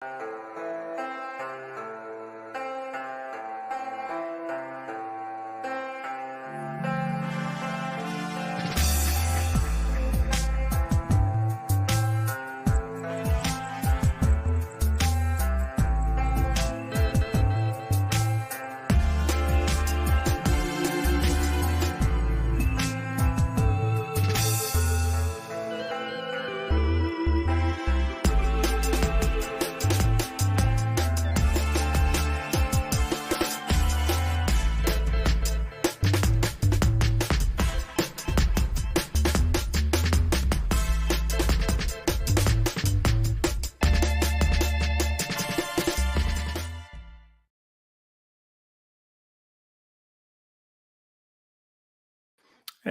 Hey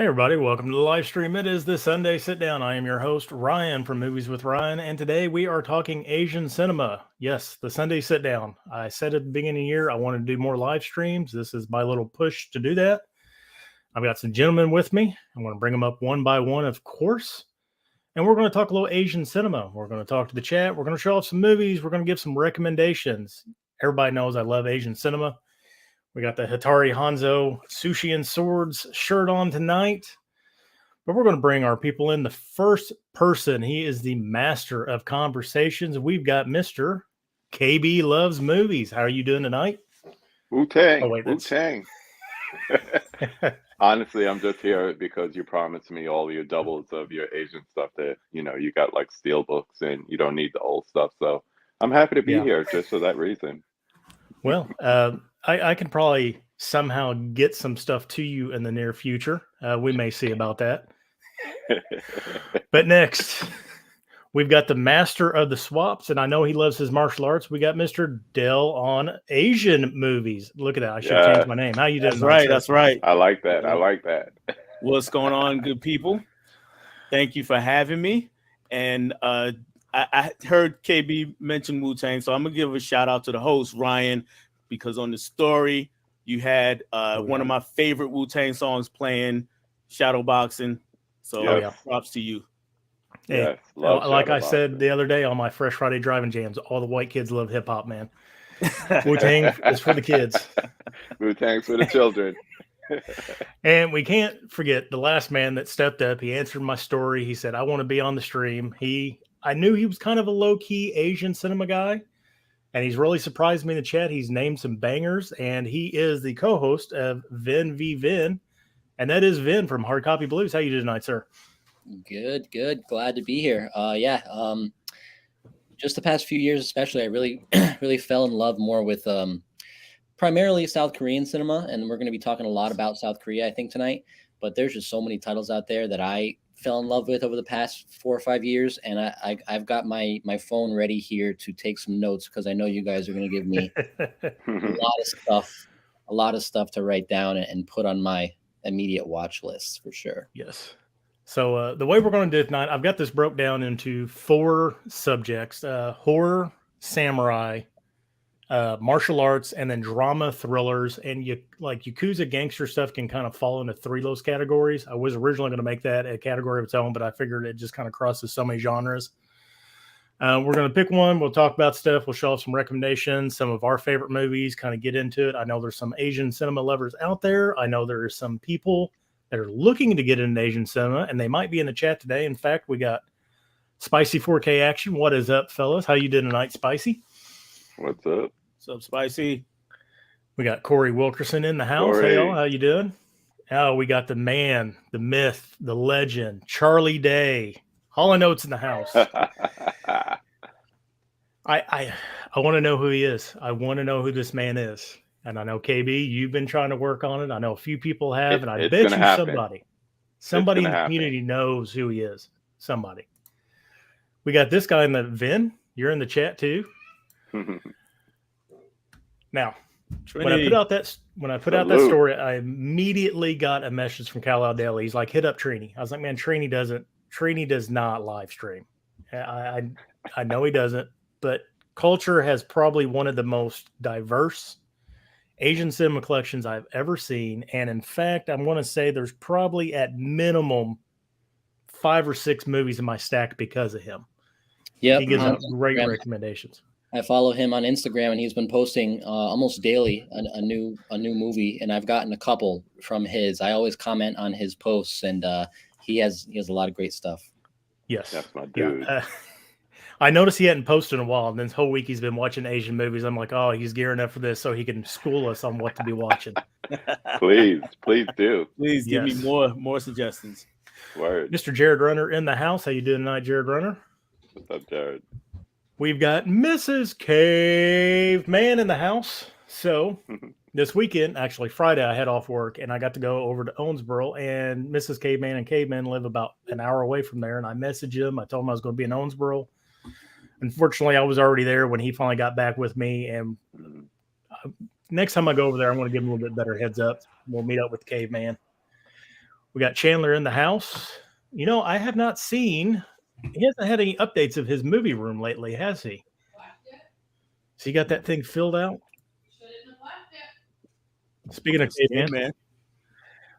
everybody, welcome to the live stream. It is the Sunday Sit Down. I am your host, Ryan from Movies with Ryan, and today we are talking Asian cinema. Yes, the Sunday Sit Down. I said at the beginning of the year I wanted to do more live streams. This is my little push to do that. I've got some gentlemen with me. I'm going to bring them up one by one, of course. And we're going to talk a little Asian cinema. We're going to talk to the chat. We're going to show off some movies. We're going to give some recommendations. Everybody knows I love Asian cinema. We got the Hatari Hanzo Sushi and Swords shirt on tonight. But we're going to bring our people in. The first person, he is the master of conversations. We've got Mr. KB Loves Movies. How are you doing tonight? Wu-Tang. Oh, Wu-Tang. Honestly, I'm just here because you promised me all your doubles of your Asian stuff that, you got like steel books and you don't need the old stuff. So I'm happy to be here just for that reason. Well, I can probably somehow get some stuff to you in the near future. We may see about that. But next, we've got the master of the swaps, and I know he loves his martial arts. We got Mr. Dell on Asian movies. Look at that. I should have changed my name. How you doing? That's right. That's right. I like that. I like that. What's going on, good people? Thank you for having me. And I heard KB mention Wu-Tang, so I'm going to give a shout out to the host, Ryan, because on the story, you had one of my favorite Wu-Tang songs playing, Shadowboxing. So props to you. Yeah, like I said the other day on my Fresh Friday driving jams, all the white kids love hip hop, man. Wu-Tang is for the kids. Wu-Tang's for the children. And we can't forget the last man that stepped up. He answered my story. He said, I want to be on the stream. I knew he was kind of a low-key Asian cinema guy, and he's really surprised me in the chat. He's named some bangers, and he is the co-host of Vin v. Vin, and that is Vin from Hard Copy Blues. How you doing tonight, sir? Good. Glad to be here. Just the past few years, especially, I really, really fell in love more with primarily South Korean cinema, and we're going to be talking a lot about South Korea, I think, tonight. But there's just so many titles out there that I fell in love with over the past 4 or 5 years, and I've got my phone ready here to take some notes because I know you guys are going to give me a lot of stuff to write down and put on my immediate watch list for sure. Yes. So the way we're going to do it tonight, I've got this broke down into 4 subjects: horror, samurai, martial arts, and then drama, thrillers. And Yakuza gangster stuff can kind of fall into 3 of those categories. I was originally going to make that a category of its own, but I figured it just kind of crosses so many genres. We're going to pick one. We'll talk about stuff. We'll show off some recommendations, some of our favorite movies, kind of get into it. I know there's some Asian cinema lovers out there. I know there are some people that are looking to get into Asian cinema, and they might be in the chat today. In fact, we got Spicy 4K Action. What is up, fellas? How you doing tonight, Spicy? What's up? What's up, Spicy? We got Corey Wilkerson in the house. Corey. Hey, y'all. How you doing? Oh, we got the man, the myth, the legend, Charlie Day. Hall & Oates in the house. I want to know who he is. I want to know who this man is. And I know, KB, you've been trying to work on it. I know a few people have, and I bet you somebody in the community knows who he is. Somebody. We got this guy in the Vin. You're in the chat too. Now, when I put out that story, I immediately got a message from Kal Deli. He's like, hit up Trini. I was like, man, Trini does not live stream. I know he doesn't, but Culture has probably one of the most diverse Asian cinema collections I've ever seen. And in fact, I'm going to say there's probably at minimum 5 or 6 movies in my stack because of him. Yeah, he gives out great recommendations. I follow him on Instagram, and he's been posting almost daily a new movie, and I've gotten a couple from his. I always comment on his posts, and he has a lot of great stuff. Yes, That's my dude. Yeah. I noticed he hadn't posted in a while, and this whole week he's been watching Asian movies. I'm like, oh, he's gearing up for this so he can school us on what to be watching. Please do. Please give Yes. me more suggestions. Word. Mr. Jared Runner in the house. How you doing tonight, Jared Runner? What's up, Jared? We've got Mrs. Caveman in the house. So this weekend, actually Friday, I had off work and I got to go over to Owensboro, and Mrs. Caveman and Caveman live about an hour away from there. And I messaged him. I told him I was going to be in Owensboro. Unfortunately, I was already there when he finally got back with me. And next time I go over there, I'm going to give him a little bit better heads up. We'll meet up with Caveman. We got Chandler in the house. You know, I have not seen, he hasn't had any updates of his movie room lately, has he? So he got that thing filled out? Speaking of Caveman, man,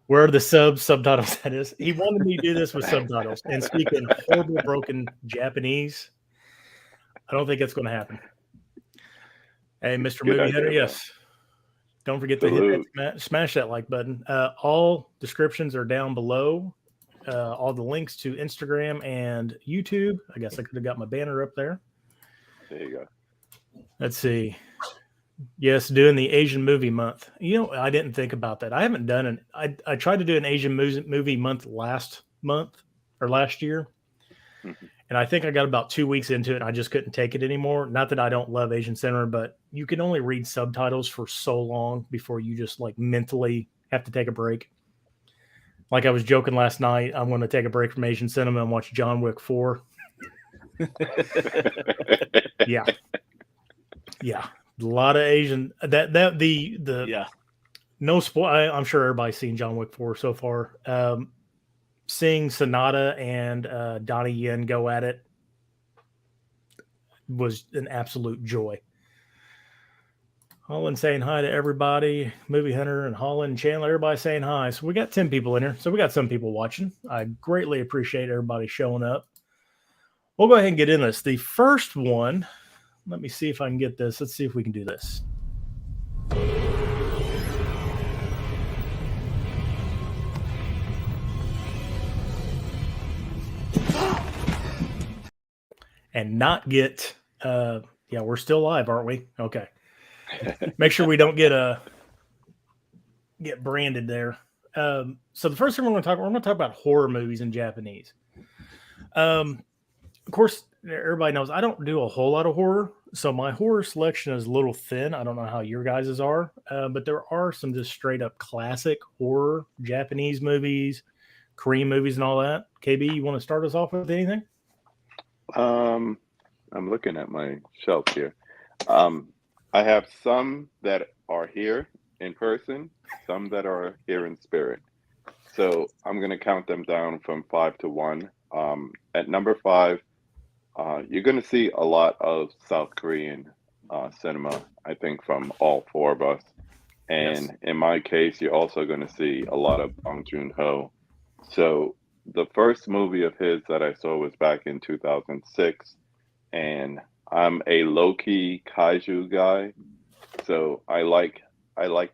where are the subtitles? That is, he wanted me to do this with subtitles and speaking horrible broken Japanese. I don't think it's going to happen. Hey, Mr. Good Movie idea, Hitter, man. yes. Don't forget to hit that, smash that like button. All descriptions are down below. All the links to Instagram and YouTube. I guess I could have got my banner up there. There you go. Let's see. Yes, doing the Asian movie month. You know, I didn't think about that. I haven't done I tried to do an Asian movie month last year. Mm-hmm. And I think I got about 2 weeks into it and I just couldn't take it anymore. Not that I don't love Asian cinema, but you can only read subtitles for so long before you just like mentally have to take a break. Like I was joking last night, I'm going to take a break from Asian cinema and watch John Wick 4. Yeah. Yeah. A lot of Asian no spoil. I'm sure everybody's seen John Wick 4 so far. Seeing Sonata and Donnie Yen go at it was an absolute joy. Holland saying hi to everybody. Movie Hunter and Holland and Chandler, everybody saying hi. So we got 10 people in here. So we got some people watching. I greatly appreciate everybody showing up. We'll go ahead and get in this. The first one, let me see if I can get this. Let's see if we can do this. And not get we're still live, aren't we? Okay. Make sure we don't get branded there. So the first thing we're going to talk about horror movies in Japanese. Of course, everybody knows I don't do a whole lot of horror, so my horror selection is a little thin. I don't know how your guys's are, but there are some just straight up classic horror Japanese movies, Korean movies, and all that. KB, you want to start us off with anything? I'm looking at my shelf here. I have some that are here in person, some that are here in spirit. So I'm going to count them down from 5 to 1. At number 5, you're going to see a lot of South Korean cinema, I think, from all four of us. And Yes. in my case, you're also going to see a lot of Bong Joon-ho. So the first movie of his that I saw was back in 2006. And I'm a low-key kaiju guy. So I like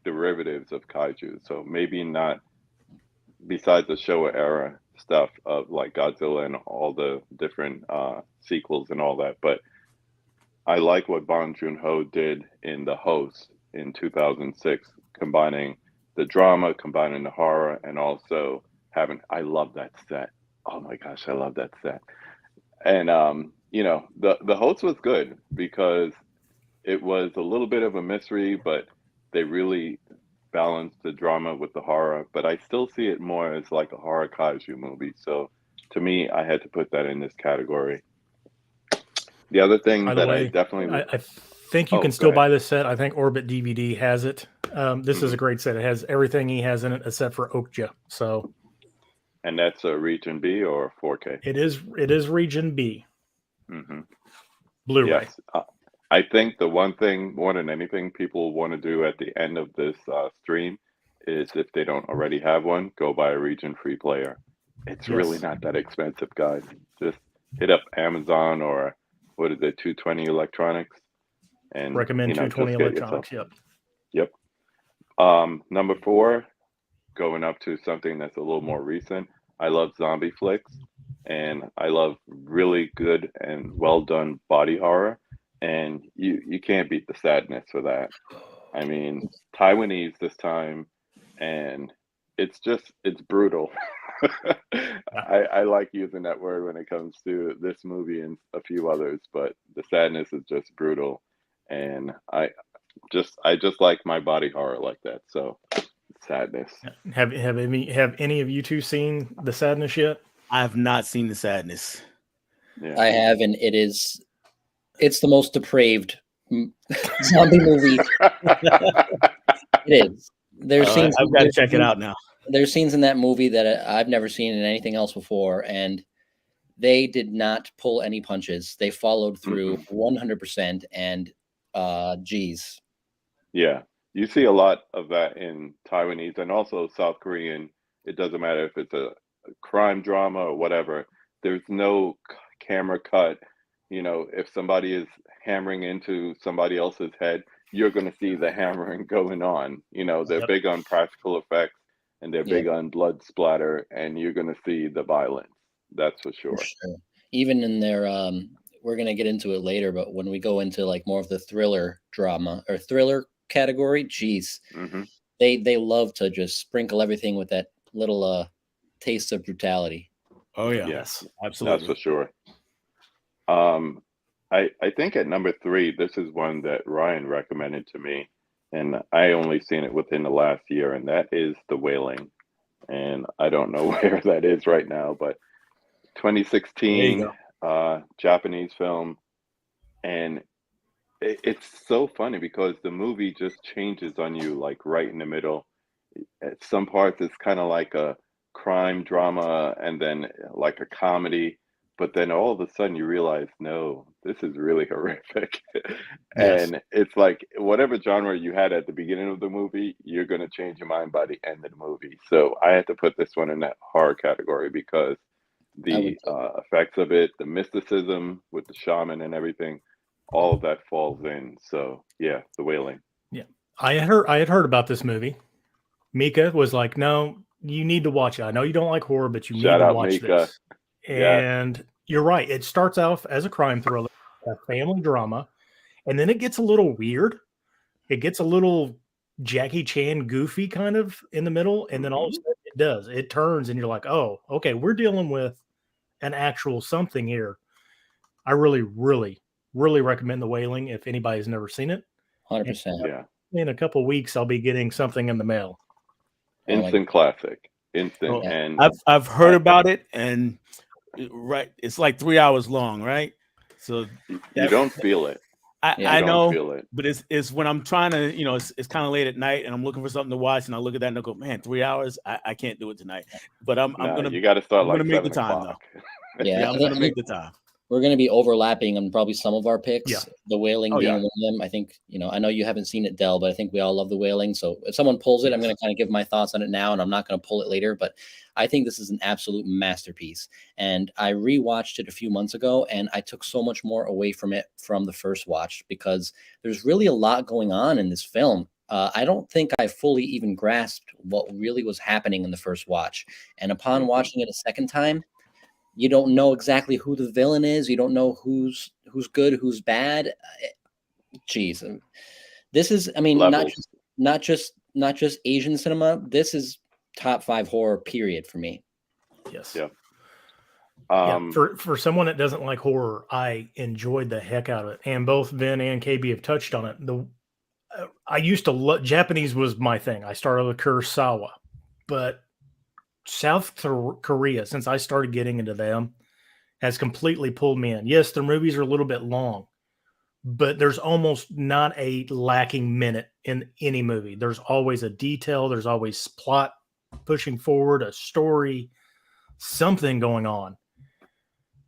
derivatives of kaiju. So maybe not besides the Showa era stuff of like Godzilla and all the different sequels and all that, but I like what Bong Joon-ho did in The Host in 2006, combining the drama, combining the horror, and also I love that set. Oh my gosh, I love that set. And the Host was good because it was a little bit of a mystery, but they really balanced the drama with the horror, but I still see it more as like a horror kaiju movie. So to me, I had to put that in this category. The other thing By the that way, I definitely I think you Oh, can go still ahead. buy this set. I think Orbit DVD has it. This is a great set. It has everything he has in it except for Okja. So and that's a region B or 4K. it is region B, Mm-hmm. Blu-ray. Yes. I think the one thing more than anything people want to do at the end of this stream is if they don't already have one, go buy a region free player. It's really Yes. not that expensive, guys. Just hit up Amazon or what is it, 220 Electronics, and Recommend you know, 220 just get yourself. Electronics. Yep. Yep. Number 4, going up to something that's a little more recent. I love zombie flicks, and I love really good and well done body horror. And you can't beat the Sadness for that. I mean, Taiwanese this time, and it's brutal. I like using that word when it comes to this movie and a few others, but the Sadness is just brutal, and I just like my body horror like that. So Sadness. Have any of you two seen The Sadness yet? I have not seen the Sadness. Yeah. I have, and it's the most depraved zombie movie. It is. There's scenes. I've got to check it out now. There's scenes in that movie that I've never seen in anything else before, and they did not pull any punches. They followed through 100%, and geez. Yeah, you see a lot of that in Taiwanese and also South Korean. It doesn't matter if it's a crime drama or whatever. There's no camera cut. You know, if somebody is hammering into somebody else's head, you're going to see the hammering going on. You know, they're Yep. big on practical effects and they're Yeah. big on blood splatter, and you're going to see the violence. That's for sure. For sure. Even in their we're gonna get into it later, but when we go into like more of the thriller drama or thriller category, geez, Hmm. they love to just sprinkle everything with that little taste of brutality. Oh yeah, Yes, absolutely. that's for sure. I think at number 3, this is one that Ryan recommended to me, and I only seen it within the last year, and that is The Wailing. And I don't know where that is right now, but There you 2016 go. Japanese film, and it's so funny because the movie just changes on you like right in the middle. At some parts, it's kind of like a crime drama, and then like a comedy. But then all of a sudden, you realize, no, this is really horrific. Yes. And it's like whatever genre you had at the beginning of the movie, you're going to change your mind by the end of the movie. So I had to put this one in that horror category because I would the effects of it, the mysticism with the shaman and everything, all of that falls in. So yeah, The Wailing. I had heard about this movie. Mika was like, "No, you need to watch it. I know you don't like horror, but you need Shout to out watch Mika. this." Yes. And you're right. It starts off as a crime thriller, a family drama, and then it gets a little weird. It gets a little Jackie Chan goofy kind of in the middle, and then all of a Mhm. sudden it does. It turns, and you're like, "Oh, okay, we're dealing with an actual something here." I really, really, really recommend The Wailing if anybody's never seen it. 100%. Yeah. In a couple of weeks, I'll be getting something in the mail. Oh my Instant classic. Instant. Oh, And I've heard about it, and right, it's like 3 hours long, right? So you that- don't feel it. Yeah. I You know, don't feel it. but it's when I'm trying to, it's kind of late at night, and I'm looking for something to watch, and I look at that and I go, man, 3 hours, I can't do it tonight. But I'm Nah, gonna you got to start I'm like gonna make the 7 time, o'clock. Yeah, yeah, I'm gonna make the time. we're going to be overlapping on probably some of our picks. Yeah. The Wailing Oh, being yeah. one of them. I think, I know you haven't seen it, Dell, but I think we all love The Wailing. So if someone pulls it, I'm going to kind of give my thoughts on it now, and I'm not going to pull it later. But I think this is an absolute masterpiece. And I rewatched it a few months ago, and I took so much more away from it from the first watch because there's really a lot going on in this film. I don't think I fully even grasped what really was happening in the first watch. And upon Mhm. watching it a second time, you don't know exactly who the villain is. You don't know who's good, who's bad. Jeez, this is, I mean, Levels. not just Asian cinema. This is top 5 horror period for me. Yes. Yeah. Yeah, for someone that doesn't like horror, I enjoyed the heck out of it. And both Vin and KB have touched on it. I used to love Japanese was my thing. I started with Kurosawa, but South Korea, since I started getting into them, has completely pulled me in. Yes, their movies are a little bit long, but there's almost not a lacking minute in any movie. There's always a detail. There's always plot pushing forward, a story, something going on.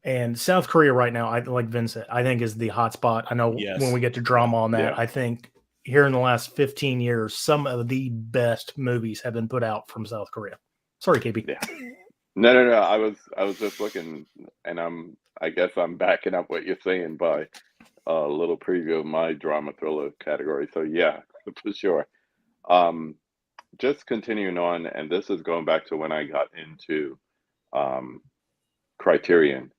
And South Korea right now, like Vin said, I think is the hot spot. I know Yes. when we get to drama on that, Yeah. I think here in the last 15 years, some of the best movies have been put out from South Korea. Sorry, KB. Yeah. No. I was just looking, and I guess I'm backing up what you're saying by a little preview of my drama thriller category. So yeah, for sure. Um, just continuing on, and this is going back to when I got into um, Criterion.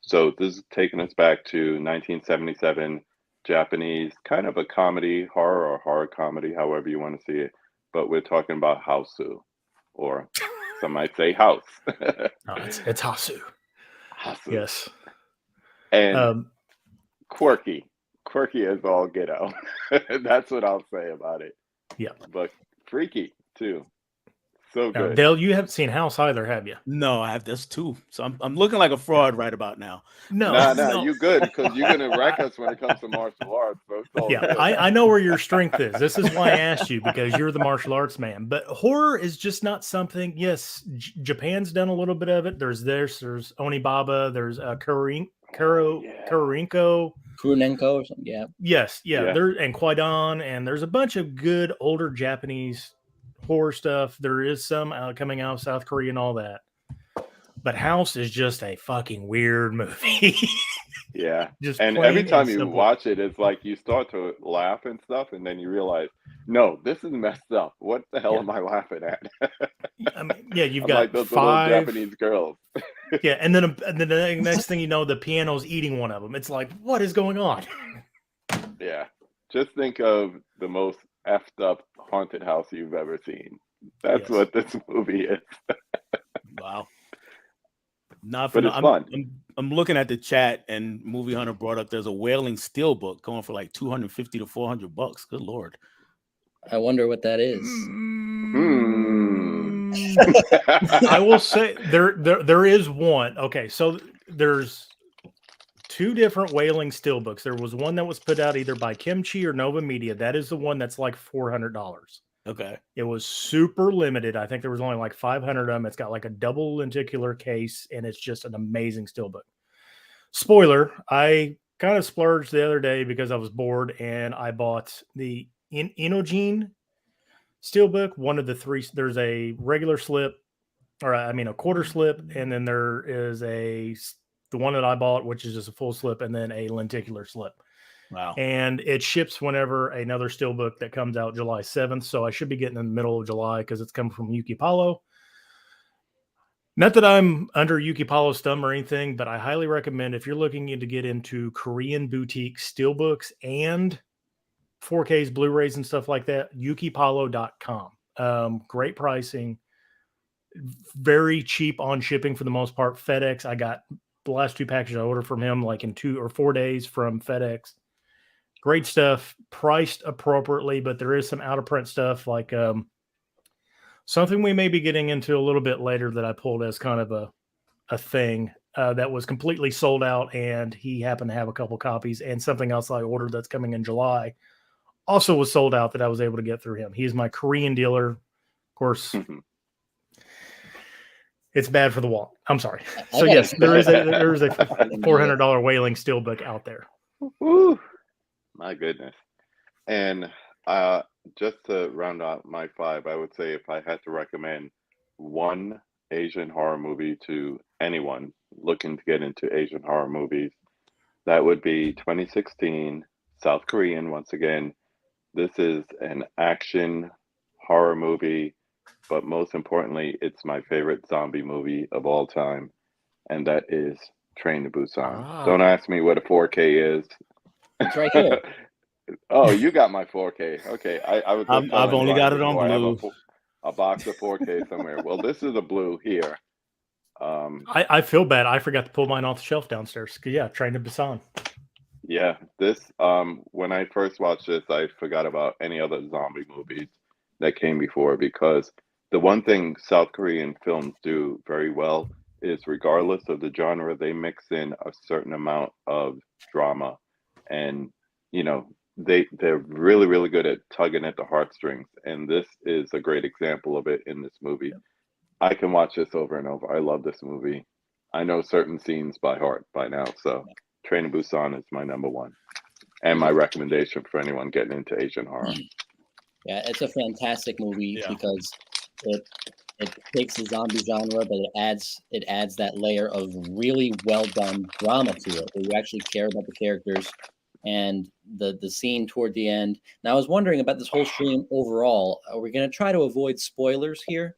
So this is taking us back to 1977, Japanese, kind of a comedy, horror or horror comedy, however you want to see it. But we're talking about Hausu, or some might say House. No, it's Hasu. Hausu. Yes. And quirky as all get out. That's what I'll say about it. Yeah. But freaky too. So Now, good. Dale, you haven't seen House either, have you? No, I have this too. So I'm looking like a fraud right about now. No. Nah, you good, because you're gonna wreck us when it comes to martial arts. So it's all Yeah, good. I know where your strength is. This is why I asked you, because you're the martial arts man. But horror is just not something. Yes, Japan's done a little bit of it. There's Onibaba. There's Kurinko. Kurunenko or something. Yeah. Yes, Yeah. there and Kwaidan, and there's a bunch of good older Japanese horror stuff. There is some coming out of South Korea and all that. But House is just a fucking weird movie. Yeah. Just And plain every time and you simple. watch it, it's like you start to laugh and stuff, and then you realize, no, this is messed up. What the hell Yeah. am I laughing at? I mean, yeah, you've I'm got like those little 5 Japanese girls. Yeah, and then the next thing you know, the piano's eating one of them. It's like, what is going on? Yeah. Just think of the most effed up haunted house you've ever seen. That's Yes. what this movie is. Wow. Not But for it's fun. I'm looking at the chat, and Movie Hunter brought up there's a Wailing Steelbook going for like $250 to $400. Good lord. I wonder what that is. I will say there is one. Okay, so there's 2 different Wailing Steelbooks. There was one that was put out either by Kimchi or Nova Media. That is the one that's like $400. Okay. It was super limited. I think there was only like 500 of them. It's got like a double lenticular case, and it's just an amazing steelbook. Spoiler, I kind of splurged the other day because I was bored, and I bought the Inogene steelbook, one of the 3. There's a regular slip, or I mean a quarter slip, and then there is the one that I bought, which is just a full slip, and then a lenticular slip. Wow. And it ships whenever another steelbook that comes out July 7th. So I should be getting in the middle of July because it's coming from Yuki Palo. Not that I'm under Yuki Palo's thumb or anything, but I highly recommend, if you're looking to get into Korean boutique steelbooks and 4Ks, Blu-rays and stuff like that, yukipalo.com. Great pricing, very cheap on shipping for the most part. FedEx, I got the last 2 packages I ordered from him like in 2 or 4 days from FedEx. Great stuff, priced appropriately, but there is some out of print stuff, like something we may be getting into a little bit later that I pulled as kind of a thing that was completely sold out, and he happened to have a couple copies, and something else I ordered that's coming in July also was sold out that I was able to get through him. He's my Korean dealer. Of course, it's bad for the wallet. I'm sorry. So yes, there is a $400 Wailing Steelbook out there. Woo. My goodness. And just to round out my 5, I would say if I had to recommend one Asian horror movie to anyone looking to get into Asian horror movies, that would be 2016, South Korean. Once again, this is an action horror movie, but most importantly, it's my favorite zombie movie of all time, and that is Train to Busan. Don't ask me what a 4K is. It's right here. Oh, you got my 4K. Okay, I was. I've only got it on I have blue. a box of 4K somewhere. Well, this is a blue here. I feel bad. I forgot to pull mine off the shelf downstairs. Yeah, Train to Busan. Yeah, this. When I first watched this, I forgot about any other zombie movies that came before, because the one thing South Korean films do very well is, regardless of the genre, they mix in a certain amount of drama, and they're really, really good at tugging at the heartstrings, and this is a great example of it in this movie. I can watch this over and over. I love this movie. I know certain scenes by heart by now, so Train to Busan is my number 1, and my recommendation for anyone getting into Asian horror. Yeah, it's a fantastic movie Yeah. because it takes the zombie genre, but it adds that layer of really well done drama to it, where you actually care about the characters, and the scene toward the end. Now, I was wondering about this whole stream overall. Are we going to try to avoid spoilers here?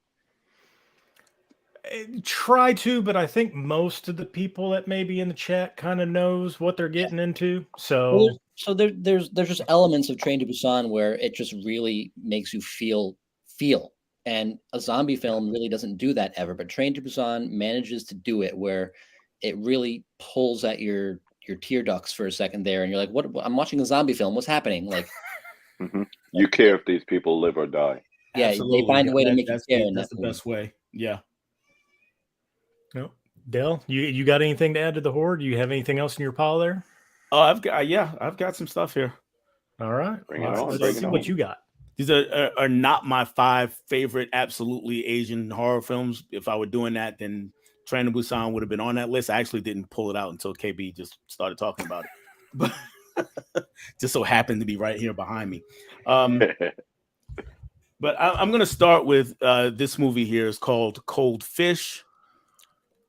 Try to, but I think most of the people that may be in the chat kind of knows what they're getting into. So, There's just elements of Train to Busan where it just really makes you feel, and a zombie film really doesn't do that ever. But Train to Busan manages to do it where it really pulls at your tear ducts for a second there, and you're like, "What? I'm watching a zombie film. What's happening?" Like, you care if these people live or die. Yeah, Absolutely. they find a way to make you care. That's the best way. Yeah. no, Dell, you got anything to add to the horde? Do you have anything else in your pile there? Oh, I've got some stuff here. All right, Bring it on, let's bring see it what on. you got. These are not my 5 favorite absolutely Asian horror films. If I were doing that, then Train to Busan would have been on that list. I actually didn't pull it out until KB just started talking about it, but just so happened to be right here behind me. But I'm going to start with this movie here. It's called Cold Fish.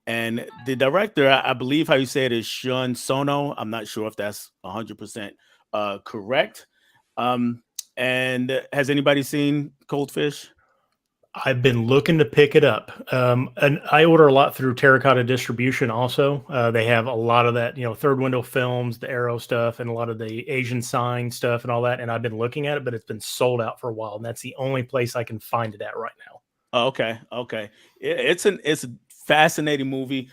And the director, I believe how you say it is Shun Sono. I'm not sure if that's 100% correct. And has anybody seen Cold Fish? I've been looking to pick it up. And I order a lot through Terracotta Distribution also. They have a lot of that, Third Window Films, the Arrow stuff, and a lot of the Asian Sign stuff and all that. And I've been looking at it, but it's been sold out for a while. And that's the only place I can find it at right now. Oh, okay. It's a fascinating movie.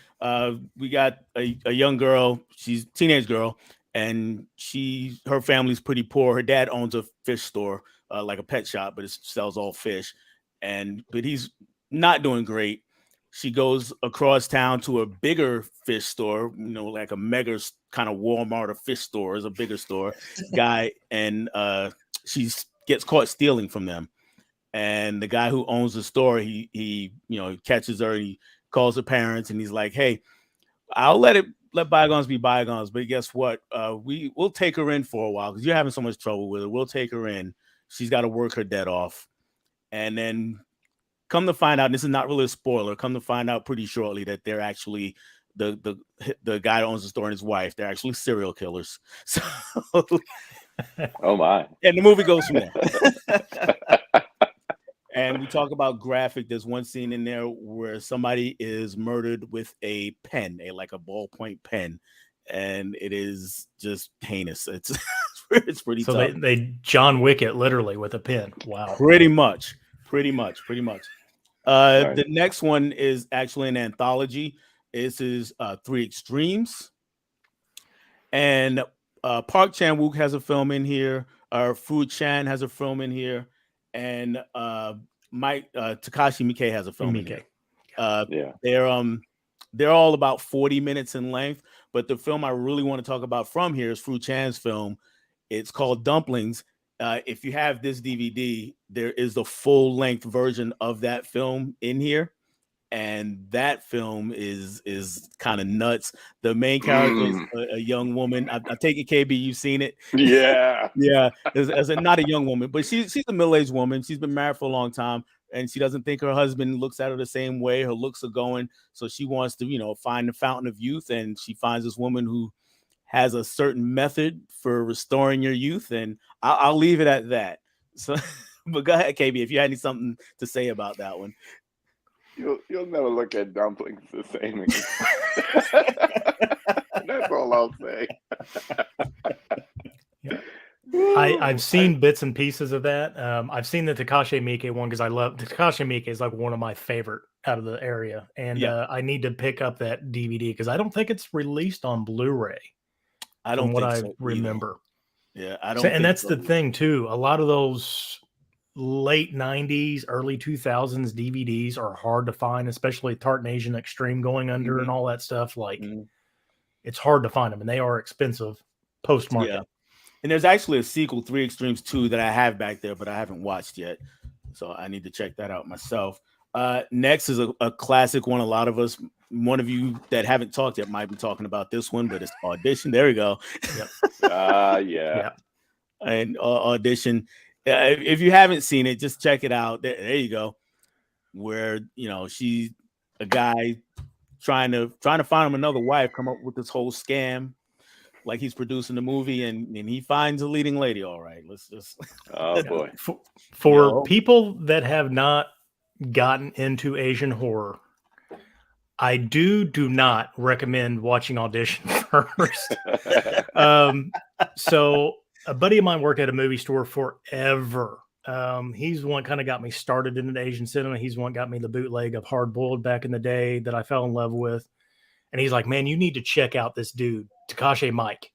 We got a young girl. She's a teenage girl. And her family's pretty poor. Her dad owns a fish store, like a pet shop, but it sells all fish. But he's not doing great. She goes across town to a bigger fish store, like a mega kind of Walmart or fish store is a bigger store guy. And she gets caught stealing from them. And the guy who owns the store, he catches her and he calls her parents and he's like, "Hey, I'll let bygones be bygones, but guess what? We'll take her in for a while because you're having so much trouble with her. We'll take her in. She's got to work her debt off." And then come to find out, and this is not really a spoiler, come to find out pretty shortly that they're actually the guy that owns the store and his wife, they're actually serial killers. So Oh my. And the movie goes from there. And we talk about graphic. There's one scene in there where somebody is murdered with a pen, like a ballpoint pen, and it is just heinous. It's pretty so tough. they John Wick it literally with a pen. Wow. Pretty much. Nice. The next one is actually an anthology. This is 3 Extremes. And Park Chan-wook has a film in here. Fu Chan has a film in here. And Takashi Miike has a film in here. They're all about 40 minutes in length. But the film I really want to talk about from here is Fu Chan's film. It's called Dumplings. If you have this DVD, there is the full length version of that film in here. And that film is kind of nuts. The main character is a young woman. I take it, KB, you've seen it. Yeah. Yeah. As not a young woman, but she's a middle-aged woman. She's been married for a long time, and she doesn't think her husband looks at her the same way. Her looks are going. So she wants to, find the fountain of youth. And she finds this woman who has a certain method for restoring your youth. And I'll leave it at that. So, but go ahead, KB, if you had something to say about that one. You'll never look at dumplings the same again. That's all I'll say. I've seen bits and pieces of that. I've seen the Takashi Miike one because I love Takashi Miike is like one of my favorite out of the area, and I need to pick up that DVD because I don't think it's released on Blu-ray. I don't from what I so remember. Yeah, I don't. And that's the thing too. A lot of those late 90s, early 2000s DVDs are hard to find, especially Tartan Asian Extreme going under and all that stuff. Like it's hard to find them, and they are expensive post-market. Yeah. And there's actually a sequel, 3 Extremes 2, that I have back there, but I haven't watched yet. So I need to check that out myself. Next is a classic one. A lot of us, one of you that haven't talked yet might be talking about this one, but it's Audition. There we go. Yeah. And Audition. If you haven't seen it, just check it out. There you go. Where, she's a guy trying to find him another wife, come up with this whole scam. like he's producing the movie, and he finds a leading lady. All right, let's just. Oh boy. For Yo. people that have not gotten into Asian horror, I do not recommend watching Audition first. So a buddy of mine worked at a movie store forever. He's the one kind of got me started into Asian cinema. He's the one got me the bootleg of Hard Boiled back in the day that I fell in love with. And he's like, man, you need to check out this dude, Takashi Mike.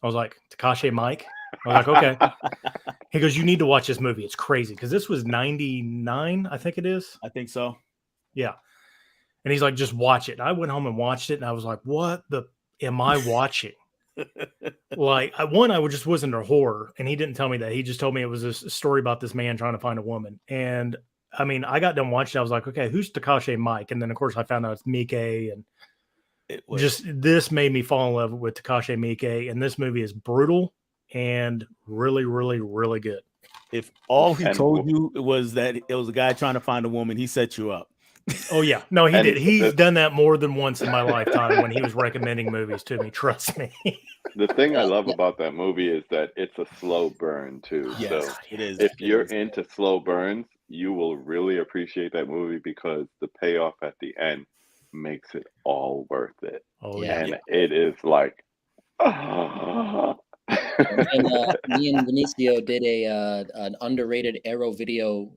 I was like, Takashi Mike? I was like, okay. He goes, you need to watch this movie. It's crazy. Because this was 99, I think it is. I think so. Yeah. And he's like, just watch it. And I went home and watched it. And I was like, what the am I watching? Like, I just wasn't a horror. And he didn't tell me that. He just told me it was a story about this man trying to find a woman. And I mean, I got done watching it. I was like, okay, who's Takashi Mike? And then, of course, I found out it's Miike. And this made me fall in love with Takashi Miike. And this movie is brutal and really, really, really good. If all he told you was that it was a guy trying to find a woman, he set you up. Oh yeah, no, he did. He's done that more than once in my lifetime when he was recommending movies to me. Trust me. The thing I love about that movie is that it's a slow burn too. Yes, so it is. if you're into slow burns, you will really appreciate that movie because the payoff at the end makes it all worth it. Oh Yeah. And it is like, And me and Benicio did an underrated Arrow Video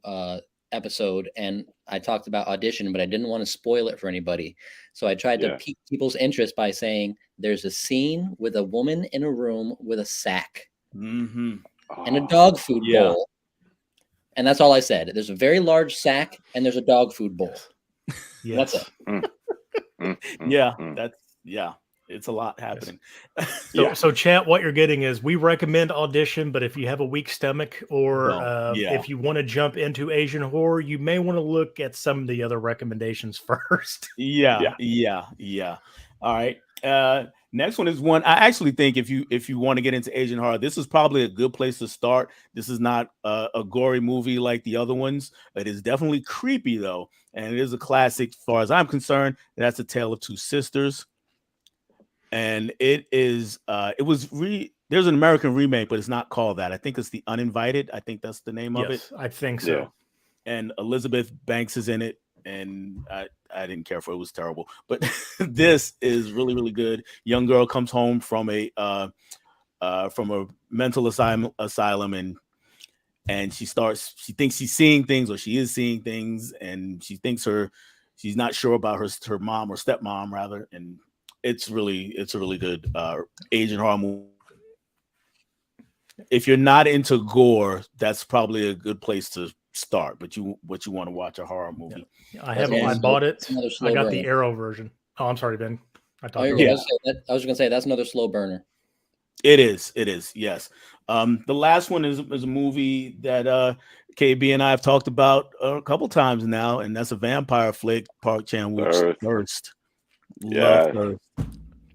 episode, and I talked about Audition, but I didn't want to spoil it for anybody. So I tried to pique people's interest by saying there's a scene with a woman in a room with a sack and a dog food bowl. And that's all I said. There's a very large sack and there's a dog food bowl. Yes. That's it. It's a lot happening. So chat, what you're getting is we recommend Audition, but if you have a weak stomach or if you want to jump into Asian horror, you may want to look at some of the other recommendations first. Yeah. All right. Next one is one I actually think if you want to get into Asian horror, this is probably a good place to start. This is not a gory movie like the other ones. It is definitely creepy though, and it is a classic as far as I'm concerned. That's A Tale of Two Sisters. And it is there's an American remake, but it's not called that. I think it's The Uninvited. I think that's the name of it. I think so. Yeah. And Elizabeth Banks is in it, and I didn't care for it. It was terrible. But this is really, really good. Young girl comes home from a mental asylum and she thinks she's seeing things, or she is seeing things, and she thinks she's not sure about her mom or stepmom rather, and it's a really good Asian horror movie. If you're not into gore, that's probably a good place to start. But you want to watch a horror movie. Yeah. I bought it. I got the Arrow version. Oh, I'm sorry, Ben. I was going to say that's another slow burner. It is. Yes. The last one is a movie that KB and I have talked about a couple times now, and that's a vampire flick. Park Chan-wook's Thirst. Yeah.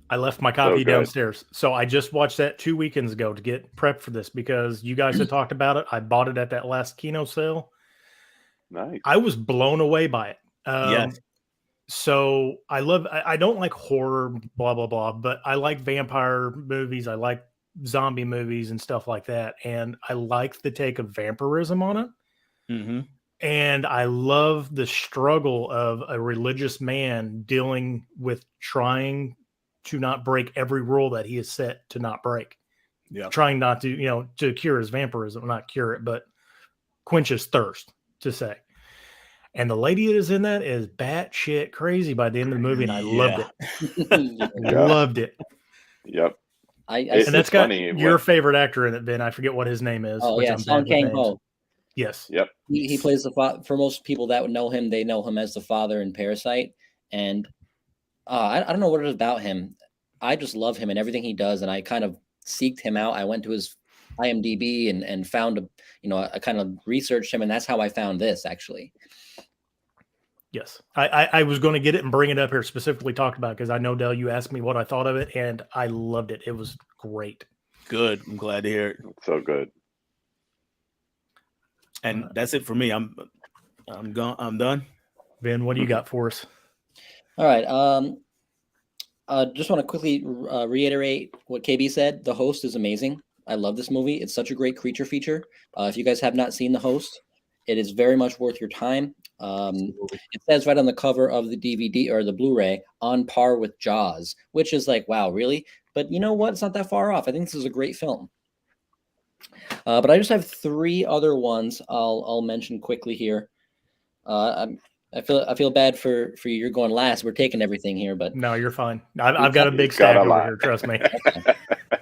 I left my copy downstairs. So I just watched that 2 weekends ago to get prepped for this because you guys had talked about it. I bought it at that last Kino sale. Nice. I was blown away by it. Yes. So I don't like horror, blah, blah, blah, but I like vampire movies. I like zombie movies and stuff like that. And I like the take of vampirism on it. Mm-hmm. And I love the struggle of a religious man dealing with trying to not break every rule that he is set to not break. Yeah. Trying not to, to cure his vampirism, not cure it, but quench his thirst, to say. And the lady that is in that is batshit crazy by the end of the movie, and I loved it. Loved it. Yep. And that's got your favorite actor in it, Ben. I forget what his name is. Oh, yeah, Song Kang-ho. Yes. Yep. He plays the father. For most people that would know him, they know him as the father in Parasite. And I don't know what it is about him. I just love him and everything he does. And I kind of seeked him out. I went to his IMDb and found I kind of researched him, and that's how I found this actually. Yes. I was going to get it and bring it up here specifically talked about because I know, Del, you asked me what I thought of it, and I loved it. It was great. Good. I'm glad to hear it. So good. And that's it for me. I'm done. Ben, what do you got for us? All right. Just want to quickly reiterate what KB said. The Host is amazing. I love this movie. It's such a great creature feature. If you guys have not seen The Host, it is very much worth your time. It says right on the cover of the DVD or the Blu-ray, on par with Jaws, which is like, wow, really? But you know what? It's not that far off. I think this is a great film. But I just have 3 other ones I'll mention quickly here. I feel bad for you. You're going last. We're taking everything here, but No, you're fine. I've got a big He's got stack a over lot. here. Trust me.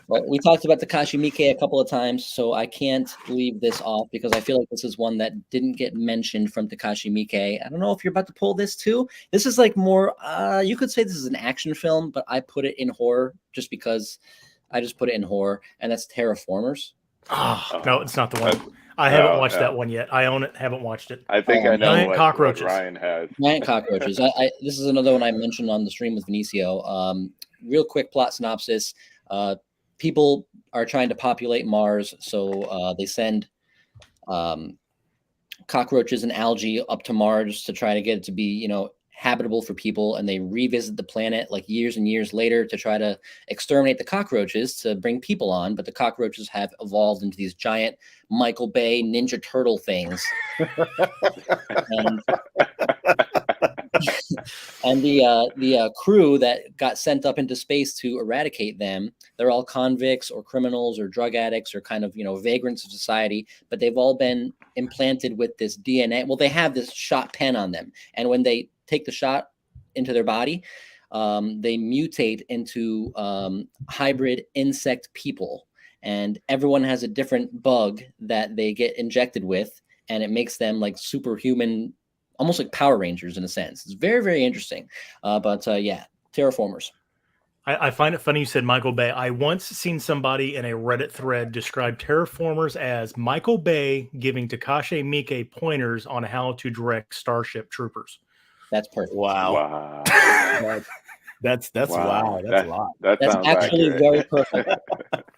well, we talked about Takashi Miike a couple of times, so I can't leave this off because I feel like this is one that didn't get mentioned from Takashi Miike. I don't know if you're about to pull this too. This is like more, you could say this is an action film, but I put it in horror just because I just put it in horror, and that's Terraformers. Oh, no, it's not the one. I haven't watched that one yet. I own it. Haven't watched it. I think I know Giant what cockroaches. Ryan has. Giant cockroaches. This is another one I mentioned on the stream with Vinicio. Real quick plot synopsis. People are trying to populate Mars, so they send cockroaches and algae up to Mars to try to get it to be, habitable for people, and they revisit the planet like years and years later to try to exterminate the cockroaches to bring people on, but the cockroaches have evolved into these giant Michael Bay Ninja Turtle things. And the crew that got sent up into space to eradicate them, they're all convicts or criminals or drug addicts or kind of, vagrants of society, but they've all been implanted with this DNA. Well, they have this shot pen on them, and when they take the shot into their body, they mutate into hybrid insect people, and everyone has a different bug that they get injected with, and it makes them like superhuman, almost like Power Rangers in a sense. It's very, very interesting. But yeah, Terraformers. I find it funny you said Michael Bay. I once seen somebody in a Reddit thread describe Terraformers as Michael Bay giving Takashi Miike pointers on how to direct Starship Troopers. That's perfect. Wow. That's Wow. wow. That's a lot. That's sounds actually accurate. very perfect.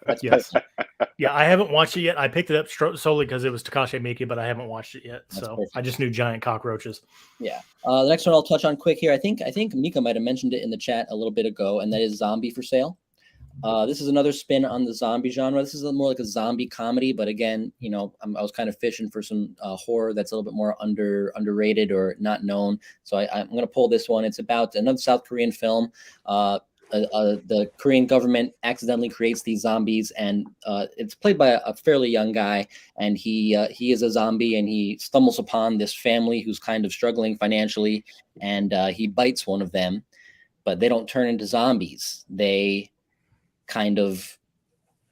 That's Yes. perfect. Yeah, I haven't watched it yet. I picked it up solely because it was Takashi Miike, but I haven't watched it yet. That's So perfect. I just knew giant cockroaches. Yeah. The next one I'll touch on quick here. I think Mika might have mentioned it in the chat a little bit ago, and that is Zombie for Sale. This is another spin on the zombie genre. This is more like a zombie comedy, but again, I was kind of fishing for some horror that's a little bit more underrated or not known. So I'm going to pull this one. It's about another South Korean film. The Korean government accidentally creates these zombies, and it's played by a fairly young guy, and he is a zombie, and he stumbles upon this family who's kind of struggling financially, and he bites one of them, but they don't turn into zombies. They kind of,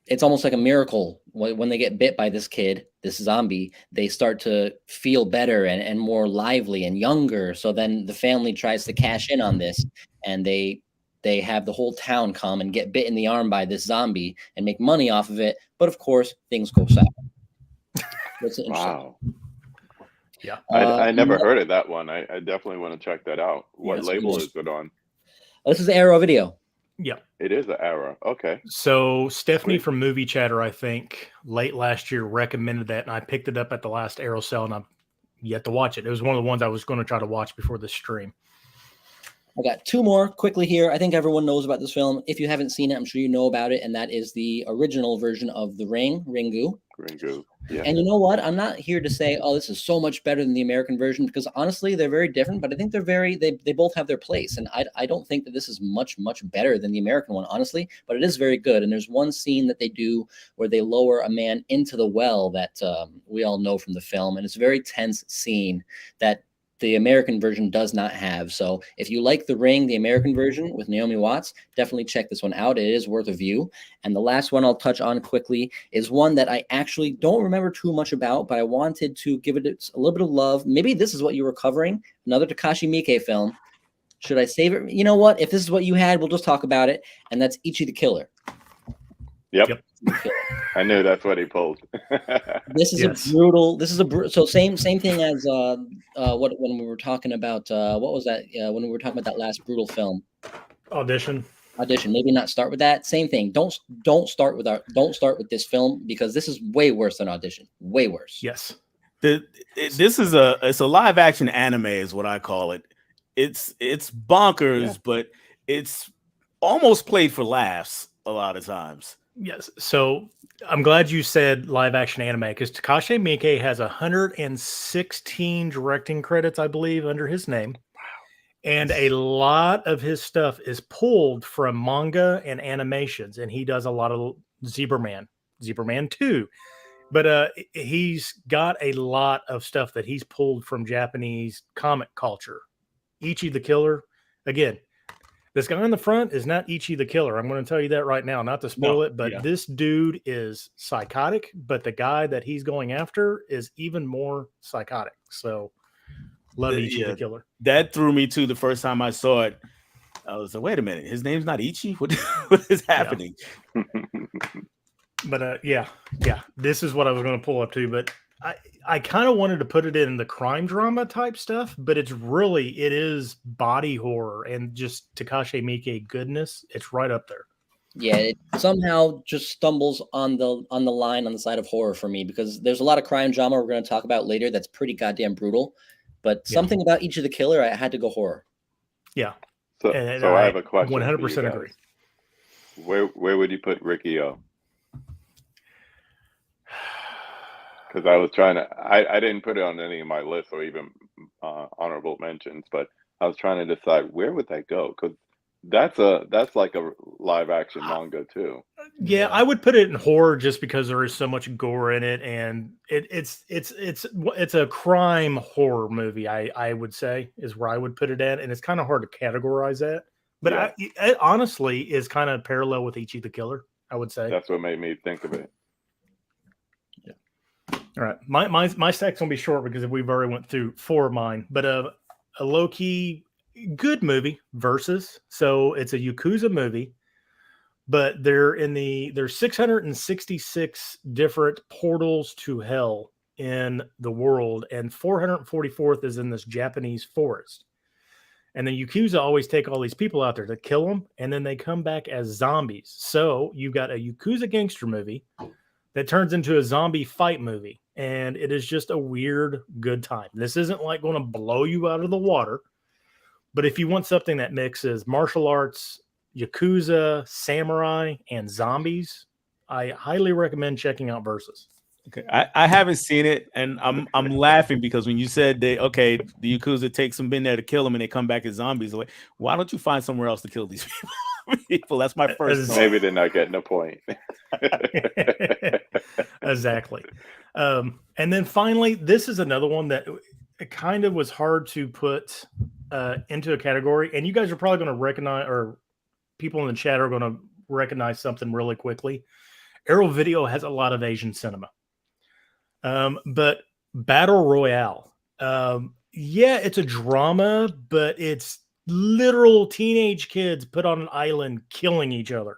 it's almost like a miracle when they get bit by this zombie, they start to feel better and more lively and younger. So then the family tries to cash in on this, and they have the whole town come and get bit in the arm by this zombie and make money off of it. But of course, things go south. That's interesting. Wow. Yeah. I never heard of that one. I definitely want to check that out. What it's label cool. is it on? This is Arrow Video. Yeah. It is an Arrow. Okay. So Stephanie Sweet. from Movie Chatter, I think, late last year recommended that, and I picked it up at the last Arrow sale, and I've yet to watch it. It was one of the ones I was going to try to watch before this stream. I got 2 more quickly here. I think everyone knows about this film. If you haven't seen it, I'm sure you know about it, and that is the original version of The Ring, Ringu. Ringu. Yeah. And you know what? I'm not here to say, oh, this is so much better than the American version, because honestly, they're very different, but I think they both have their place. And I don't think that this is much, much better than the American one, honestly, but it is very good. And there's one scene that they do where they lower a man into the well that we all know from the film. And it's a very tense scene that the American version does not have. So if you like The Ring, the American version with Naomi Watts, definitely check this one out. It is worth a view. And the last one I'll touch on quickly is one that I actually don't remember too much about, but I wanted to give it a little bit of love. Maybe this is what you were covering, another Takashi Miike film. Should I save it? You know what? If this is what you had, we'll just talk about it. And that's Ichi the Killer. Yep. I knew that's what he pulled. This is Yes. a brutal. This is so same thing as what when we were talking about what was that when we were talking about that last brutal film Audition. Maybe not start with that. Same thing. Don't start with this film, because this is way worse than Audition. Way worse. Yes. This is it's a live action anime is what I call it. It's bonkers, but it's almost played for laughs a lot of times. Yes. So I'm glad you said live action anime because Takashi Miike has 116 directing credits, I believe, under his name. And a lot of his stuff is pulled from manga and animations. And he does a lot of Zebraman 2. But he's got a lot of stuff that he's pulled from Japanese comic culture. Ichi the Killer, again, this guy in the front is not Ichi the Killer. I'm going to tell you that right now, not to spoil it, but this dude is psychotic. But the guy that he's going after is even more psychotic. So love Ichi the Killer. That threw me too the first time I saw it. I was like, wait a minute, his name's not Ichi? What is happening? Yeah. But yeah, this is what I was going to pull up to. But I kind of wanted to put it in the crime drama type stuff, but it is body horror and just Takashi Miike goodness. It's right up there. Yeah, it somehow just stumbles on the line on the side of horror for me because there's a lot of crime drama we're going to talk about later that's pretty goddamn brutal. But something about Ichi the Killer, I had to go horror. Yeah. So I have a question. 100% agree. Where would you put Riki-Oh? Because I was trying to, I didn't put it on any of my lists or even honorable mentions, but I was trying to decide where would that go? Because that's like a live action manga too. Yeah, I would put it in horror just because there is so much gore in it, and it's a crime horror movie. I would say is where I would put it at, and it's kind of hard to categorize that. But it honestly is kind of parallel with Ichi the Killer. I would say that's what made me think of it. All right, my stack's gonna be short because we've already went through 4 of mine. But a low key good movie, Versus. So it's a Yakuza movie, but there's 666 different portals to hell in the world, and 444th is in this Japanese forest. And the Yakuza always take all these people out there to kill them, and then they come back as zombies. So you've got a Yakuza gangster movie that turns into a zombie fight movie. And it is just a weird, good time. This isn't like going to blow you out of the water. But if you want something that mixes martial arts, Yakuza, samurai, and zombies, I highly recommend checking out Versus. Okay, I haven't seen it, and I'm laughing because when you said the Yakuza takes them in there to kill them and they come back as zombies, like, why don't you find somewhere else to kill these people? That's my first thought. Maybe they're not getting a point. Exactly. And then finally, this is another one that it kind of was hard to put into a category, and you guys are probably going to recognize, or people in the chat are going to recognize something really quickly. Arrow Video has a lot of Asian cinema. But Battle Royale, it's a drama, but it's literal teenage kids put on an island killing each other.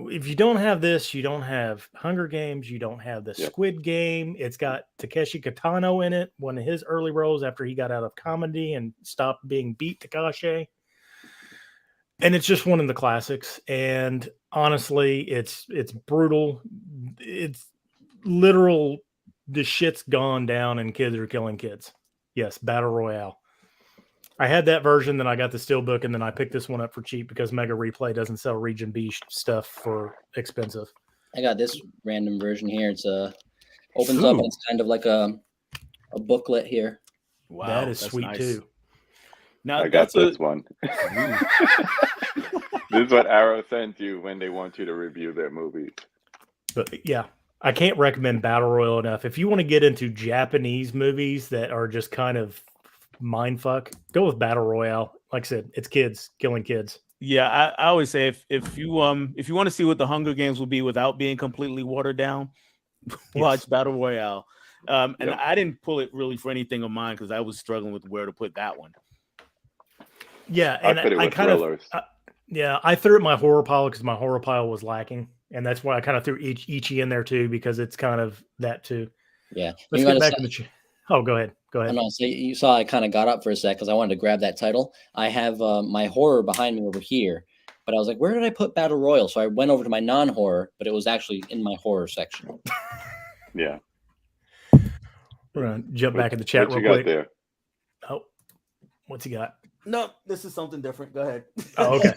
If you don't have this, you don't have Hunger Games, you don't have the Squid Game. It's got Takeshi Kitano in it, one of his early roles after he got out of comedy and stopped being beat Takashi. And it's just one of the classics. And honestly, it's brutal. It's literal, the shit's gone down and kids are killing kids. Yes, Battle Royale. I had that version, then I got the Steelbook, and then I picked this one up for cheap because Mega Replay doesn't sell Region B stuff for expensive. I got this random version here. It's opens up and it's kind of like a booklet here. Wow, that is sweet nice. Too. Now I got this one. This is what Arrow sends you when they want you to review their movies. But yeah, I can't recommend Battle Royale enough. If you want to get into Japanese movies that are just kind of mindfuck, go with Battle Royale. Like I said, it's kids killing kids. Yeah, I always say if you want to see what the Hunger Games will be without being completely watered down, watch Battle Royale. And I didn't pull it really for anything of mine because I was struggling with where to put that one. Yeah, and I kind of I threw it in my horror pile because my horror pile was lacking, and that's why I kind of threw Ichi in there too because it's kind of that too. Yeah, let's get back to the. Oh, go ahead. Go ahead. No, so you saw I kind of got up for a sec because I wanted to grab that title. I have my horror behind me over here, but I was like, where did I put Battle Royale? So I went over to my non-horror, but it was actually in my horror section. Yeah. We're going to jump back in the chat real quick. There? Oh, what's he got? No, this is something different. Go ahead. Oh, okay.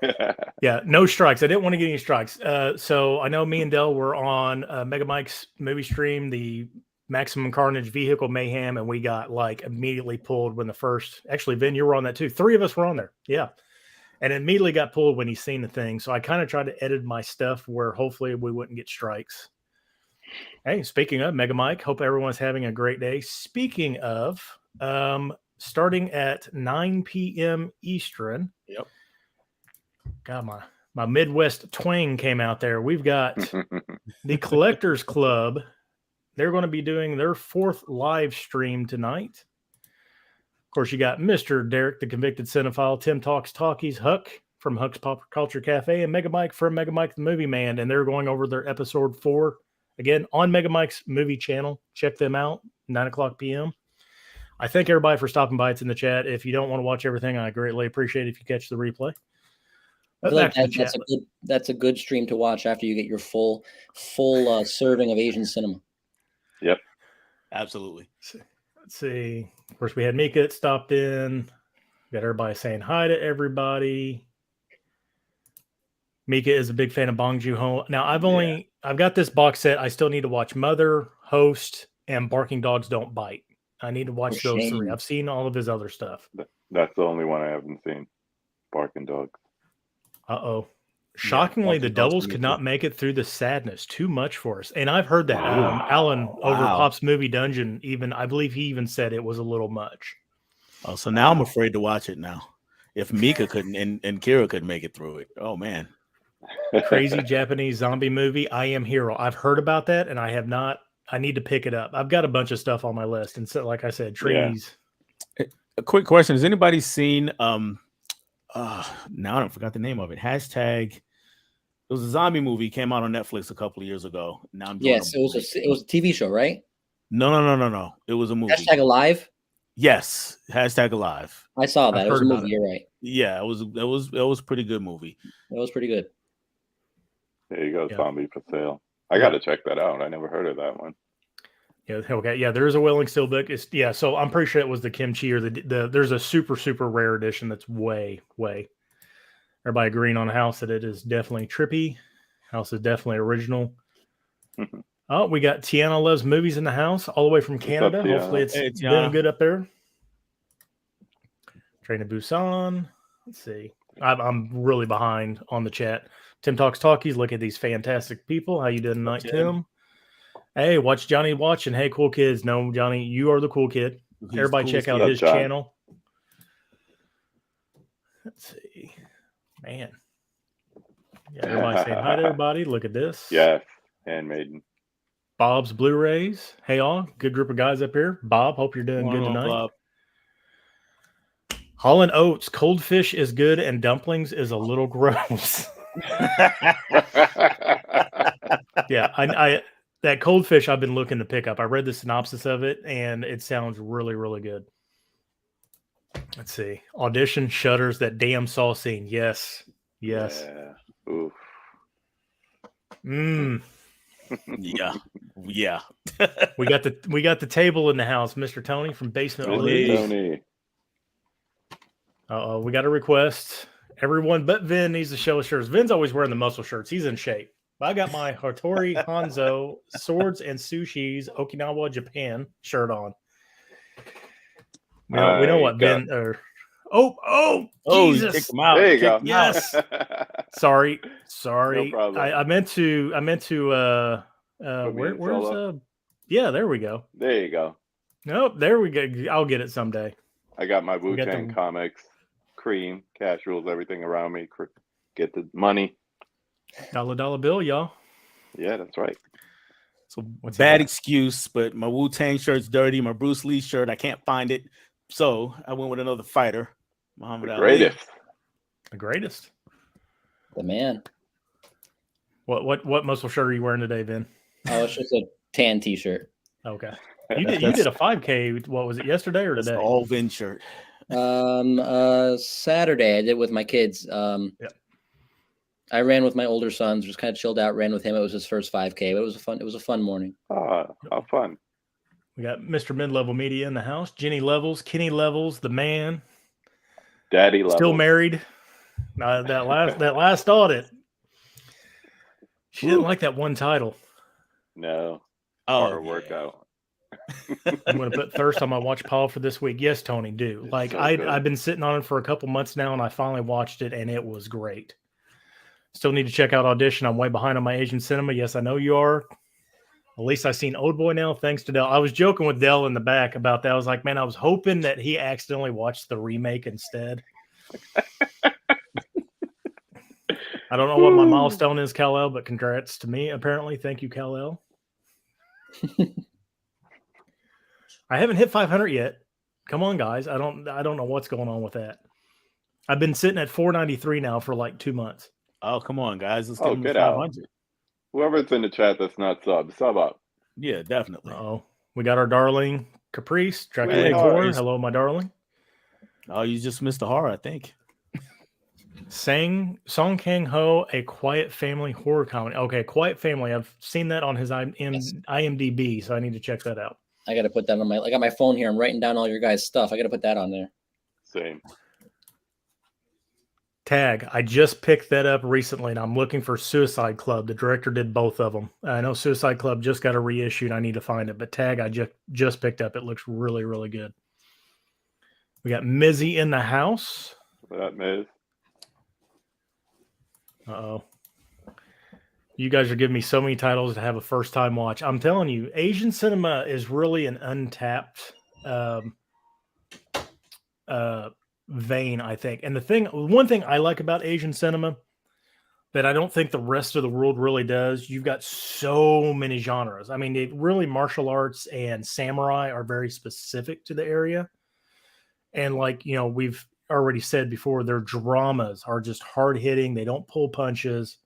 Okay. Yeah, no strikes. I didn't want to get any strikes. So I know me and Dell were on Mega Mike's movie stream, the Maximum Carnage Vehicle Mayhem, and we got like immediately pulled when the first. Actually, Vin, you were on that too. 3 of us were on there. Yeah, and immediately got pulled when he seen the thing. So I kind of tried to edit my stuff where hopefully we wouldn't get strikes. Hey, speaking of Mega Mike, hope everyone's having a great day. Speaking of, starting at 9 p.m. Eastern. Yep. God, my Midwest twang came out there. We've got the Collectors Club. They're going to be doing their 4th live stream tonight. Of course, you got Mr. Derek, the Convicted Cinephile, Tim Talks Talkies, Huck from Huck's Pop Culture Cafe, and Mega Mike from Mega Mike the Movie Man. And they're going over their episode 4 again on Mega Mike's movie channel. Check them out, 9 o'clock p.m. I thank everybody for stopping by. It's in the chat. If you don't want to watch everything, I greatly appreciate it if you catch the replay. I feel like that's a good stream to watch after you get your full serving of Asian cinema. Yep. Absolutely. Let's see. Of course, we had Mika that stopped in. Got everybody saying hi to everybody. Mika is a big fan of Bong Joon-ho. Now, I've got this box set. I still need to watch Mother, Host, and Barking Dogs Don't Bite. I need to watch those 3. I've seen all of his other stuff. That's the only one I haven't seen. Barking Dogs. Uh-oh. Shockingly, the doubles could not make it through the sadness. Too much for us. And I've heard that. Alan over Pop's Movie Dungeon, I believe he even said it was a little much. Oh, so now I'm afraid to watch it now. If Mika couldn't and Kira couldn't make it through it. Oh, man. Crazy Japanese zombie movie, I Am Hero. I've heard about that, and I have not. I need to pick it up. I've got a bunch of stuff on my list. And so, like I said, trees. Yeah. A quick question. Has anybody seen now I forgot the name of it. Hashtag. It was a zombie movie. Came out on Netflix a couple of years ago. Now I'm it was a TV show, right? No. It was a movie. Hashtag Alive. Yes, Hashtag Alive. I saw that. It was a movie. You're right. Yeah, it was a pretty good movie. It was pretty good. There you go, Zombie for Sale. I got to check that out. I never heard of that one. Yeah, okay. Yeah, there is a Wailing Steel book. So I'm pretty sure it was the kimchi or the there's a super, super rare edition that's way. Everybody agreeing on House that it is definitely trippy. House is definitely original. Oh, we got Tiana Loves Movies in the house, all the way from Canada. up, Hopefully it's doing good up there. Train to Busan. Let's see. I'm really behind on the chat. Tim Talks Talkies. Look at these fantastic people. How you doing tonight, Tim? Hey, watch Johnny watching. Hey, cool kids. No, Johnny, you are the cool kid. Everybody check out his channel. Let's see. Man. Yeah, everybody saying hi to everybody. Look at this. Yes, Handmaiden. Bob's Blu-rays. Hey, all. Good group of guys up here. Bob, hope you're doing good tonight. Bob. Holland Oats. Cold fish is good and dumplings is a little gross. Yeah, I that cold fish I've been looking to pick up. I read the synopsis of it, and it sounds really, really good. Let's see. Audition Shutters, that damn Saw scene. Yes. Yeah. Oof. Yeah. we got the table in the house, Mr. Tony from Basement Tony. Uh-oh, we got a request. Everyone but Vin needs to show us shirts. Vin's always wearing the muscle shirts. He's in shape. I got my Hattori Hanzo Swords and Sushis Okinawa, Japan shirt on. We know what Vin or Jesus. Kick him out. There you go. Yes. Sorry. No problem. I meant to where's there we go. There you go. Nope, there we go. I'll get it someday. I got my Wu-Tang comics, cream, cash rules, everything around me. Get the money. Dollar bill, y'all. Yeah, that's right. So bad excuse, but my Wu-Tang shirt's dirty. My Bruce Lee shirt, I can't find it. So I went with another fighter, Muhammad Ali. The greatest. The man. What muscle shirt are you wearing today, Vin? Oh, it's just a tan t-shirt. Okay. You did a 5K. What was it, yesterday or today? That's the all Vin shirt. Saturday I did with my kids. I ran with my older sons, just kind of chilled out, ran with him. It was his first 5K, but it was a fun morning. How fun. We got Mr. Mid-Level Media in the house. Jenny Levels, Kenny Levels, the man. Daddy level. Still married. That last audit. She didn't like that one title. No. Oh, Hard workout. I'm going to put thirst on my watch pile for this week. Yes, Tony, do. It's Like so I've good. been sitting on it for a couple months now, and I finally watched it, and it was great. Still need to check out Audition. I'm way behind on my Asian cinema. Yes, I know you are. At least I've seen Old Boy now, thanks to Dell. I was joking with Dell in the back about that. I was like, man, I was hoping that he accidentally watched the remake instead. I don't know what my milestone is, Kal-El, but congrats to me, apparently. Thank you, Kal-El. I haven't hit 500 yet. Come on, guys. I don't know what's going on with that. I've been sitting at 493 now for like 2 months. Oh, come on, guys. Let's give him get out. 500. Whoever's in the chat that's not sub up. Yeah, definitely. Oh, we got our darling Caprice. Dracula Hey, 4. Caprice. Hello, my darling. Oh, you just missed the horror, I think. Song Kang Ho, A Quiet Family horror comedy. Okay, Quiet Family. I've seen that on his IMDb, so I need to check that out. I got to put that on I got my phone here. I'm writing down all your guys' stuff. I got to put that on there. Same. Tag. I just picked that up recently, and I'm looking for Suicide Club. The director did both of them. I know Suicide Club just got a reissue, and I need to find it. But Tag, I just picked up. It looks really, really good. We got Mizzy in the house. That Miz. Uh-oh. You guys are giving me so many titles to have a first-time watch. I'm telling you, Asian cinema is really an untapped vein, I think. And one thing I like about Asian cinema that I don't think the rest of the world really does, you've got so many genres. I mean, really martial arts and samurai are very specific to the area. And like, you know, we've already said before, their dramas are just hard-hitting. They don't pull punches.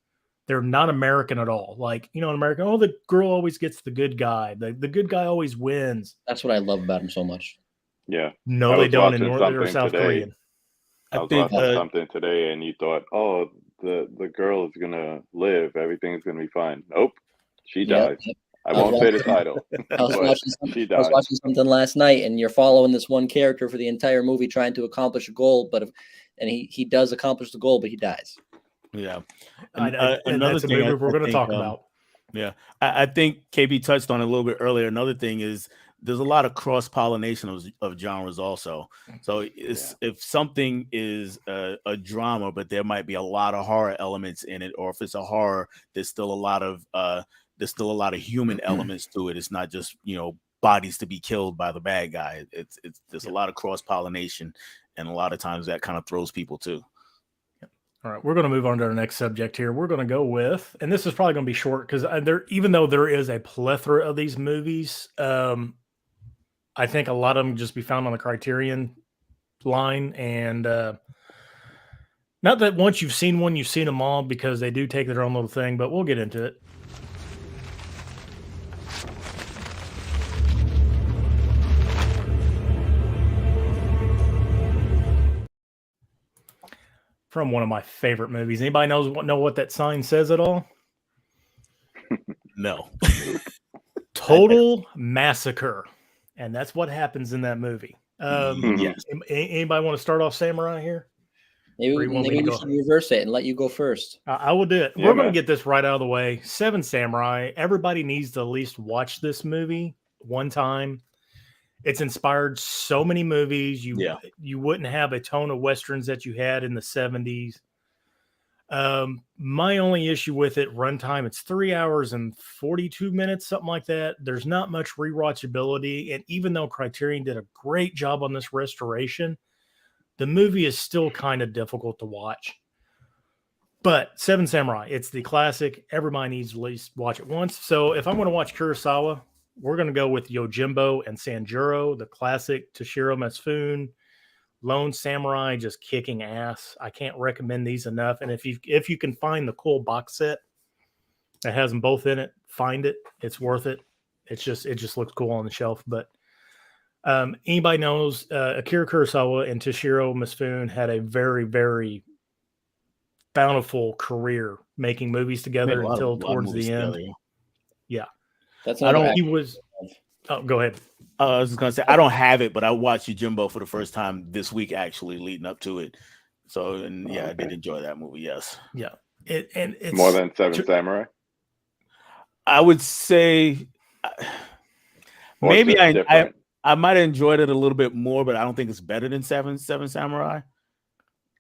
They're not American at all. Like, you know, in America, oh, the girl always gets the good guy. The good guy always wins. That's what I love about him so much. Yeah. No, I they was don't in watching North or something South today. Korean. I was watching something today, and you thought, oh, the girl is gonna live. Everything's gonna be fine. Nope, she dies. Yep. I won't say the title. I was She watching died. something last night, and you're following this one character for the entire movie trying to accomplish a goal, and he does accomplish the goal, but he dies. Yeah. And Another that's a thing movie I we're going to think, talk about. Yeah. I think KB touched on it a little bit earlier. Another thing is there's a lot of cross-pollination of genres also. So if something is a drama, but there might be a lot of horror elements in it, or if it's a horror, there's still a lot of human elements to it. It's not just, you know, bodies to be killed by the bad guy. There's a lot of cross-pollination, and a lot of times that kind of throws people too. All right, we're going to move on to our next subject here. We're going to go with, and this is probably going to be short because even though there is a plethora of these movies, I think a lot of them just be found on the Criterion line. And not that once you've seen one, you've seen them all, because they do take their own little thing, but we'll get into it. From one of my favorite movies. Anybody know what that sign says at all? No. Total Massacre. And that's what happens in that movie. Yes. Anybody want to start off Samurai here? Maybe we should reverse it and let you go first. I will do it. Yeah, We're going to man. get this right out of the way. Seven Samurai. Everybody needs to at least watch this movie one time. It's inspired so many movies. You wouldn't have a tone of Westerns that you had in the 70s. My only issue with it, runtime, it's 3 hours and 42 minutes, something like that. There's not much rewatchability. And even though Criterion did a great job on this restoration, the movie is still kind of difficult to watch. But Seven Samurai, it's the classic. Everybody needs to at least watch it once. So if I'm going to watch Kurosawa, we're going to go with Yojimbo and Sanjuro, the classic Toshiro Mifune, Lone Samurai, just kicking ass. I can't recommend these enough. And if you can find the cool box set that has them both in it, find it. It's worth it. It just looks cool on the shelf. But anybody knows Akira Kurosawa and Toshiro Mifune had a very, very bountiful career making movies together until towards the end. Together. Yeah. That's He was Oh, go ahead. I was just gonna say I don't have it, but I watched Yojimbo for the first time this week, actually leading up to it. So, and yeah, I did enjoy that movie. Yes. Yeah. It's More than Seven Samurai? I would say Or maybe just different? I might have enjoyed it a little bit more, but I don't think it's better than Seven Samurai.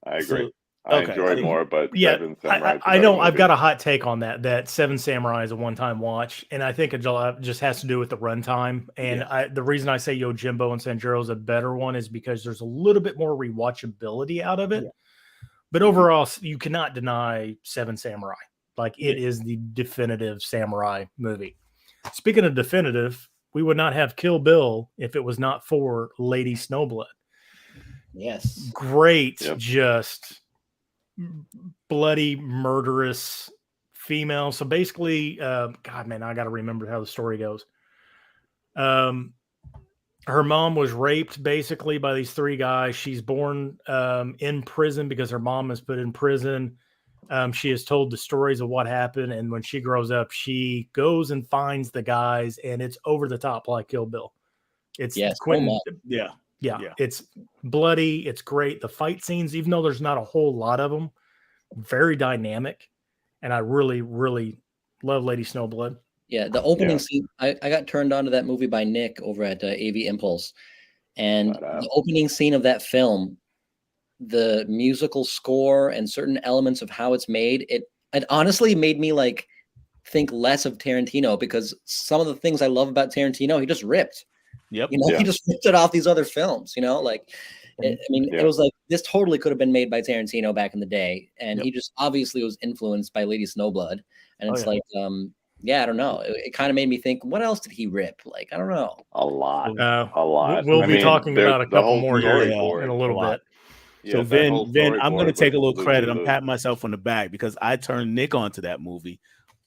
I agree. So, I okay. enjoyed more, but yeah, Seven Samurai. I know I've got a hot take on that. That Seven Samurai is a one-time watch, and I think it just has to do with the runtime. And the reason I say Yojimbo and Sanjuro is a better one is because there's a little bit more rewatchability out of it. Yeah. But overall, you cannot deny Seven Samurai. Like it is the definitive samurai movie. Speaking of definitive, we would not have Kill Bill if it was not for Lady Snowblood. Yes. Great, Yep. just bloody, murderous female. So basically, God, man, I got to remember how the story goes. Her mom was raped basically by these three guys. She's born in prison because her mom is put in prison. She is told the stories of what happened. And when she grows up, she goes and finds the guys, and it's over the top like Kill Bill. It's Quentin. Yeah, it's bloody. It's great. The fight scenes, even though there's not a whole lot of them, very dynamic. And I really, really love Lady Snowblood. Yeah, the opening scene, I got turned on to that movie by Nick over at AV Impulse. And the opening scene of that film, the musical score and certain elements of how it's made, it honestly made me like think less of Tarantino, because some of the things I love about Tarantino, he just ripped. Yep. He just ripped it off these other films, like it was like this totally could have been made by Tarantino back in the day. And he just obviously was influenced by Lady Snowblood. And it's like, I don't know. It kind of made me think, what else did he rip? Like, I don't know. A lot. A lot. We'll be talking about a couple more here in a little bit. So Vin, I'm going to take a little credit. I'm patting myself on the back because I turned Nick onto that movie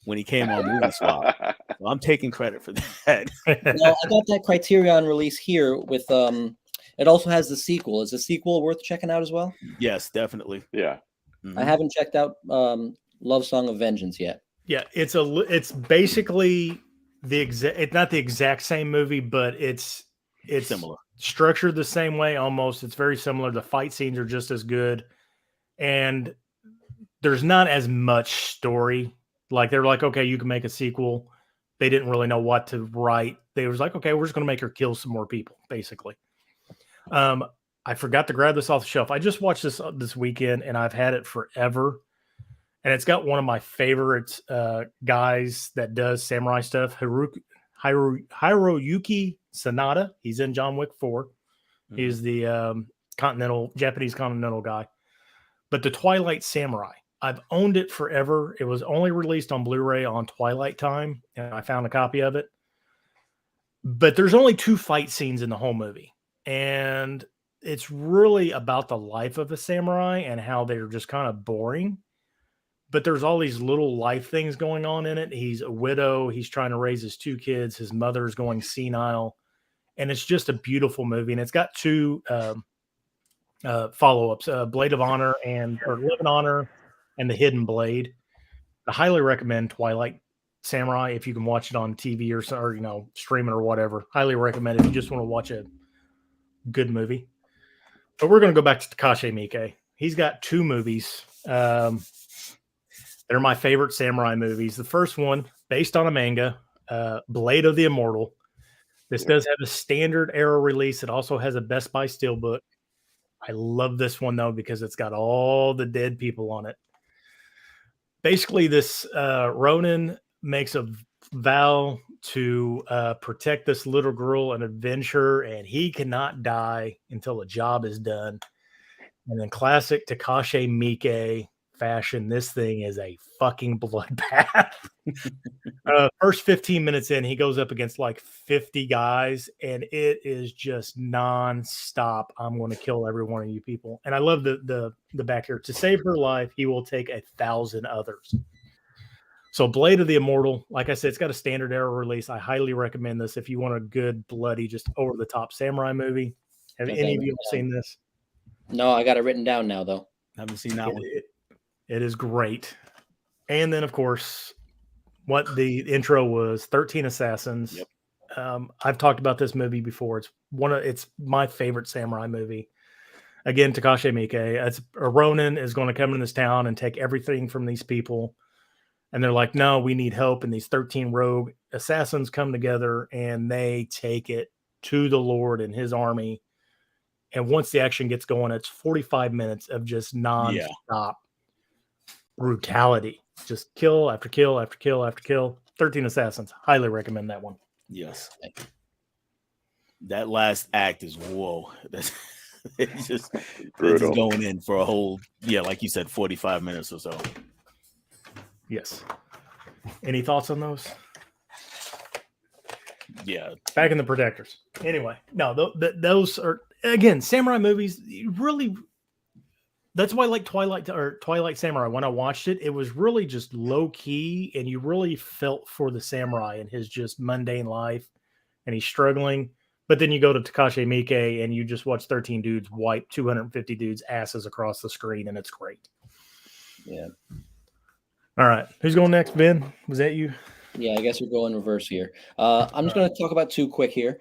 when he came on Movie Swap. So I'm taking credit for that. Well, I got that Criterion release here with it also has the sequel. Is the sequel worth checking out as well? Yes, definitely. Yeah. Mm-hmm. I haven't checked out Love Song of Vengeance yet. Yeah, it's basically it's not the exact same movie, but it's similar. Structured the same way almost. It's very similar. The fight scenes are just as good, and there's not as much story. Like they're like, okay, you can make a sequel. They didn't really know what to write. They was like, okay, we're just going to make her kill some more people, basically. I forgot to grab this off the shelf. I just watched this weekend, and I've had it forever. And it's got one of my favorite guys that does samurai stuff, Hiroyuki Sanada. He's in John Wick 4. Mm-hmm. He's the Japanese continental guy. But the Twilight Samurai, I've owned it forever. It was only released on Blu-ray on Twilight time, and I found a copy of it. But there's only 2 fight scenes in the whole movie. And it's really about the life of a samurai and how they're just kind of boring. But there's all these little life things going on in it. He's a widow. He's trying to raise his 2 kids. His mother's going senile. And it's just a beautiful movie. And it's got 2 follow-ups, Blade of Honor or Live in Honor and The Hidden Blade. I highly recommend Twilight Samurai if you can watch it on TV or streaming or whatever. Highly recommend it if you just want to watch a good movie. But we're going to go back to Takashi Miike. He's got 2 movies. They're my favorite samurai movies. The first one, based on a manga, Blade of the Immortal. This does have a standard era release. It also has a Best Buy Steelbook. I love this one, though, because it's got all the dead people on it. Basically, this Ronin makes a vow to protect this little girl and avenge her, and he cannot die until the job is done. And then classic Takashi Miike fashion, this thing is a fucking bloodbath. First 15 minutes in, he goes up against like 50 guys, and it is just non-stop. I'm going to kill every one of you people. And I love the back here. To save her life, he will take 1,000 others. So Blade of the Immortal, like I said, it's got a standard era release. I highly recommend this if you want a good, bloody, just over-the-top samurai movie. Have any of you seen this? No, I got it written down now, though. Haven't seen that one. It is great. And then, of course, what the intro was, 13 Assassins. Yep. I've talked about this movie before. It's my favorite samurai movie. Again, Takashi Miike. It's a Ronin is going to come in this town and take everything from these people. And they're like, no, we need help. And these 13 rogue assassins come together and they take it to the Lord and his army. And once the action gets going, it's 45 minutes of just non-stop brutality. Just kill after kill after kill after kill. 13 Assassins. Highly recommend that one. Yes. That last act is whoa. That's it's just going in for a whole, like you said, 45 minutes or so. Yes. Any thoughts on those? Yeah. Back in the Protectors. Anyway, no, those are, again, samurai movies. Really, that's why I like Twilight Samurai. When I watched it, it was really just low key, and you really felt for the samurai and his just mundane life, and he's struggling. But then you go to Takashi Miike and you just watch 13 dudes wipe 250 dudes' asses across the screen, and it's great. Yeah. All right. Who's going next, Ben? Was that you? Yeah, I guess we're going reverse here. I'm just going to talk about two quick here.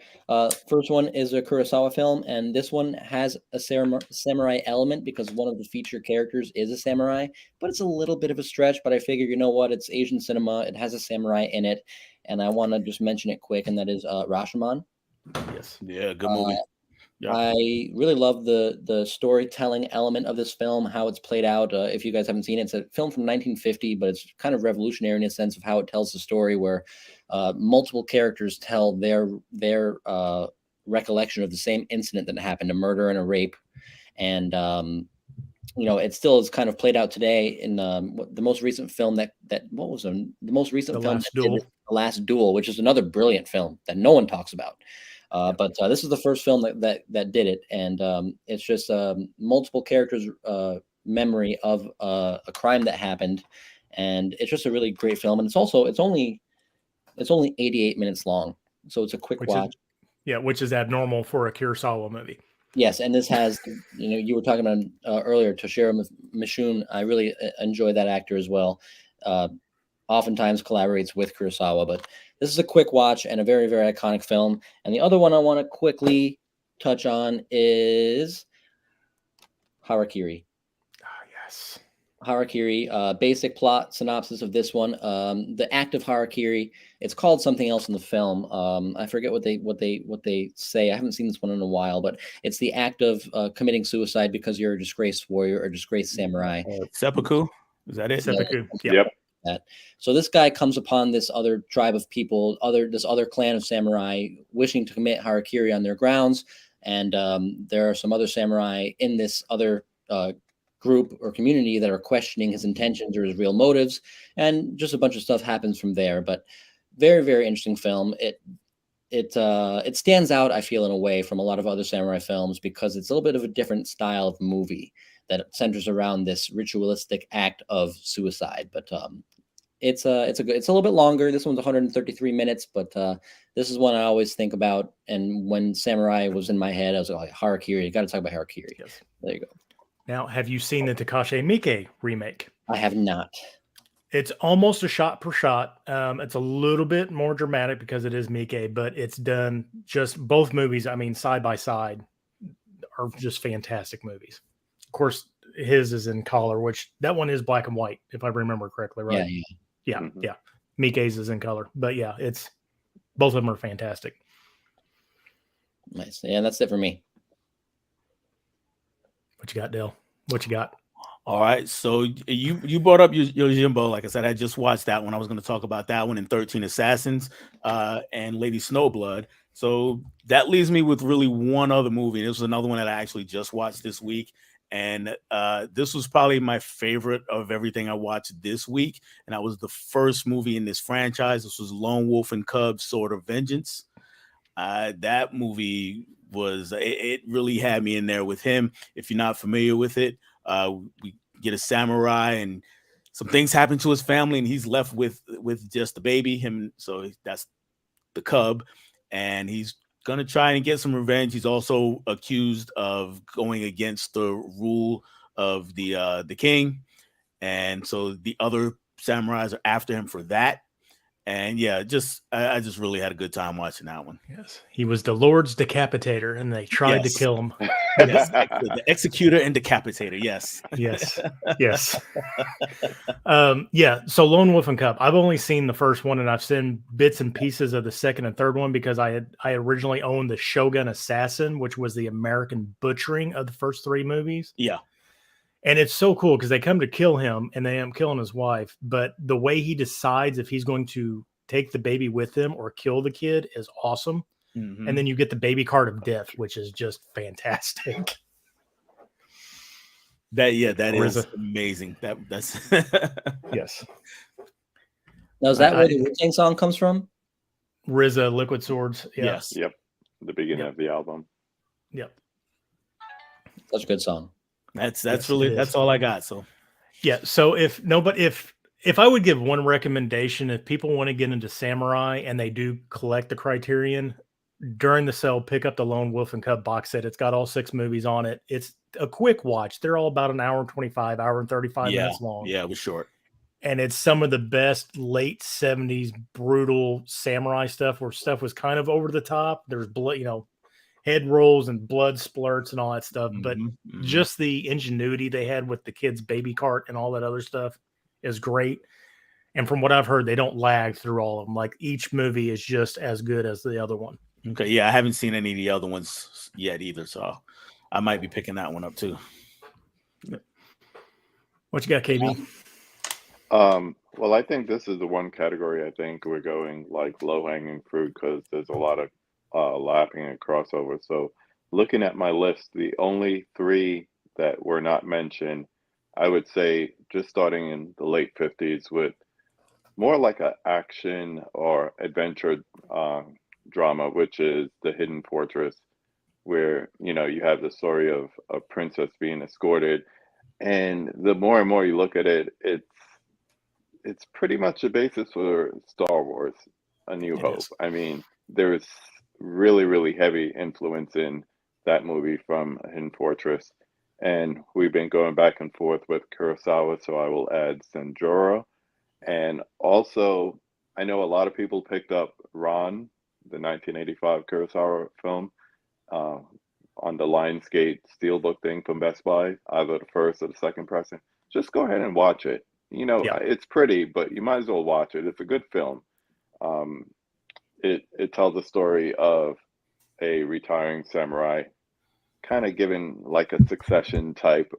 First one is a Kurosawa film, and this one has a samurai element because one of the feature characters is a samurai, but it's a little bit of a stretch. But I figure, you know what? It's Asian cinema. It has a samurai in it, and I want to just mention it quick, and that is Rashomon. Yes. Yeah, good movie. Yeah. I really love the storytelling element of this film, how it's played out. If you guys haven't seen it, it's a film from 1950, but it's kind of revolutionary in a sense of how it tells the story, where multiple characters tell their recollection of the same incident that happened, a murder and a rape. And it still is kind of played out today in the most recent film The Last Duel, which is another brilliant film that no one talks about. But this is the first film that did it, and it's just multiple characters' memory of a crime that happened, and it's just a really great film. And it's only 88 minutes long, so it's a quick watch. Which is abnormal for a Kurosawa movie. Yes, and this has, you were talking about earlier, Toshiro Mifune. I really enjoy that actor as well. Oftentimes collaborates with Kurosawa, but this is a quick watch and a very, very iconic film. And the other one I want to quickly touch on is Harakiri. Yes. Harakiri, basic plot synopsis of this one. The act of Harakiri, it's called something else in the film. I forget what they say. I haven't seen this one in a while, but it's the act of committing suicide because you're a disgraced warrior or disgraced samurai. Seppuku? Is that it? Seppuku. Yep. That. So this guy comes upon this other tribe of people, this other clan of samurai wishing to commit harakiri on their grounds, and there are some other samurai in this other group or community that are questioning his intentions or his real motives, and just a bunch of stuff happens from there. But very, very interesting film. It stands out, I feel, in a way from a lot of other samurai films because it's a little bit of a different style of movie that centers around this ritualistic act of suicide. But it's a little bit longer. This one's 133 minutes, but this is one I always think about. And when samurai was in my head, I was like, Harakiri. You got to talk about Harakiri. Yes. There you go. Now, have you seen the Takashi Miike remake? I have not. It's almost a shot per shot. It's a little bit more dramatic because it is Miike, but it's done just both movies. I mean, side by side are just fantastic movies. Of course, his is in color, which that one is black and white, if I remember correctly, right? Yeah. Mm-hmm. Yeah. Miike's is in color, but yeah, it's both of them are fantastic. Nice. Yeah, that's it for me. What you got, Dale? What you got? All right, so you brought up Yojimbo. Like I said, I just watched that one. I was going to talk about that one in 13 Assassins and Lady Snowblood. So that leaves me with really one other movie. This was another one that I actually just watched this week. And this was probably my favorite of everything I watched this week. And that was the first movie in this franchise. This was Lone Wolf and Cub, Sword of Vengeance. That movie it really had me in there with him. If you're not familiar with it, we get a samurai and some things happen to his family and he's left with just the baby, so that's the cub, and he's gonna try and get some revenge. He's also accused of going against the rule of the king, and so the other samurais are after him for that. And yeah, I just really had a good time watching that one. Yes, he was the Lord's decapitator, and they tried to Yes. kill him. Yes, the executor and decapitator. Yes. Yes, yes. Yeah. So Lone Wolf and Cub. I've only seen the first one, and I've seen bits and pieces of the second and third one because I originally owned the Shogun Assassin, which was the American butchering of the first three movies. Yeah. And it's so cool because they come to kill him and they end up killing his wife. But the way he decides if he's going to take the baby with him or kill the kid is awesome. Mhm. And then you get the baby card of death, which is just fantastic. That is RZA. amazing. That's Yes. Now, is that where the Wu-Tang song comes from? RZA, Liquid Swords. Yeah. yes. Yep. The beginning of the album. Yep. Mm-hmm. Such a good song. That's Yes, really it is. that's all I got. So Yeah. So if I would give one recommendation, if people want to get into samurai and they do collect the Criterion during the sale, pick up the Lone Wolf and Cub box set. It's got all 6 movies on it. It's a quick watch. They're all about an hour and 25, hour and 35 minutes long. Yeah, it was short. And it's some of the best late 70s brutal samurai stuff where stuff was kind of over the top. There's blood, head rolls and blood splurts and all that stuff. But Mhm, mhm. just the ingenuity they had with the kid's baby cart and all that other stuff is great. And from what I've heard, they don't lag through all of them. Like each movie is just as good as the other one. Okay, yeah, I haven't seen any of the other ones yet either, so I might be picking that one up too. What you got, KB? Well, I think this is the one category I think we're going like low hanging fruit because there's a lot of lapping and crossover. So, looking at my list, the only 3 that were not mentioned, I would say just starting in the late 50s with more like a action or adventure drama, which is The Hidden Fortress, where you have the story of a princess being escorted, and the more and more you look at it, it's pretty much the basis for Star Wars: A New It Hope. is. I mean, there's really, really heavy influence in that movie from Hidden Fortress, and we've been going back and forth with Kurosawa, so I will add Sanjuro. And also, I know a lot of people picked up Ron, the 1985 Kurosawa film, uh, on the Lionsgate Steelbook thing from Best Buy, either the first or the second pressing. Just go ahead and watch it. Yeah. It's pretty, but you might as well watch it. It's a good film. It tells a story of a retiring samurai kind of giving like a succession type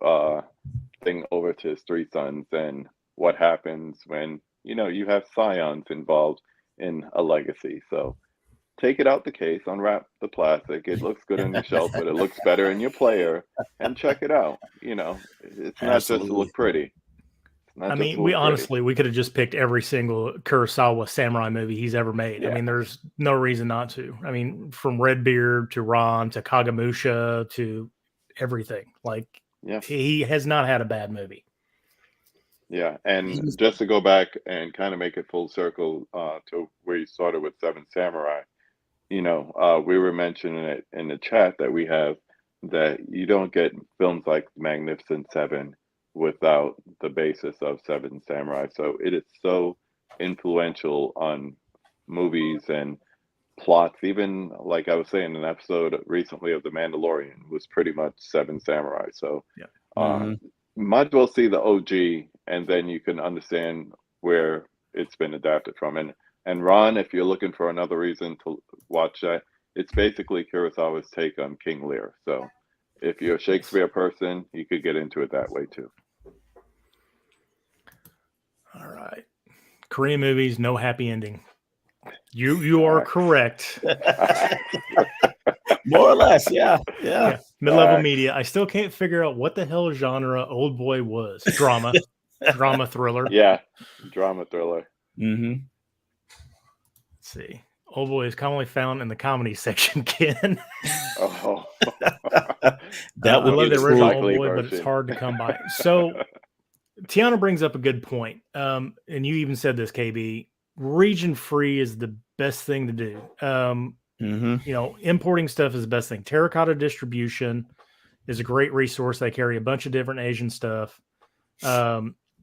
thing over to his 3 sons and what happens when you have scions involved in a legacy. So take it out the case, unwrap the plastic. It looks good on your shelf, but it looks better in your player, and check it out. It's not just to Absolutely. look pretty. I mean, we could have just picked every single Kurosawa samurai movie he's ever made. Yeah. I mean, there's no reason not to. I mean, from Redbeard to Ron to Kagemusha to everything. Like, Yeah. he has not had a bad movie. Yeah, and just to go back and kind of make it full circle to where you started with Seven Samurai, we were mentioning it in the chat that we have that you don't get films like Magnificent Seven without the basis of Seven Samurai. So it is so influential on movies and plots. Even like I was saying, an episode recently of The Mandalorian was pretty much Seven Samurai. So Yeah. might as well see the OG, and then you can understand where it's been adapted from. And Ron, if you're looking for another reason to watch that, it's basically Kurosawa's take on King Lear. So if you're a Shakespeare person, you could get into it that way too. All right. Korean movies, no happy ending. You are correct. More or less, yeah. Mid-level right. media. I still can't figure out what the hell genre Old Boy was. Drama. Drama thriller. Yeah, drama thriller. Mm-hmm. Let's see. Old Boy is commonly found in the comedy section, Ken. Oh, That I would love be the the original Spike Lee Old Boy, but it's version. hard to come by. So Tiana brings up a good point. And you even said this, KB. Region free is the best thing to do. Importing stuff is the best thing. Terracotta Distribution is a great resource. They carry a bunch of different Asian stuff.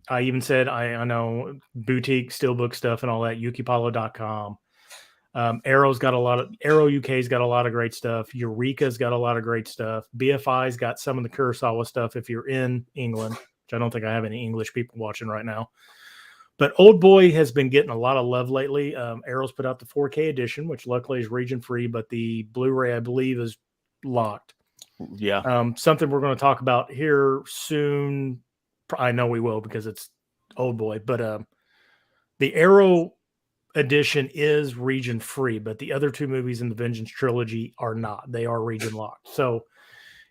I even said I know boutique steelbook stuff and all that. Yukipalo.com. Arrow's got a lot of Arrow UK's got a lot of great stuff. Eureka's got a lot of great stuff. BFI's got some of the Kurosawa stuff if you're in England, which I don't think I have any English people watching right now. But Old Boy has been getting a lot of love lately. Arrow's put out the 4K edition, which luckily is region free, but the Blu-ray, I believe, is locked. Yeah. Something we're going to talk about here soon. I know we will because it's Old Boy, but the Arrow edition is region free, but the other two movies in the Vengeance trilogy are not. They are region locked. So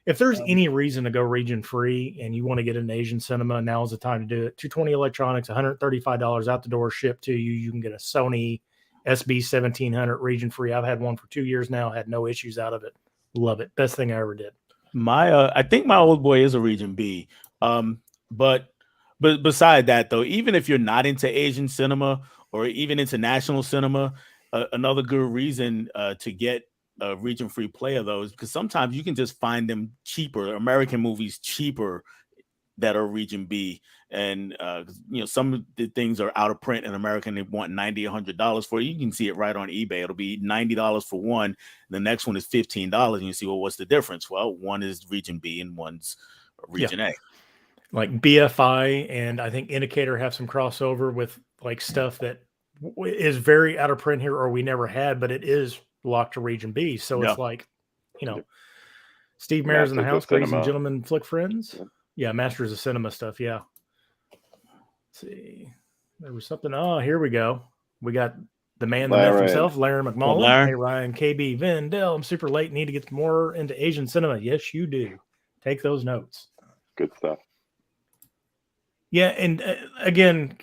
if there's any reason to go region free and you want to get an Asian cinema, now is the time to do it. 220 electronics, $135 out the door, shipped to you. You can get a Sony SB1700 region free. I've had one for 2 years now, had no issues out of it. Love it. Best thing I ever did. I think my Old Boy is a region B. But beside that, though, even if you're not into Asian cinema or even international cinema, another good reason to get a region free play of those, because sometimes you can just find them cheaper, American movies cheaper that are region B. And some of the things are out of print in America and they want $90, $100 for it. You can see it right on eBay. It'll be $90 for one. The next one is $15. And you see, well, what's the difference? Well, one is region B and one's region A. Like BFI and I think Indicator have some crossover with like stuff that is very out of print here or we never had, but it is locked to region B. So it's like, Steve Mayer's in the house, ladies and gentlemen, flick friends. Yeah, Masters of Cinema stuff. Yeah. Let's see. There was something. Oh, here we go. We got the man, the myth himself, Larry McMullen. Hey, Ryan, KB, Vin, Dell. I'm super late. Need to get more into Asian cinema. Yes, you do. Take those notes. Good stuff. Yeah, and again,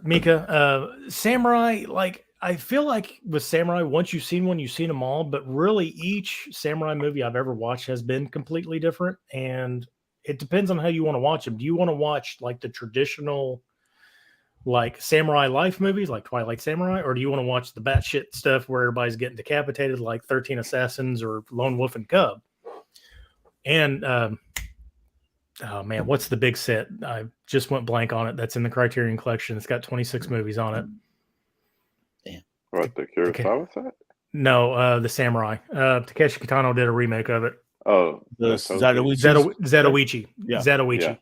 Mika, Samurai, like, I feel like with Samurai, once you've seen one, you've seen them all, but really each Samurai movie I've ever watched has been completely different, and it depends on how you want to watch them. Do you want to watch, like, the traditional, like, Samurai life movies, like Twilight Samurai, or do you want to watch the batshit stuff where everybody's getting decapitated, like 13 Assassins or Lone Wolf and Cub? And, oh man, what's the big set? I just went blank on it. That's in the Criterion Collection. It's got 26 movies on it. Damn. What, the Kurosawa set? No, the Samurai. Takeshi Kitano did a remake of it. Oh, the Zatoichi. Yeah. Zatoichi. Yeah.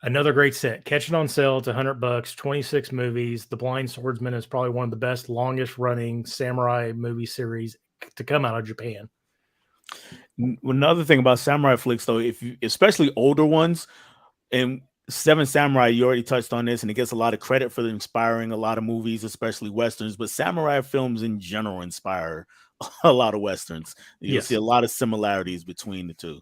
Another great set. Catch it on sale. It's $100. 26 movies. The Blind Swordsman is probably one of the best, longest running samurai movie series to come out of Japan. Another thing about samurai flicks, though, especially older ones, and Seven Samurai, you already touched on this, and it gets a lot of credit for inspiring a lot of movies, especially westerns. But samurai films in general inspire a lot of westerns. You'll see a lot of similarities between the two.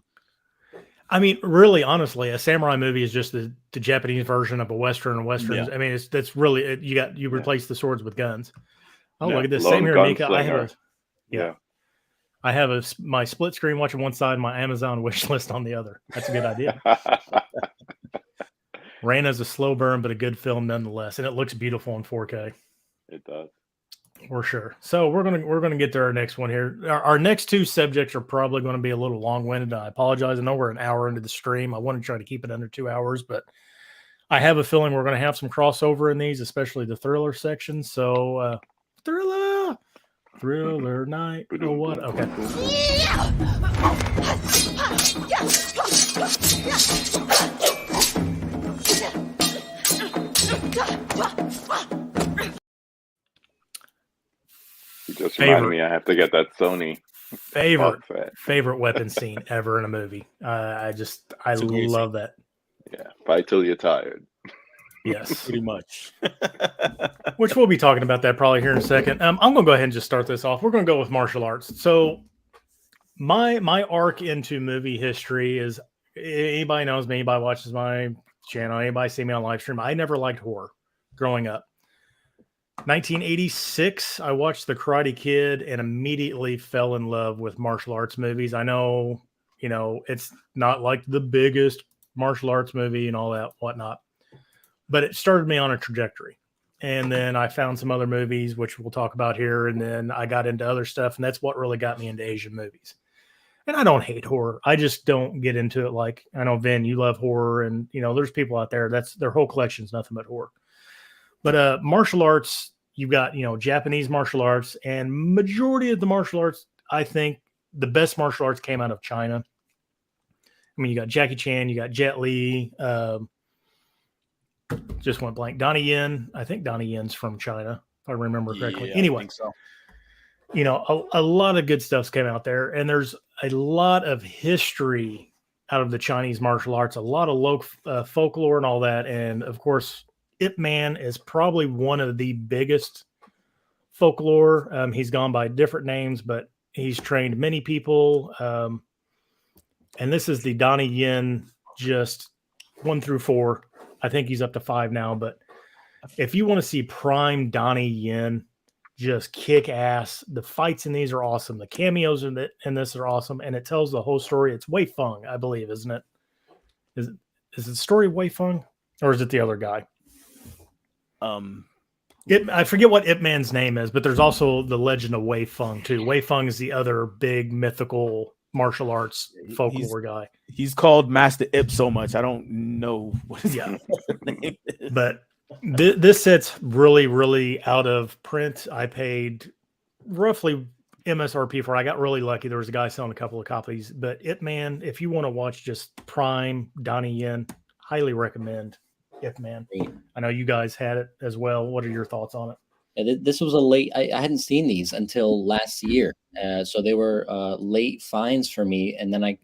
I mean, really, honestly, a samurai movie is just the Japanese version of a western. And westerns. Yeah. I mean, that's really you replace the swords with guns. Oh, look at this. Same here, Mika. I have I have my split screen watching one side, my Amazon wish list on the other. That's a good idea. Raina's a slow burn, but a good film nonetheless, and it looks beautiful in 4K. It does, for sure. So we're gonna get to our next one here. Our next two subjects are probably going to be a little long-winded. I apologize. I know we're an hour into the stream. I want to try to keep it under 2 hours, but I have a feeling we're going to have some crossover in these, especially the thriller section. So, Thriller night. Oh, what? Okay. You just reminded me I have to get that Sony favorite weapon scene ever in a movie. I love that. Yeah, fight till you're tired. Yes, pretty much. Which we'll be talking about that probably here in a second. I'm going to go ahead and just start this off. We're going to go with martial arts. So my arc into movie history is, anybody knows me, anybody watches my channel, anybody see me on live stream, I never liked horror growing up. 1986, I watched The Karate Kid and immediately fell in love with martial arts movies. I know, it's not like the biggest martial arts movie and all that whatnot, but it started me on a trajectory. And then I found some other movies, which we'll talk about here. And then I got into other stuff, and that's what really got me into Asian movies. And I don't hate horror. I just don't get into it. Like, I know, Vin, you love horror, and there's people out there that's their whole collection's nothing but horror. But martial arts, you've got Japanese martial arts, and majority of the martial arts, I think the best martial arts came out of China. I mean, you got Jackie Chan, you got Jet Li, just went blank. Donnie Yen, I think Donnie Yen's from China, if I remember correctly. Yeah, Anyway, I think so. A lot of good stuff's came out there, and there's a lot of history out of the Chinese martial arts, a lot of local folklore and all that. And of course, Ip Man is probably one of the biggest folklore. He's gone by different names, but he's trained many people. And this is the Donnie Yen, just 1 through 4. I think he's up to 5 now. But if you want to see prime Donnie Yen, just kick ass. The fights in these are awesome. The cameos in this are awesome, and it tells the whole story. It's Wei Feng, I believe, isn't it? Is it the story of Wei Feng, or is it the other guy? I forget what Ip Man's name is, but there's also the legend of Wei Feng too. Wei Feng is the other big mythical martial arts folklore guy. He's called Master Ip so much I don't know what his name is. But this set's really, really out of print. I paid roughly MSRP for it. I got really lucky. There was a guy selling a couple of copies. But Ip Man, if you want to watch just prime Donnie Yen, highly recommend Ip Man. I know you guys had it as well. What are your thoughts on it? Yeah, this was a late. I hadn't seen these until last year, so they were late finds for me. And then I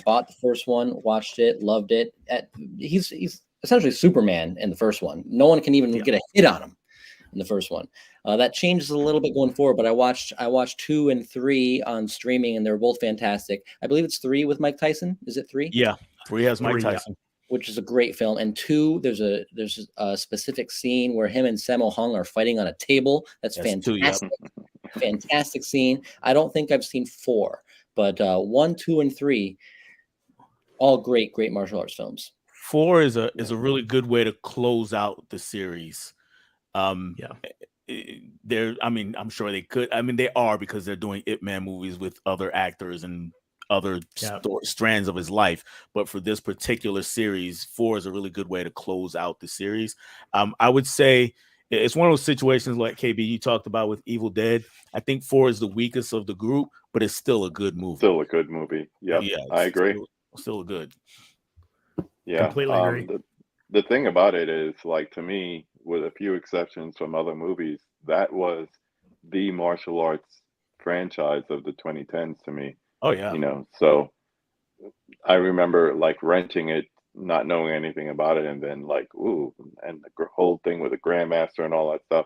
bought the first one, watched it, loved it. He's essentially Superman in the first one. No one can even get a hit on him in the first one. That changes a little bit going forward, but I watched 2 and 3 on streaming, and they're both fantastic. I believe it's 3 with Mike Tyson. Is it 3? Yeah, 3 has Mike Tyson, which is a great film. And 2, there's a specific scene where him and Sammo Hung are fighting on a table. That's fantastic. 2, fantastic scene. I don't think I've seen 4, but 1, 2, and 3, all great martial arts films. 4 is a really good way to close out the series. I'm sure they could. I mean, they are, because they're doing Ip Man movies with other actors and other strands of his life. But for this particular series, 4 is a really good way to close out the series. I would say it's one of those situations like KB you talked about with Evil Dead. I think 4 is the weakest of the group, but it's still a good movie. Still a good movie. Yep, yeah, I agree. Still good. Yeah, completely agree. The thing about it is, like, to me, with a few exceptions from other movies, that was the martial arts franchise of the 2010s to me. Oh yeah. So I remember like renting it, not knowing anything about it, and then like, ooh, and the whole thing with the Grandmaster and all that stuff.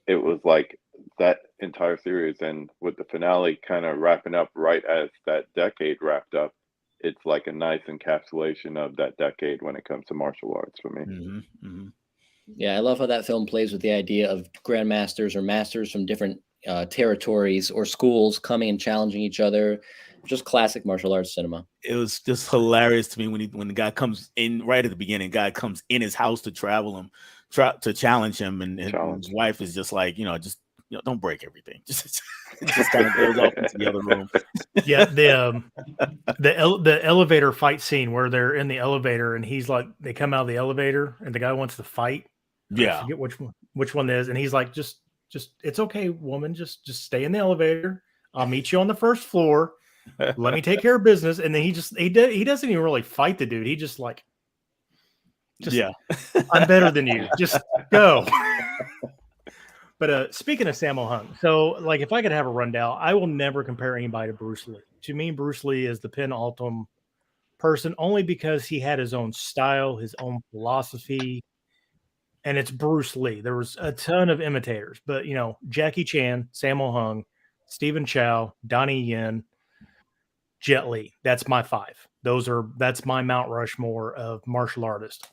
It was like that entire series, and with the finale kind of wrapping up right as that decade wrapped up, it's like a nice encapsulation of that decade when it comes to martial arts for me. Mm-hmm, mm-hmm. Yeah, I love how that film plays with the idea of grandmasters or masters from different territories or schools coming and challenging each other. Just classic martial arts cinema. It was just hilarious to me when the guy comes in right at the beginning. Guy comes in his house to to challenge him, and his wife is just like, just don't break everything. Just kind of goes off into the other room. Yeah, the elevator fight scene where they're in the elevator and he's like, they come out of the elevator and the guy wants to fight. Yeah, I forget which one it is, and he's like, just it's okay, woman, just stay in the elevator. I'll meet you on the first floor. Let me take care of business. And then he doesn't even really fight the dude. He just like, I'm better than you. Just go. But speaking of Sammo Hung, so like if I could have a rundown, I will never compare anybody to Bruce Lee. To me, Bruce Lee is the penultimate person, only because he had his own style, his own philosophy, and it's Bruce Lee. There was a ton of imitators, but Jackie Chan, Sammo Hung, Stephen Chow, Donnie Yen, Jet Li. That's my 5. That's my Mount Rushmore of martial artists.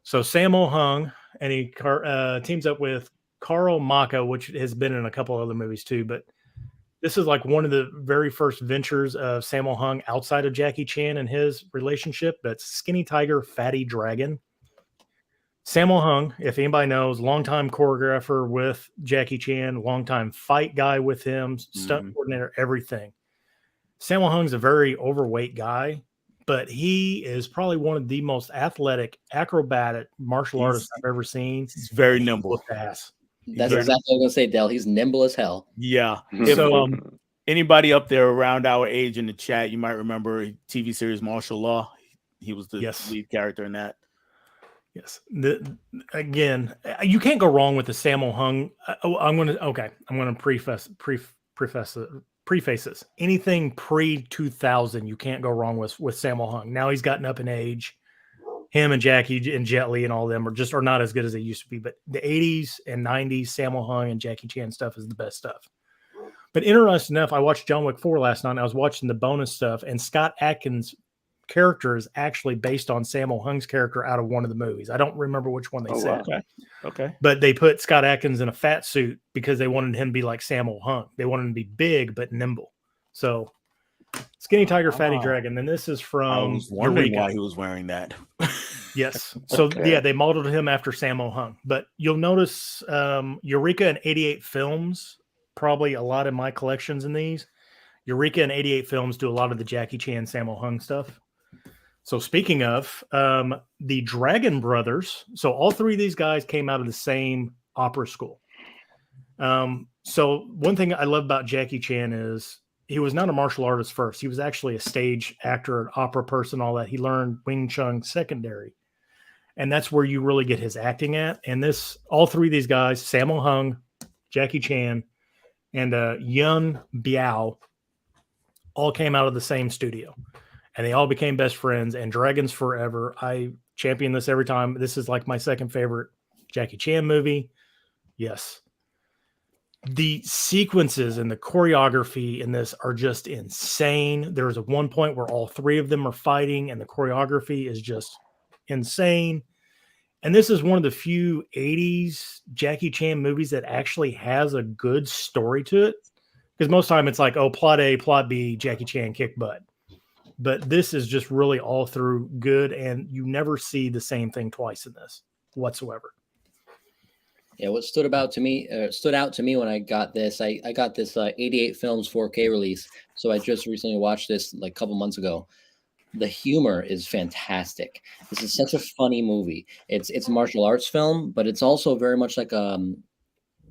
So Sammo Hung, and he teams up with Karl Maka, which has been in a couple other movies too, but this is like one of the very first ventures of Sammo Hung outside of Jackie Chan and his relationship. That's Skinny Tiger, Fatty Dragon. Sammo Hung, if anybody knows, longtime choreographer with Jackie Chan, longtime fight guy with him, stunt coordinator, everything. Sammo Hung's a very overweight guy, but he is probably one of the most athletic, acrobatic martial artists I've ever seen. He's very He nimble. whooped ass. That's Yeah. exactly what I was going to say, Dell. He's nimble as hell. Yeah. If So- anybody up there around our age in the chat, you might remember TV series Martial Law. He was the Yes. lead character in that. Yes. Again, you can't go wrong with the Sammo Hung. I'm going to preface this. Anything pre-2000, you can't go wrong with Sammo Hung. Now he's gotten up in age. Him and Jackie and Jet Li and all of them are not as good as they used to be. But the 80s and 90s Sammo Hung and Jackie Chan stuff is the best stuff. But interesting enough, I watched John Wick 4 last night. And I was watching the bonus stuff, and Scott Adkins' character is actually based on Sammo Hung's character out of one of the movies. I don't remember which one they said. Wow. Okay. But they put Scott Adkins in a fat suit because they wanted him to be like Sammo Hung. They wanted him to be big but nimble. So Skinny Tiger, Fatty Ah. Dragon. Then this is I from was wondering Eureka. why he was wearing that. Yes. So Okay. yeah, they modeled him after Sammo Hung. But you'll notice Eureka and 88 Films, probably a lot of my collections in these. Eureka and 88 Films do a lot of the Jackie Chan, Sammo Hung stuff. So speaking of the Dragon Brothers, so all three of these guys came out of the same opera school. So one thing I love about Jackie Chan is he was not a martial artist first. He was actually a stage actor, an opera person, all that. He learned Wing Chun secondary. And that's where you really get his acting at. And all three of these guys, Sammo Hung, Jackie Chan, and Yun Biao, all came out of the same studio. And they all became best friends. And Dragons Forever, I champion this every time. This is like my second favorite Jackie Chan movie. Yes. The sequences and the choreography in this are just insane. There's a one point where all three of them are fighting, and the choreography is just insane. And this is one of the few 80s Jackie Chan movies that actually has a good story to it. Because most time it's like, oh, plot A, plot B, Jackie Chan kick butt. But this is just really all through good, and you never see the same thing twice in this whatsoever. Yeah, what stood out to me when I got this, I got this 88 Films 4K release. So I just recently watched this like a couple months ago. The humor is fantastic. This is such a funny movie. It's a martial arts film, but it's also very much like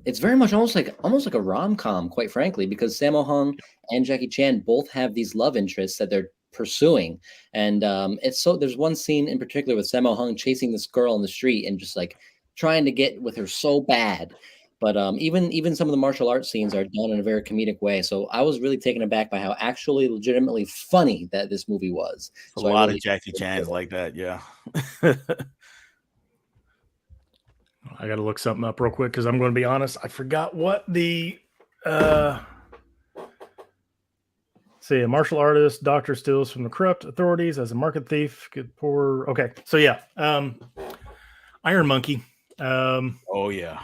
it's very much almost like a rom-com, quite frankly, because Sammo Hung and Jackie Chan both have these love interests that they're pursuing. And there's one scene in particular with Sammo Hung chasing this girl in the street and just like trying to get with her so bad. But even some of the martial arts scenes are done in a very comedic way. So I was really taken aback by how actually legitimately funny that this movie was. A So lot of Jackie Chan's like that, yeah. I got to look something up real quick because I'm going to be honest. I forgot what the see, a martial artist, doctor steals from the corrupt authorities as a market thief. Good poor. Okay, so yeah, Iron Monkey. Oh yeah.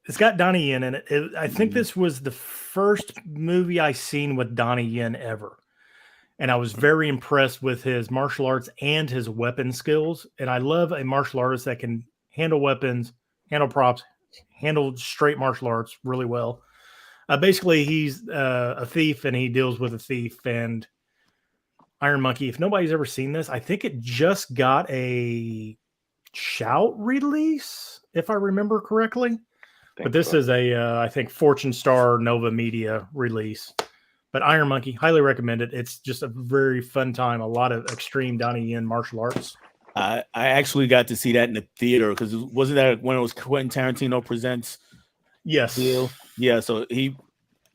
It's got Donnie Yen in it. I think this was the first movie I seen with Donnie Yen ever. And I was very impressed with his martial arts and his weapon skills. And I love a martial artist that can handle weapons, handle props, handle straight martial arts really well. Basically, he's a thief and he deals with a thief. And Iron Monkey, if nobody's ever seen this, I think it just got a Shout release, if I remember correctly. But this is I think Fortune Star Nova Media release. But Iron Monkey, highly recommend it. It's just a very fun time. A lot of extreme Donnie Yen martial arts. I actually got to see that in the theater because wasn't that when it was Quentin Tarantino presents? Yes. Deal? Yeah. So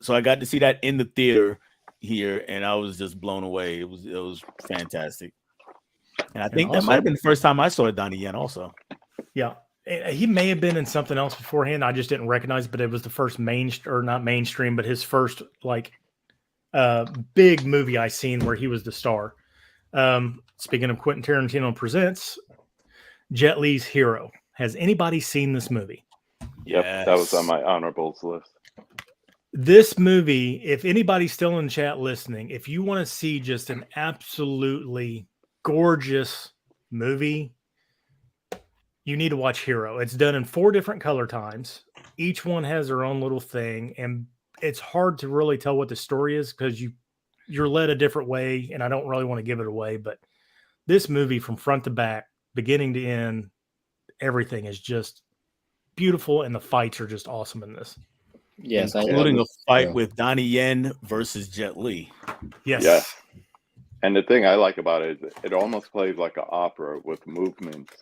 I got to see that in the theater here, and I was just blown away. It was fantastic. And I think that might have been the first time I saw Donnie Yen also. Yeah. He may have been in something else beforehand. I just didn't recognize, but it was the first not mainstream, but his first like big movie I seen where he was the star. Speaking of Quentin Tarantino presents Jet Li's Hero. Has anybody seen this movie? Yep, Yes. that was on my honorables list. This movie, if anybody's still in chat listening, if you want to see just an absolutely gorgeous movie, you need to watch Hero. It's done in 4 different color times. Each one has their own little thing, and it's hard to really tell what the story is because you're led a different way, and I don't really want to give it away. But this movie, from front to back, beginning to end, everything is just beautiful, and the fights are just awesome in this. Yes, including a fight yeah. with Donnie Yen versus Jet Li. Yes. Yes. And the thing I like about it is it almost plays like an opera with movements.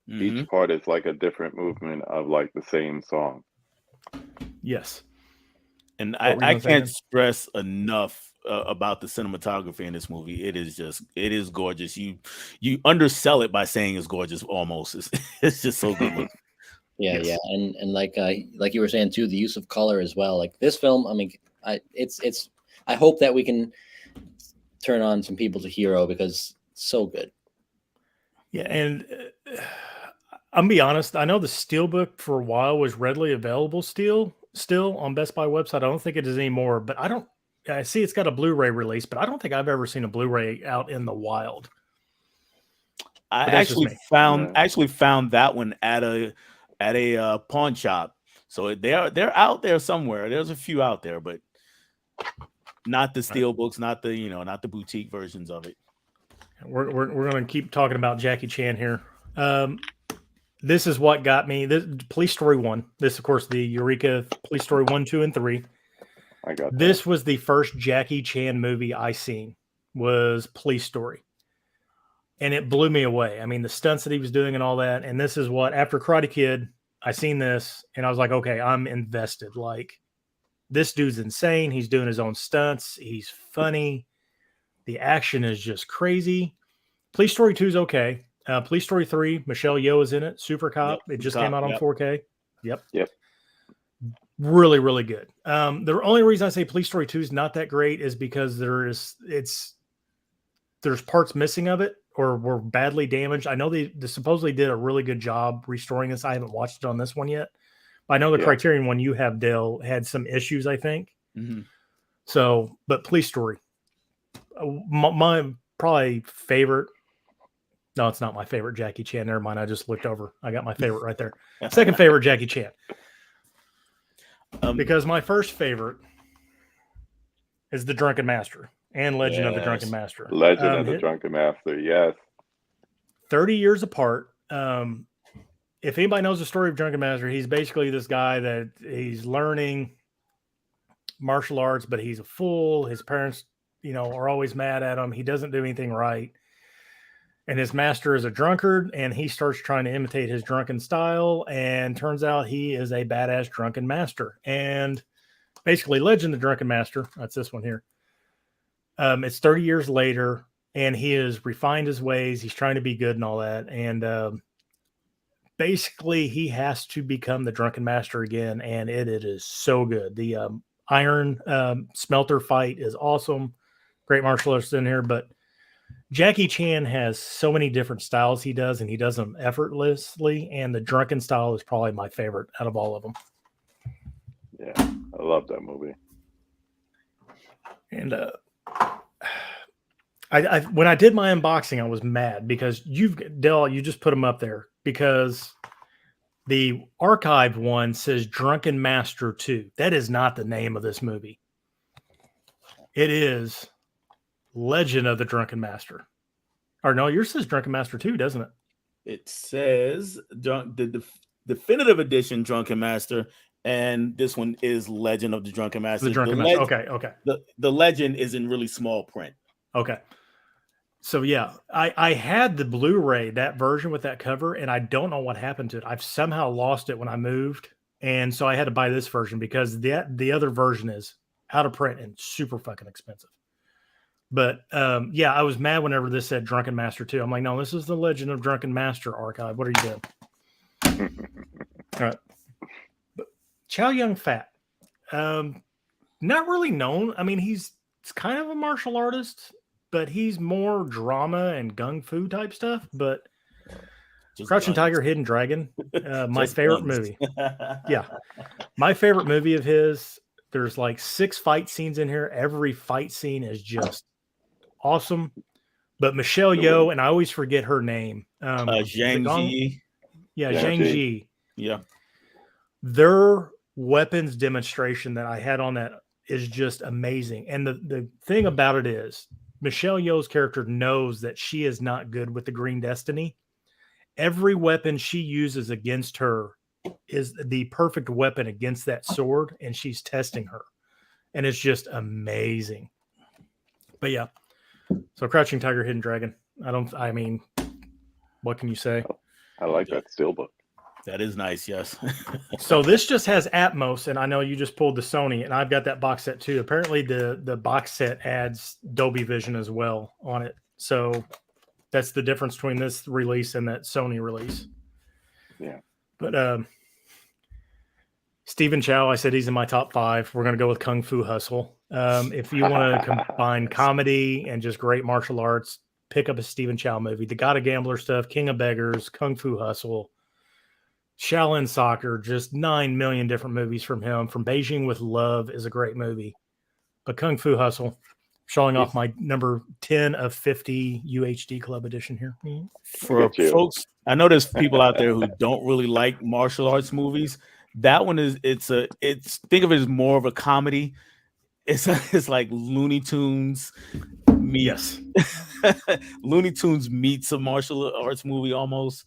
Mhm. Each part is like a different movement of like the same song. Yes. And What were you I gonna say, can't man? stress enough about the cinematography in this movie. It is gorgeous. You undersell it by saying it's gorgeous almost. It's just so good looking. Yeah, Yes. yeah, and like you were saying too, the use of color as well. Like this film, I mean, it's I hope that we can turn on some people to Hero because it's so good. Yeah, and I'm be honest. I know the Steelbook for a while was readily available still on Best Buy website. I don't think it is anymore, but I see it's got a Blu-ray release, but I don't think I've ever seen a Blu-ray out in the wild. I But that's just actually me. found that one at a pawn shop. So they're out there somewhere. There's a few out there, but not the steel books, not the boutique versions of it. We're going to keep talking about Jackie Chan here. This is what got me. This Police Story 1. This, of course, the Eureka Police Story 1, 2, and 3. I got This was the first Jackie Chan movie I seen, was Police Story. And it blew me away. I mean, the stunts that he was doing and all that. And this is what, after Karate Kid, I seen this and I was like, okay, I'm invested. Like, this dude's insane. He's doing his own stunts. He's funny. The action is just crazy. Police Story 2 is okay. Police Story 3, Michelle Yeoh is in it. Super Cop. Yep, It just Cop, came out on yep. 4K. Yep. Yep. Really, really good. The only reason I say Police Story 2 is not that great is because there's parts missing of it or were badly damaged. I know they supposedly did a really good job restoring this. I haven't watched it on this one yet. But I know the Yeah. Criterion one you have, Dale, had some issues, I think. Mhm. So, but Police Story, my probably favorite. No, it's not my favorite Jackie Chan. Never mind. I just looked over. I got my favorite right there. Second favorite Jackie Chan. Because my first favorite is The Drunken Master and Legend of the Drunken Yes. Master. Legend of the Drunken Master. Yes. 30 years apart. If anybody knows the story of Drunken Master, he's basically this guy that he's learning martial arts, but he's a fool. His parents, are always mad at him. He doesn't do anything right. And his master is a drunkard, and he starts trying to imitate his drunken style. And turns out he is a badass drunken master. And basically, Legend of the Drunken Master, that's this one here. It's 30 years later, and he has refined his ways. He's trying to be good and all that. And basically, he has to become the drunken master again, and it is so good. The iron smelter fight is awesome. Great martial artists in here, but Jackie Chan has so many different styles he does, and he does them effortlessly. And the drunken style is probably my favorite out of all of them. Yeah, I love that movie. And I when I did my unboxing, I was mad because Dell, you just put them up there because the archived one says Drunken Master 2. That is not the name of this movie. It is Legend of the Drunken Master. Or no, yours says Drunken Master 2, doesn't it? It says the definitive edition Drunken Master, and this one is Legend of the Drunken Master. The Drunken Master. Okay. The legend is in really small print. Okay. So yeah, I had the Blu-ray, that version with that cover, and I don't know what happened to it. I've somehow lost it when I moved. And so I had to buy this version because the other version is out of print and super fucking expensive. But yeah, I was mad whenever this said Drunken Master 2. I'm like, no, this is the Legend of Drunken Master archive. What are you doing? All right. But Chow Yun-Fat, not really known. I mean, he's kind of a martial artist, but he's more drama and gung fu type stuff. But Just Crouching guns. Tiger, Hidden Dragon, my Just favorite guns. movie. Yeah. My favorite movie of his. There's like 6 fight scenes in here. Every fight scene is just awesome. But Michelle Yeoh, and I always forget her name. Zhang Ji. Yeah, Yeah, Zhang Ji. Ji. Yeah. Their weapons demonstration that I had on that is just amazing. And the thing about it is Michelle Yeoh's character knows that she is not good with the Green Destiny. Every weapon she uses against her is the perfect weapon against that sword, and she's testing her. And it's just amazing. But yeah. So Crouching Tiger, Hidden Dragon. I mean, what can you say? I like that steelbook. That is nice, yes. So this just has Atmos, and I know you just pulled the Sony, and I've got that box set too. Apparently the box set adds Dolby Vision as well on it. So that's the difference between this release and that Sony release. Yeah. But Stephen Chow, I said he's in my top 5. We're going to go with Kung Fu Hustle. If you want to combine comedy and just great martial arts, pick up a Stephen Chow movie. The God of Gambler stuff, King of Beggars, Kung Fu Hustle, Shaolin Soccer, just 9 million different movies from him. From Beijing with Love is a great movie. But Kung Fu Hustle, showing off my number 10 of 50 UHD Club edition here. For folks, I know there's people out there who don't really like martial arts movies. That one is it's think of it as more of a comedy. It's like Looney Tunes meets Looney Tunes meets a martial arts movie almost.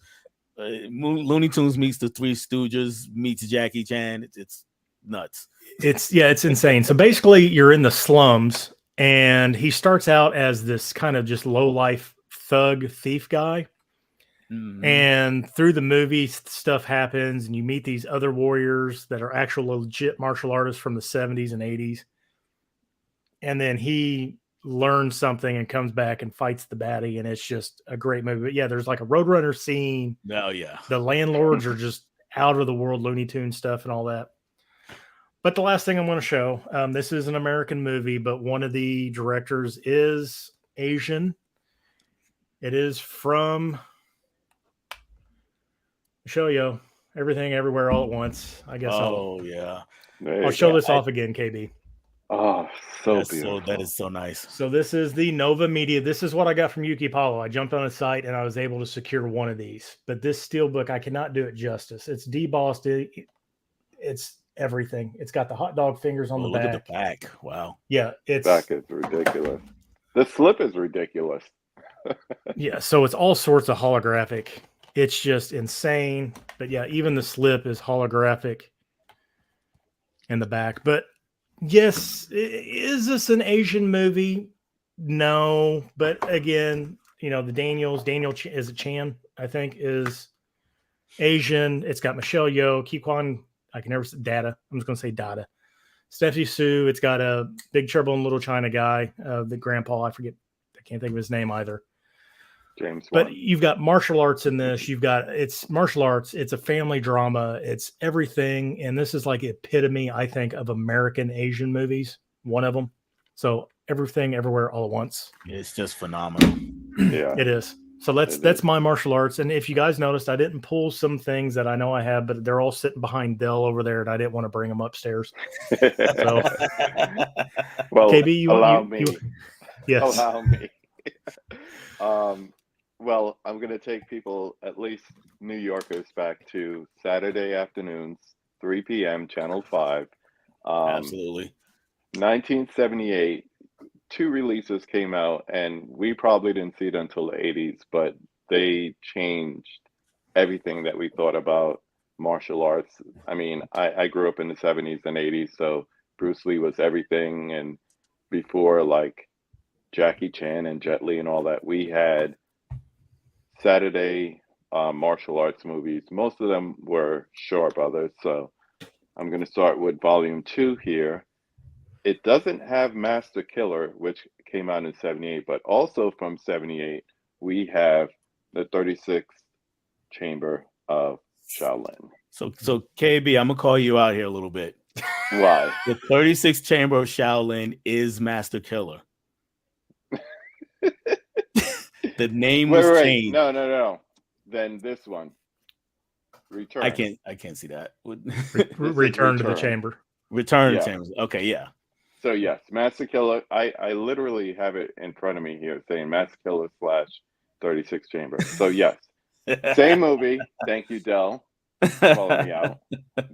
Looney Tunes meets the Three Stooges meets Jackie Chan. It's nuts. It's insane. So basically, you're in the slums, and he starts out as this kind of just low life thug thief guy. Mm-hmm. And through the movie, stuff happens, and you meet these other warriors that are actual legit martial artists from the 70s and 80s. And then he learns something and comes back and fights the baddie, and it's just a great movie. But yeah, there's like a Roadrunner scene. Oh yeah, the landlords are just out of the world Looney Tunes stuff and all that. But the last thing I'm going to show, this is an American movie, but one of the directors is Asian. It is from Michelle Yeoh, Everything Everywhere All at Once. I guess. Yeah. I'll show this off again, KB. Oh, so beautiful. That is so nice. So this is the Nova Media. This is what I got from Yuki Paulo. I jumped on a site and I was able to secure one of these. But this steelbook, I cannot do it justice. It's debossed. It's everything. It's got the hot dog fingers on the back. Look at the back. Wow. Yeah, it's back is ridiculous. The slip is ridiculous. Yeah, so it's all sorts of holographic. It's just insane. But yeah, even the slip is holographic in the back. But yes, is this an Asian movie? No, but again, you know, Daniel is it Chan, I think, is Asian. It's got Michelle Yeoh, Keyquan, I can never say Data. I'm just going to say Dada. Stephanie Sue. It's got a Big Trouble in Little China guy, the grandpa. I can't think of his name either. James. But you've got martial arts in this. It's martial arts. It's a family drama. It's everything. And this is like the epitome, I think, of American Asian movies. One of them. So Everything Everywhere All at Once. It's just phenomenal. Yeah, it is. So that's my martial arts. And if you guys noticed, I didn't pull some things that I know I have, but they're all sitting behind Dell over there, and I didn't want to bring them upstairs. So, well, KB, allow me. Yes. Allow me. Well, I'm going to take people, at least New Yorkers, back to Saturday afternoons, 3 p.m., Channel 5. Absolutely. 1978, 2 releases came out, and we probably didn't see it until the 80s, but they changed everything that we thought about martial arts. I mean, I grew up in the 70s and 80s, so Bruce Lee was everything. And before, like, Jackie Chan and Jet Li and all that, we had Saturday martial arts movies. Most of them were Shaw Brothers. So I'm going to start with volume 2 here. It doesn't have Master Killer, which came out in 78, but also from 78, we have the 36th Chamber of Shaolin. So KB, I'm going to call you out here a little bit. Why? The 36th Chamber of Shaolin is Master Killer. The name was changed. No. Then this one. Return. I can't see that. Return to the chamber. Return to the chamber. Okay, yeah. So yes, Master Killer. I literally have it in front of me here saying Master Killer / 36 Chamber. So yes, same movie. Thank you, Dell, for calling me out.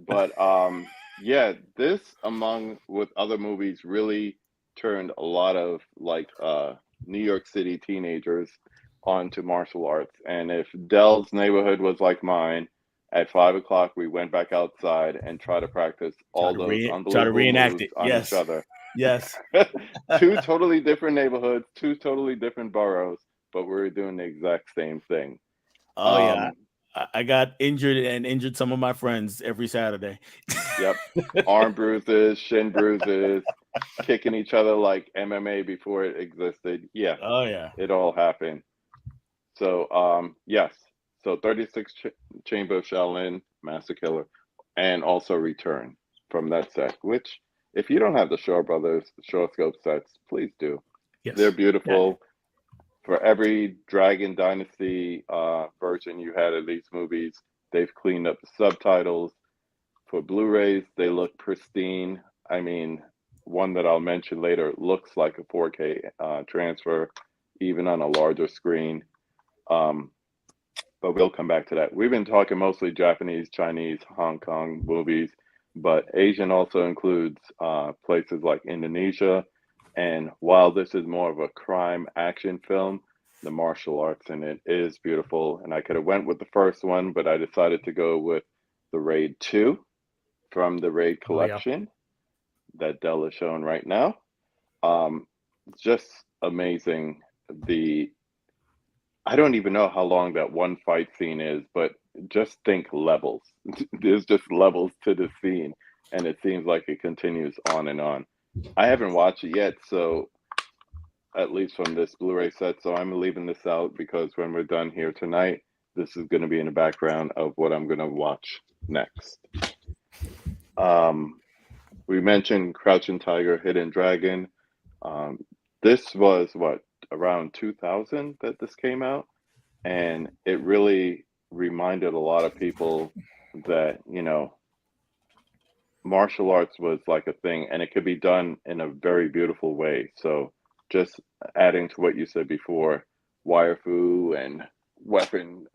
But Yeah, this among with other movies really turned a lot of like New York City teenagers onto martial arts. And if Dell's neighborhood was like mine, at 5 o'clock we went back outside and try to practice all those Try to unbelievable reenact moves it. on each Yes. other. Yes. Two totally different neighborhoods, two totally different boroughs, but we were doing the exact same thing. Oh yeah. I got injured and injured some of my friends every Saturday. Yep. Arm bruises, shin bruises, kicking each other like MMA before it existed. Yeah, Oh yeah. it all happened. So, yes. So 36 Chamber of Shaolin, Master Killer, and also Return from that set, which if you don't have the Shaw Brothers Shaw Scope sets, please do. Yes. They're Yeah. beautiful. For every Dragon Dynasty version you had of these movies, they've cleaned up the subtitles. For Blu-rays, they look pristine. I mean, one that I'll mention later looks like a 4K transfer, even on a larger screen. But we'll come back to that. We've been talking mostly Japanese, Chinese, Hong Kong movies, but Asian also includes places like Indonesia. And while this is more of a crime action film, the martial arts in it is beautiful. And I could have went with the first one, but I decided to go with the Raid 2 from the Raid collection that Dell is showing right now. Just amazing. I don't even know how long that one fight scene is, but just think levels. There's just levels to the scene, and it seems like it continues on and on. I haven't watched it yet, so at least from this Blu-ray set, so I'm leaving this out because when we're done here tonight, this is going to be in the background of what I'm going to watch next. We mentioned Crouching Tiger, Hidden Dragon. This was around 2000 that this came out, and it really reminded a lot of people that martial arts was like a thing, and it could be done in a very beautiful way. So just adding to what you said before, wire fu and weapon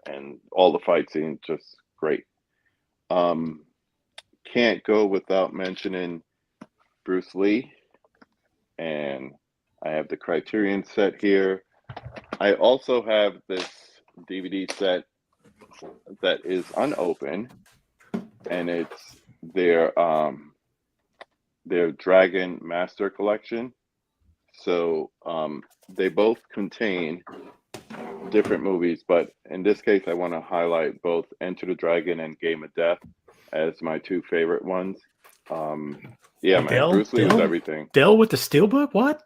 and all the fight scenes, just great. Can't go without mentioning Bruce Lee, and I have the Criterion set here. I also have this DVD set that is unopened, and it's their Dragon Master Collection. So they both contain different movies, but in this case, I want to highlight both Enter the Dragon and Game of Death as my two favorite ones. Yeah, man, Bruce Lee was everything. Dell with the steelbook? What?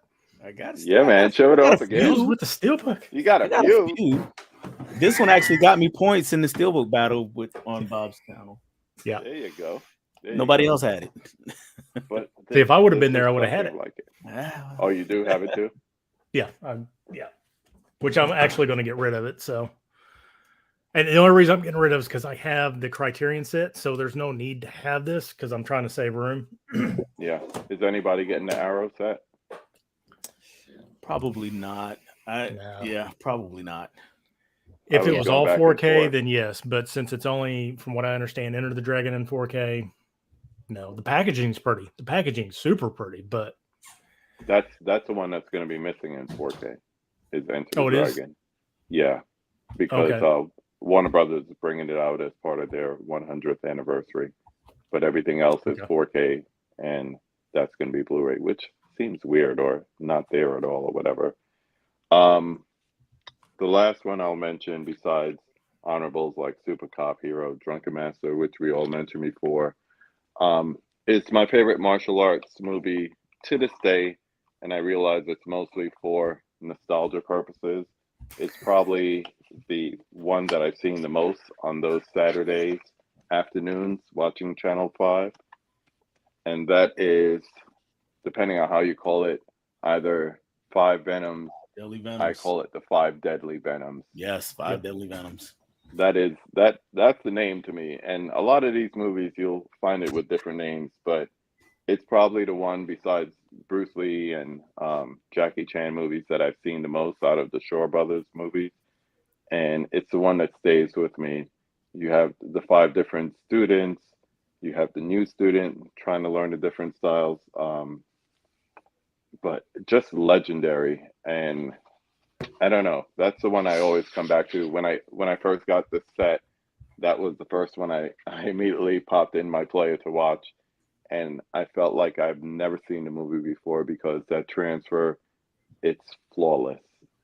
Yeah, man, show it off again. Dell with the steelbook. You got a few. This one actually got me points in the steelbook battle on Bob's channel. Yeah, there you go. Nobody else had it. But see, if I would have been there, I would have had it. Like it. Oh, you do have it too? Yeah, yeah. Which I'm actually going to get rid of it. So, and the only reason I'm getting rid of it is because I have the Criterion set, so there's no need to have this because I'm trying to save room. Yeah. Is anybody getting the Arrow set? Probably not. No. Yeah, probably not. If it was all 4K, then yes. But since it's only, from what I understand, Enter the Dragon in 4K, no. The packaging's pretty. The packaging's super pretty, but that's the one that's going to be missing in 4K. Is Enter the Dragon? Is? Yeah, because Warner Brothers is bringing it out as part of their 100th anniversary, but everything else is 4K, and that's going to be Blu-ray, which seems weird or not there at all or whatever. The last one I'll mention, besides honorables like Super Cop Hero, Drunken Master, which we all mentioned before, it's my favorite martial arts movie to this day, and I realize it's mostly for nostalgia purposes. It's probably the one that I've seen the most on those Saturdays afternoons watching Channel 5, and that is, depending on how you call it, either Five Venoms. Deadly Venoms. I call it the Five Deadly Venoms. Yes, Five Deadly Venoms. That's the name to me. And a lot of these movies, you'll find it with different names, but it's probably the one besides Bruce Lee and Jackie Chan movies that I've seen the most out of the Shaw Brothers movies. And it's the one that stays with me. You have the five different students You have the new student trying to learn the different styles, but just legendary. And I don't know. That's the one I always come back to. When I first got this set, that was the first one I immediately popped in my player to watch, and I felt like I've never seen the movie before because that transfer, it's flawless.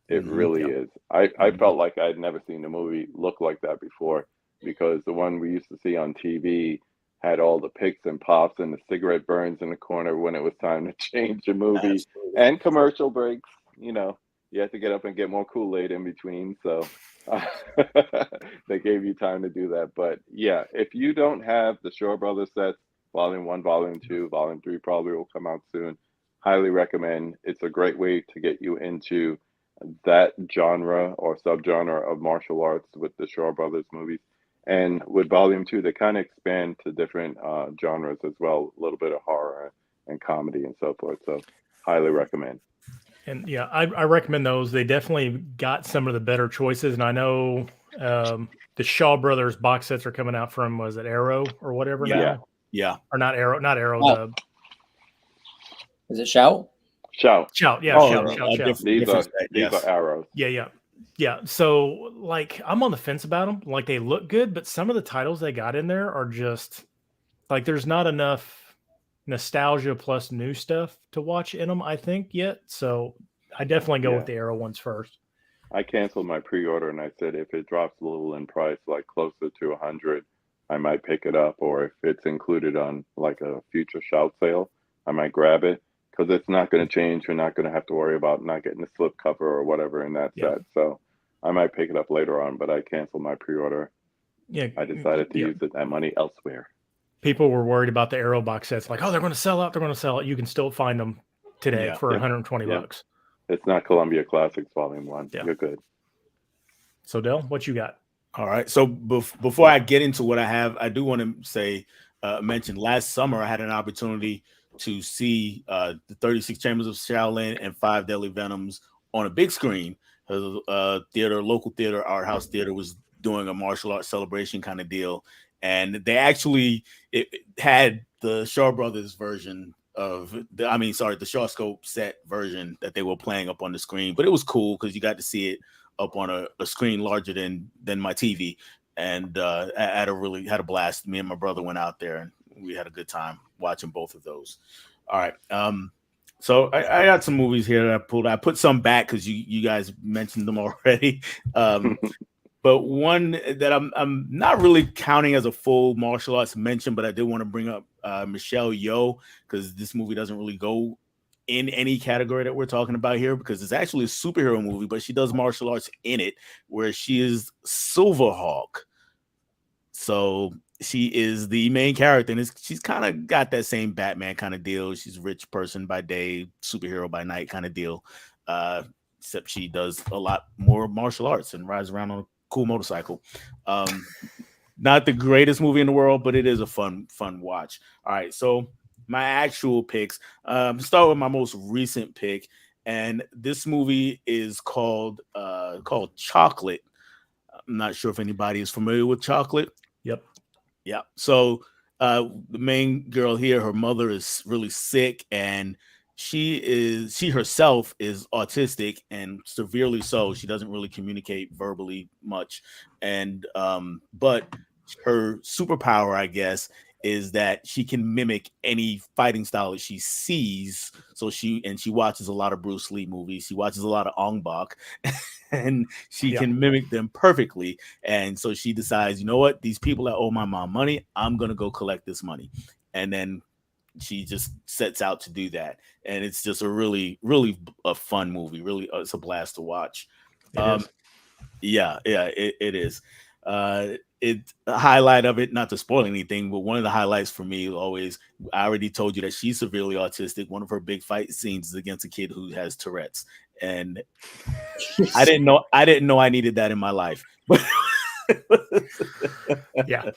It really Yeah. is. I felt like I'd never seen a movie look like that before because the one we used to see on TV had all the picks and pops and the cigarette burns in the corner when it was time to change the movie Absolutely. and commercial breaks. You had to get up and get more Kool-Aid in between. So they gave you time to do that. But yeah, if you don't have the Shaw Brothers sets, Volume 1, Volume 2, Volume 3 probably will come out soon. Highly recommend. It's a great way to get you into that genre or subgenre of martial arts with the Shaw Brothers movies. And with Volume 2, they kind of expand to different genres as well, a little bit of horror and comedy and so forth. So highly recommend. And yeah, I recommend those. They definitely got some of the better choices. And I know the Shaw Brothers box sets are coming out from, was it Arrow or whatever Yeah. now? Yeah. Or not Arrow, Oh. Is it Shout? Shout. Shout. Yeah, Oh, Shout, a Shout, Shout. These are yes. arrows. Yeah. So like I'm on the fence about them. Like they look good, but some of the titles they got in there are just like there's not enough nostalgia plus new stuff to watch in them, I think, yet. So I definitely go Yeah. with the Arrow ones first. I canceled my pre-order and I said if it drops a little in price, like closer to 100, I might pick it up. Or if it's included on like a future shout sale, I might grab it because it's not going to change. You're not going to have to worry about not getting the slip cover or whatever in that Yeah. set. So I might pick it up later on, but I canceled my pre-order. Yeah. I decided to use that money elsewhere. People were worried about the Arrow box sets, like, oh, they're going to sell out. They're going to sell it. You can still find them today Yeah. for Yeah. 120 Yeah. bucks. It's not Columbia Classics Volume 1. Yeah. You're good. So Del, what you got? All right. So before I get into what I have, I do want to say, mention last summer I had an opportunity to see the 36 Chambers of Shaolin and 5 Deadly Venoms on a big screen. Local theater, Art House Theater was doing a martial arts celebration kind of deal. And they actually it had the Shaw Brothers version of the Shaw Scope set version that they were playing up on the screen. But it was cool because you got to see it up on a screen larger than my TV. And I had a blast. Me and my brother went out there and we had a good time watching both of those. All right. So I got some movies here that I pulled. I put some back because you guys mentioned them already. But one that I'm not really counting as a full martial arts mention, but I did want to bring up Michelle Yeoh because this movie doesn't really go in any category that we're talking about here because it's actually a superhero movie, but she does martial arts in it where she is Silverhawk. So she is the main character, and she's kind of got that same Batman kind of deal. She's a rich person by day, superhero by night kind of deal. Except she does a lot more martial arts and rides around on a cool motorcycle. Not the greatest movie in the world, but it is a fun watch. All right, so my actual picks. Start with my most recent pick, and this movie is called Chocolate. I'm not sure if anybody is familiar with Chocolate. Yep. Yeah. So the main girl here, her mother is really sick, and she herself is autistic and severely so. She doesn't really communicate verbally much, and but her superpower, I guess, is that she can mimic any fighting style that she sees. So she watches a lot of Bruce Lee movies. She watches a lot of Ong Bak, and she can mimic them perfectly. And so she decides, you know what? These people that owe my mom money, I'm going to go collect this money. And then she just sets out to do that. And it's just a really, really a fun movie. Really, it's a blast to watch. It is. It's a highlight of it, not to spoil anything, but one of the highlights for me always, I already told you that she's severely autistic. One of her big fight scenes is against a kid who has Tourette's, and I didn't know I needed that in my life. Yeah.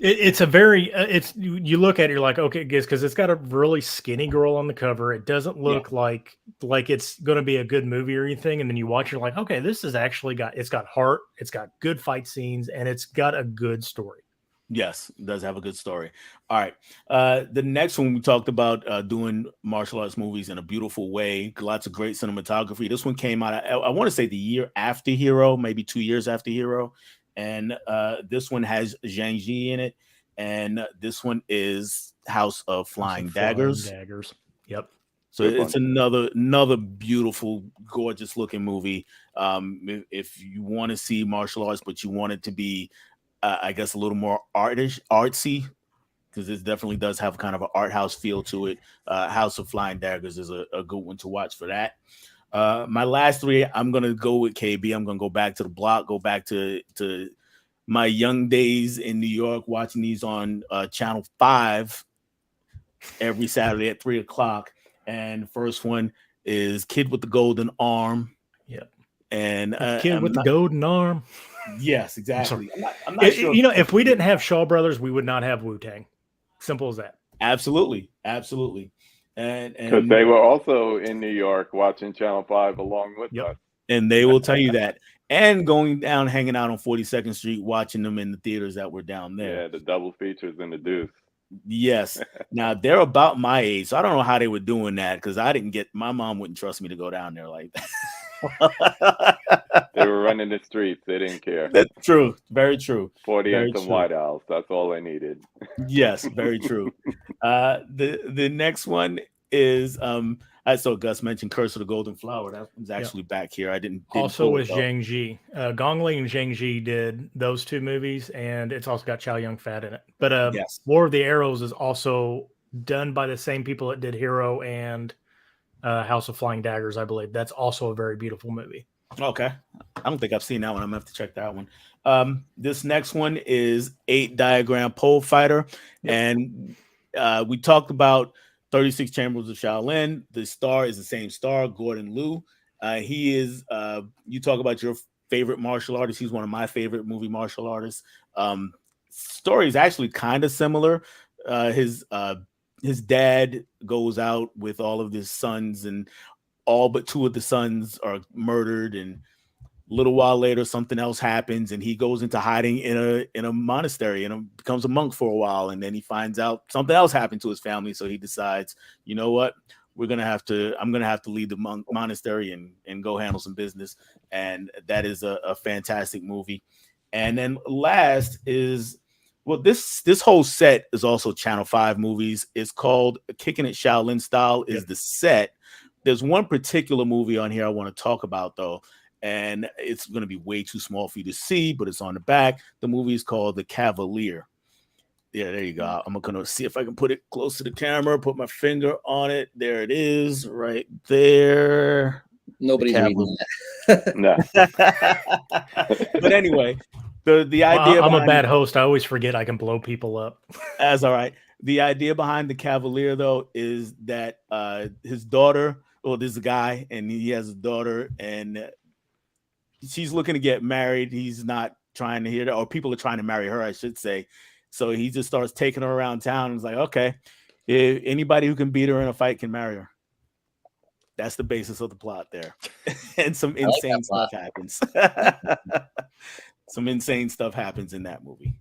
It's a very, you look at it, you're like, okay, because it's got a really skinny girl on the cover. It doesn't look like it's going to be a good movie or anything. And then you watch, you're like, okay, this is actually it's got heart. It's got good fight scenes and it's got a good story. Yes, it does have a good story. All right. The next one we talked about doing martial arts movies in a beautiful way. Lots of great cinematography. This one came out, I want to say the year after Hero, maybe 2 years after Hero. And this one has Zhang Ji in it. And this one is House of Flying Daggers. Yep. So it's another beautiful, gorgeous looking movie. If you want to see martial arts, but you want it to be I guess a little more artsy, because it definitely does have kind of an art house feel to it. House of Flying Daggers is a good one to watch for that. My last three, I'm gonna go with KB. I'm gonna go back to the block, go back to my young days in New York, watching these on Channel 5 every Saturday at 3:00. And the first one is Kid with the Golden Arm. Yep. And Kid with the Golden Arm. Yes, exactly. I'm not sure. You know, if we didn't have Shaw Brothers, we would not have Wu-Tang. Simple as that. Absolutely. And because they were also in New York watching Channel 5 along with us. And they will tell you that. And going down, hanging out on 42nd Street, watching them in the theaters that were down there. Yeah, the double features in the Deuce. Yes. Now they're about my age, so I don't know how they were doing that, because my mom wouldn't trust me to go down there like that. They were running the streets. They didn't care. That's true. Very true. 40 and some White Owls. That's all they needed. Yes, very true. The next one is I saw Gus mention Curse of the Golden Flower. That was actually back here. I didn't also with Zhang Ji. Gong Li and Zhang Ji did those two movies, and it's also got Chow Yun-fat in it. But yes. War of the Arrows is also done by the same people that did Hero and House of Flying Daggers, I believe. That's also a very beautiful movie. Okay. I don't think I've seen that one. I'm gonna have to check that one. This next one is 8 Diagram Pole Fighter. And we talked about 36 Chambers of Shaolin. The star is the same star, Gordon Liu. He is, you talk about your favorite martial artist. He's one of my favorite movie martial artists. Story is actually kind of similar. His dad goes out with all of his sons, and all but 2 of the sons are murdered, and a little while later something else happens, and he goes into hiding in a monastery and becomes a monk for a while, and then he finds out something else happened to his family, so he decides, you know what, I'm gonna have to leave the monastery and go handle some business. And that is a fantastic movie. And then last is, well, this whole set is also Channel 5 movies. It's called Kicking It Shaolin Style is the set. There's one particular movie on here I want to talk about, though, and it's going to be way too small for you to see, but it's on the back. The movie is called The Cavalier. Yeah, there you go. I'm going to see if I can put it close to the camera, put my finger on it. There it is, right there. Nobody's reading that. No. But anyway, the idea. I'm a bad host. I always forget I can blow people up. That's all right. The idea behind The Cavalier, though, is that his daughter, well, there's a guy, and he has a daughter, and she's looking to get married. He's not trying to hear that, or people are trying to marry her, I should say. So he just starts taking her around town and is like, okay, if anybody who can beat her in a fight can marry her. That's the basis of the plot there. And some insane stuff happens. Some insane stuff happens in that movie.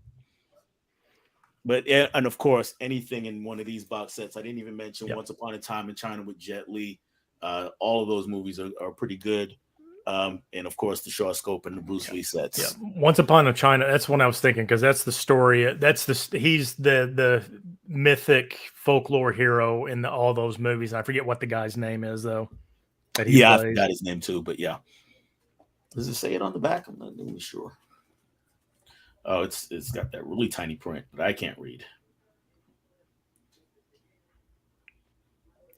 But, and of course, anything in one of these box sets, I didn't even mention Once Upon a Time in China with Jet Li. All of those movies are pretty good. And of course, the Shaw Scope and the Bruce Lee sets. Yeah. Once Upon a China, that's what I was thinking, because that's the story. He's the mythic folklore hero in all those movies. I forget what the guy's name is, though. I forgot his name too, but yeah. Does it say it on the back? I'm not really sure. Oh, it's got that really tiny print, but I can't read.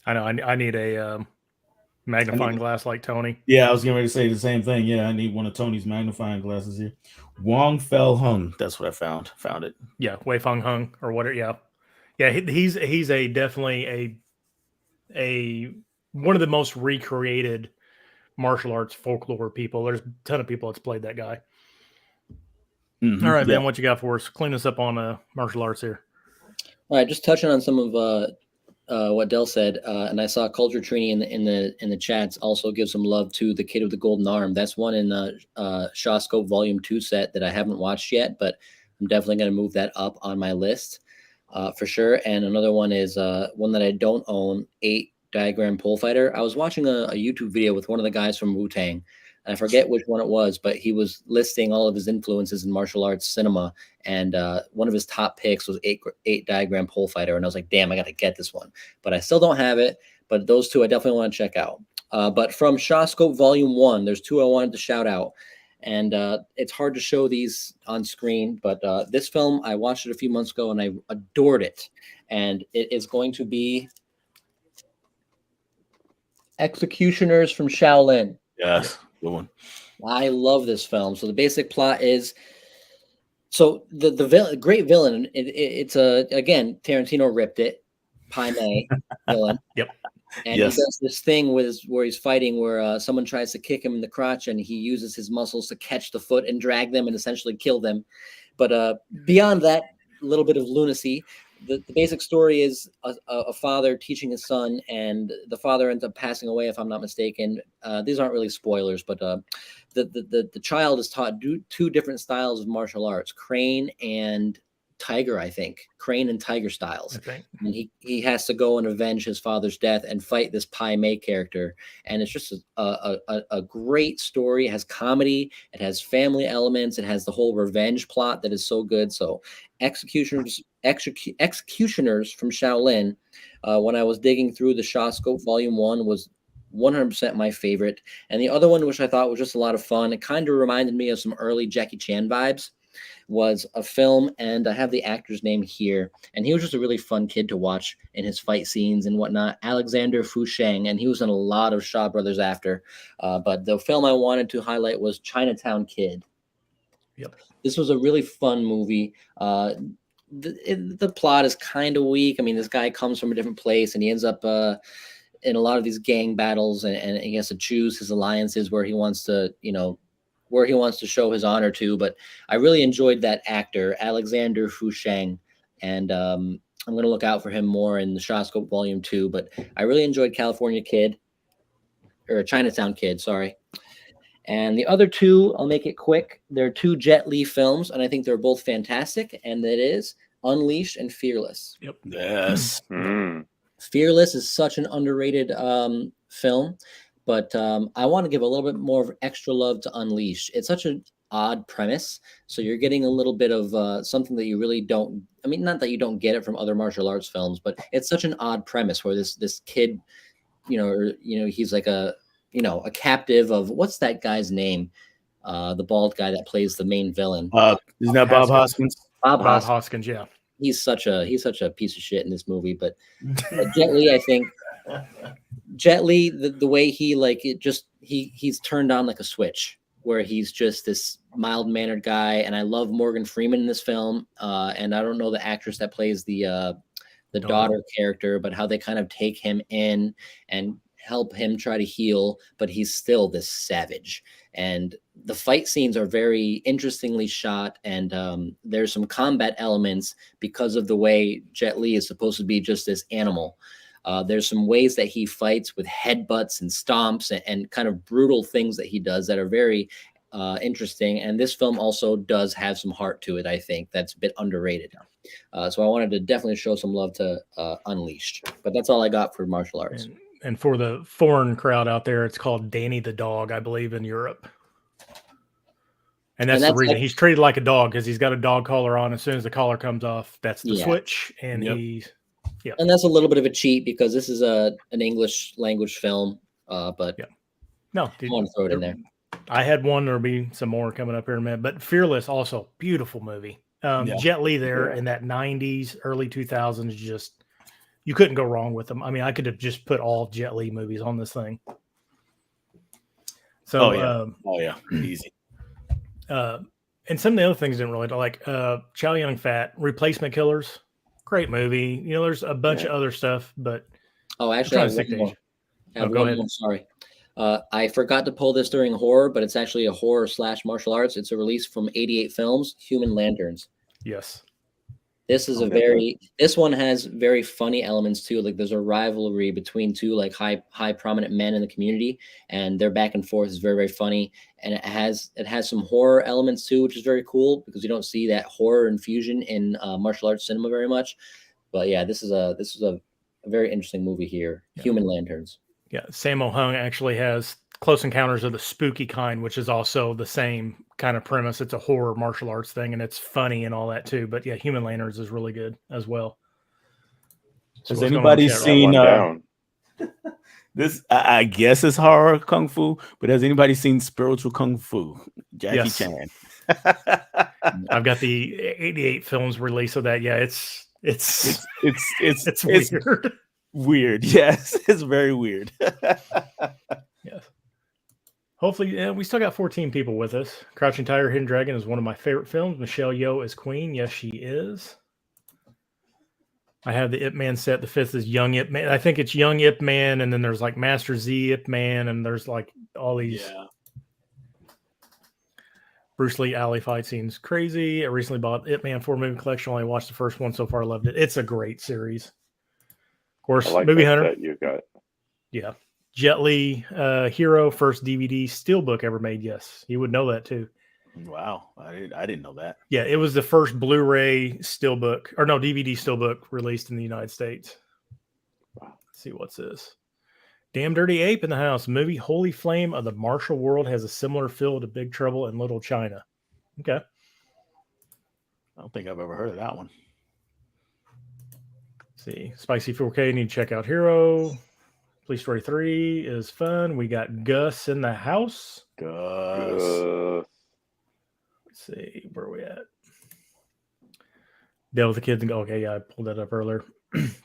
I know. I need a magnifying glass like Tony. Yeah, I was getting ready to say the same thing. Yeah, I need one of Tony's magnifying glasses here. Wong Fel Hung. That's what I found. Found it. Yeah, Wei Feng Hung or whatever. Yeah. He's a definitely a one of the most recreated martial arts folklore people. There's a ton of people that's played that guy. Mm-hmm. All right, Ben, what you got for us? Clean us up on martial arts here. All right, just touching on some of what Del said, and I saw Culture Trini in the chats also give some love to The Kid with the Golden Arm. That's one in the Shaw Scope Volume 2 set that I haven't watched yet, but I'm definitely going to move that up on my list for sure. And another one is one that I don't own, 8 Diagram Pole Fighter. I was watching a YouTube video with one of the guys from Wu-Tang. And I forget which one it was, but he was listing all of his influences in martial arts cinema. And one of his top picks was 8 Diagram Pole Fighter. And I was like, damn, I got to get this one. But I still don't have it. But those two I definitely want to check out. But from Shawscope Volume 1, there's 2 I wanted to shout out. And it's hard to show these on screen. But this film, I watched it a few months ago and I adored it. And it is going to be Executioners from Shaolin. Yes. Good one. I love this film. So the basic plot is, so the great villain. It's again, Tarantino ripped it. Pai Mei villain. Yep. And he does this thing where he's fighting, where someone tries to kick him in the crotch, and he uses his muscles to catch the foot and drag them and essentially kill them. But beyond that little bit of lunacy, the basic story is a father teaching his son, and the father ends up passing away, if I'm not mistaken. These aren't really spoilers, but the child is taught 2 different styles of martial arts, Crane and Tiger, I think. Crane and Tiger styles. Okay. And he has to go and avenge his father's death and fight this Pai Mei character. And it's just a great story. It has comedy. It has family elements. It has the whole revenge plot that is so good. So Executioners from Shaolin, when I was digging through the Shawscope Volume 1, was 100% my favorite. And the other one, which I thought was just a lot of fun, it kind of reminded me of some early Jackie Chan vibes, was a film, and I have the actor's name here, and he was just a really fun kid to watch in his fight scenes and whatnot, Alexander Fusheng, and he was in a lot of Shaw Brothers after, but the film I wanted to highlight was Chinatown Kid. Yep. This was a really fun movie. The plot is kind of weak. I mean, this guy comes from a different place, and he ends up in a lot of these gang battles, and he has to choose his alliances where he wants to, where he wants to show his honor to. But I really enjoyed that actor, Alexander Fusheng, and I'm going to look out for him more in the Shawscope Volume 2. But I really enjoyed Chinatown Kid, sorry. And the other 2, I'll make it quick. They're 2 Jet Li films, and I think they're both fantastic. And that is Unleashed and Fearless. Yep. Yes. Fearless is such an underrated film. But I want to give a little bit more of extra love to Unleashed. It's such an odd premise. So you're getting a little bit of something that you really don't, I mean, not that you don't get it from other martial arts films, but it's such an odd premise where this kid, he's like a captive of, what's that guy's name? The bald guy that plays the main villain. Isn't that Bob Hoskins? Bob Hoskins, yeah. He's such a piece of shit in this movie. But Jet Li, I think, Jet Li, the way he he's turned on like a switch, where he's just this mild-mannered guy, and I love Morgan Freeman in this film. And I don't know the actress that plays the daughter character, but how they kind of take him in and help him try to heal, but he's still this savage. And the fight scenes are very interestingly shot, and there's some combat elements because of the way Jet Li is supposed to be just this animal. There's some ways that he fights with headbutts and stomps and kind of brutal things that he does that are very interesting. And this film also does have some heart to it, I think, that's a bit underrated. So I wanted to definitely show some love to Unleashed. But that's all I got for martial arts. And for the foreign crowd out there, it's called Danny the Dog, I believe, in Europe. And that's the reason he's treated like a dog, because he's got a dog collar on. As soon as the collar comes off, that's the switch. And and that's a little bit of a cheat because this is an English language film. But no, I want to throw it in there. I had one. There'll be some more coming up here in a minute. But Fearless, also beautiful movie. Jet Li there in that 90s, early 2000s, just you couldn't go wrong with them. I mean, I could have just put all Jet Li movies on this thing. So, easy. And some of the other things didn't really like Chow Yun Fat, Replacement Killers, great movie. There's a bunch of other stuff, but actually, I have one more. Sorry, I forgot to pull this during horror, but it's actually a horror / martial arts. It's a release from 88 Films, Human Lanterns. Yes, This is I'll a get that. this one has very funny elements too. Like there's a rivalry between two like high prominent men in the community, and their back and forth is very, very funny. And it has some horror elements too, which is very cool because you don't see that horror infusion in martial arts cinema very much. But yeah, this is a very interesting movie here. Yeah. Human Lanterns. Yeah, Sammo Hung actually has Close Encounters of the Spooky Kind, which is also the same kind of premise. It's a horror martial arts thing, and it's funny and all that too. But yeah, Human Lanterns is really good as well. So Has what's going on in anybody the chat That room? seen one down. this? I guess it's horror kung fu, but has anybody seen Spiritual Kung Fu? Jackie Yes. Chan. I've got the '88 films release of that. Yeah, it's It's weird. weird. Yes, it's very weird. Yes. Hopefully, yeah, we still got 14 people with us. Crouching Tiger, Hidden Dragon is one of my favorite films. Michelle Yeoh is Queen. Yes, she is. I have the Ip Man set. The fifth is Young Ip Man. I think it's Young Ip Man, and then there's like Master Z Ip Man, and there's like all these Bruce Lee alley fight scenes. Crazy. I recently bought Ip Man 4 movie collection. Only watched the first one so far. Loved it. It's a great series. Of course, I like Movie that Hunter. set you got. Yeah. Jet Li, Hero, first DVD steelbook ever made. Yes, you would know that too. Wow, I didn't know that. Yeah, it was the first Blu-ray steelbook, or no, DVD steelbook released in the United States. Wow. Let's see what's this. Damn Dirty Ape in the house. Movie Holy Flame of the Martial World has a similar feel to Big Trouble in Little China. Okay. I don't think I've ever heard of that one. Let's see, Spicy 4K. Need to check out Hero. Police Story 3 is fun. We got Gus in the house. Gus. Let's see, where are we at? Deal with the kids and go. Okay, yeah, I pulled that up earlier.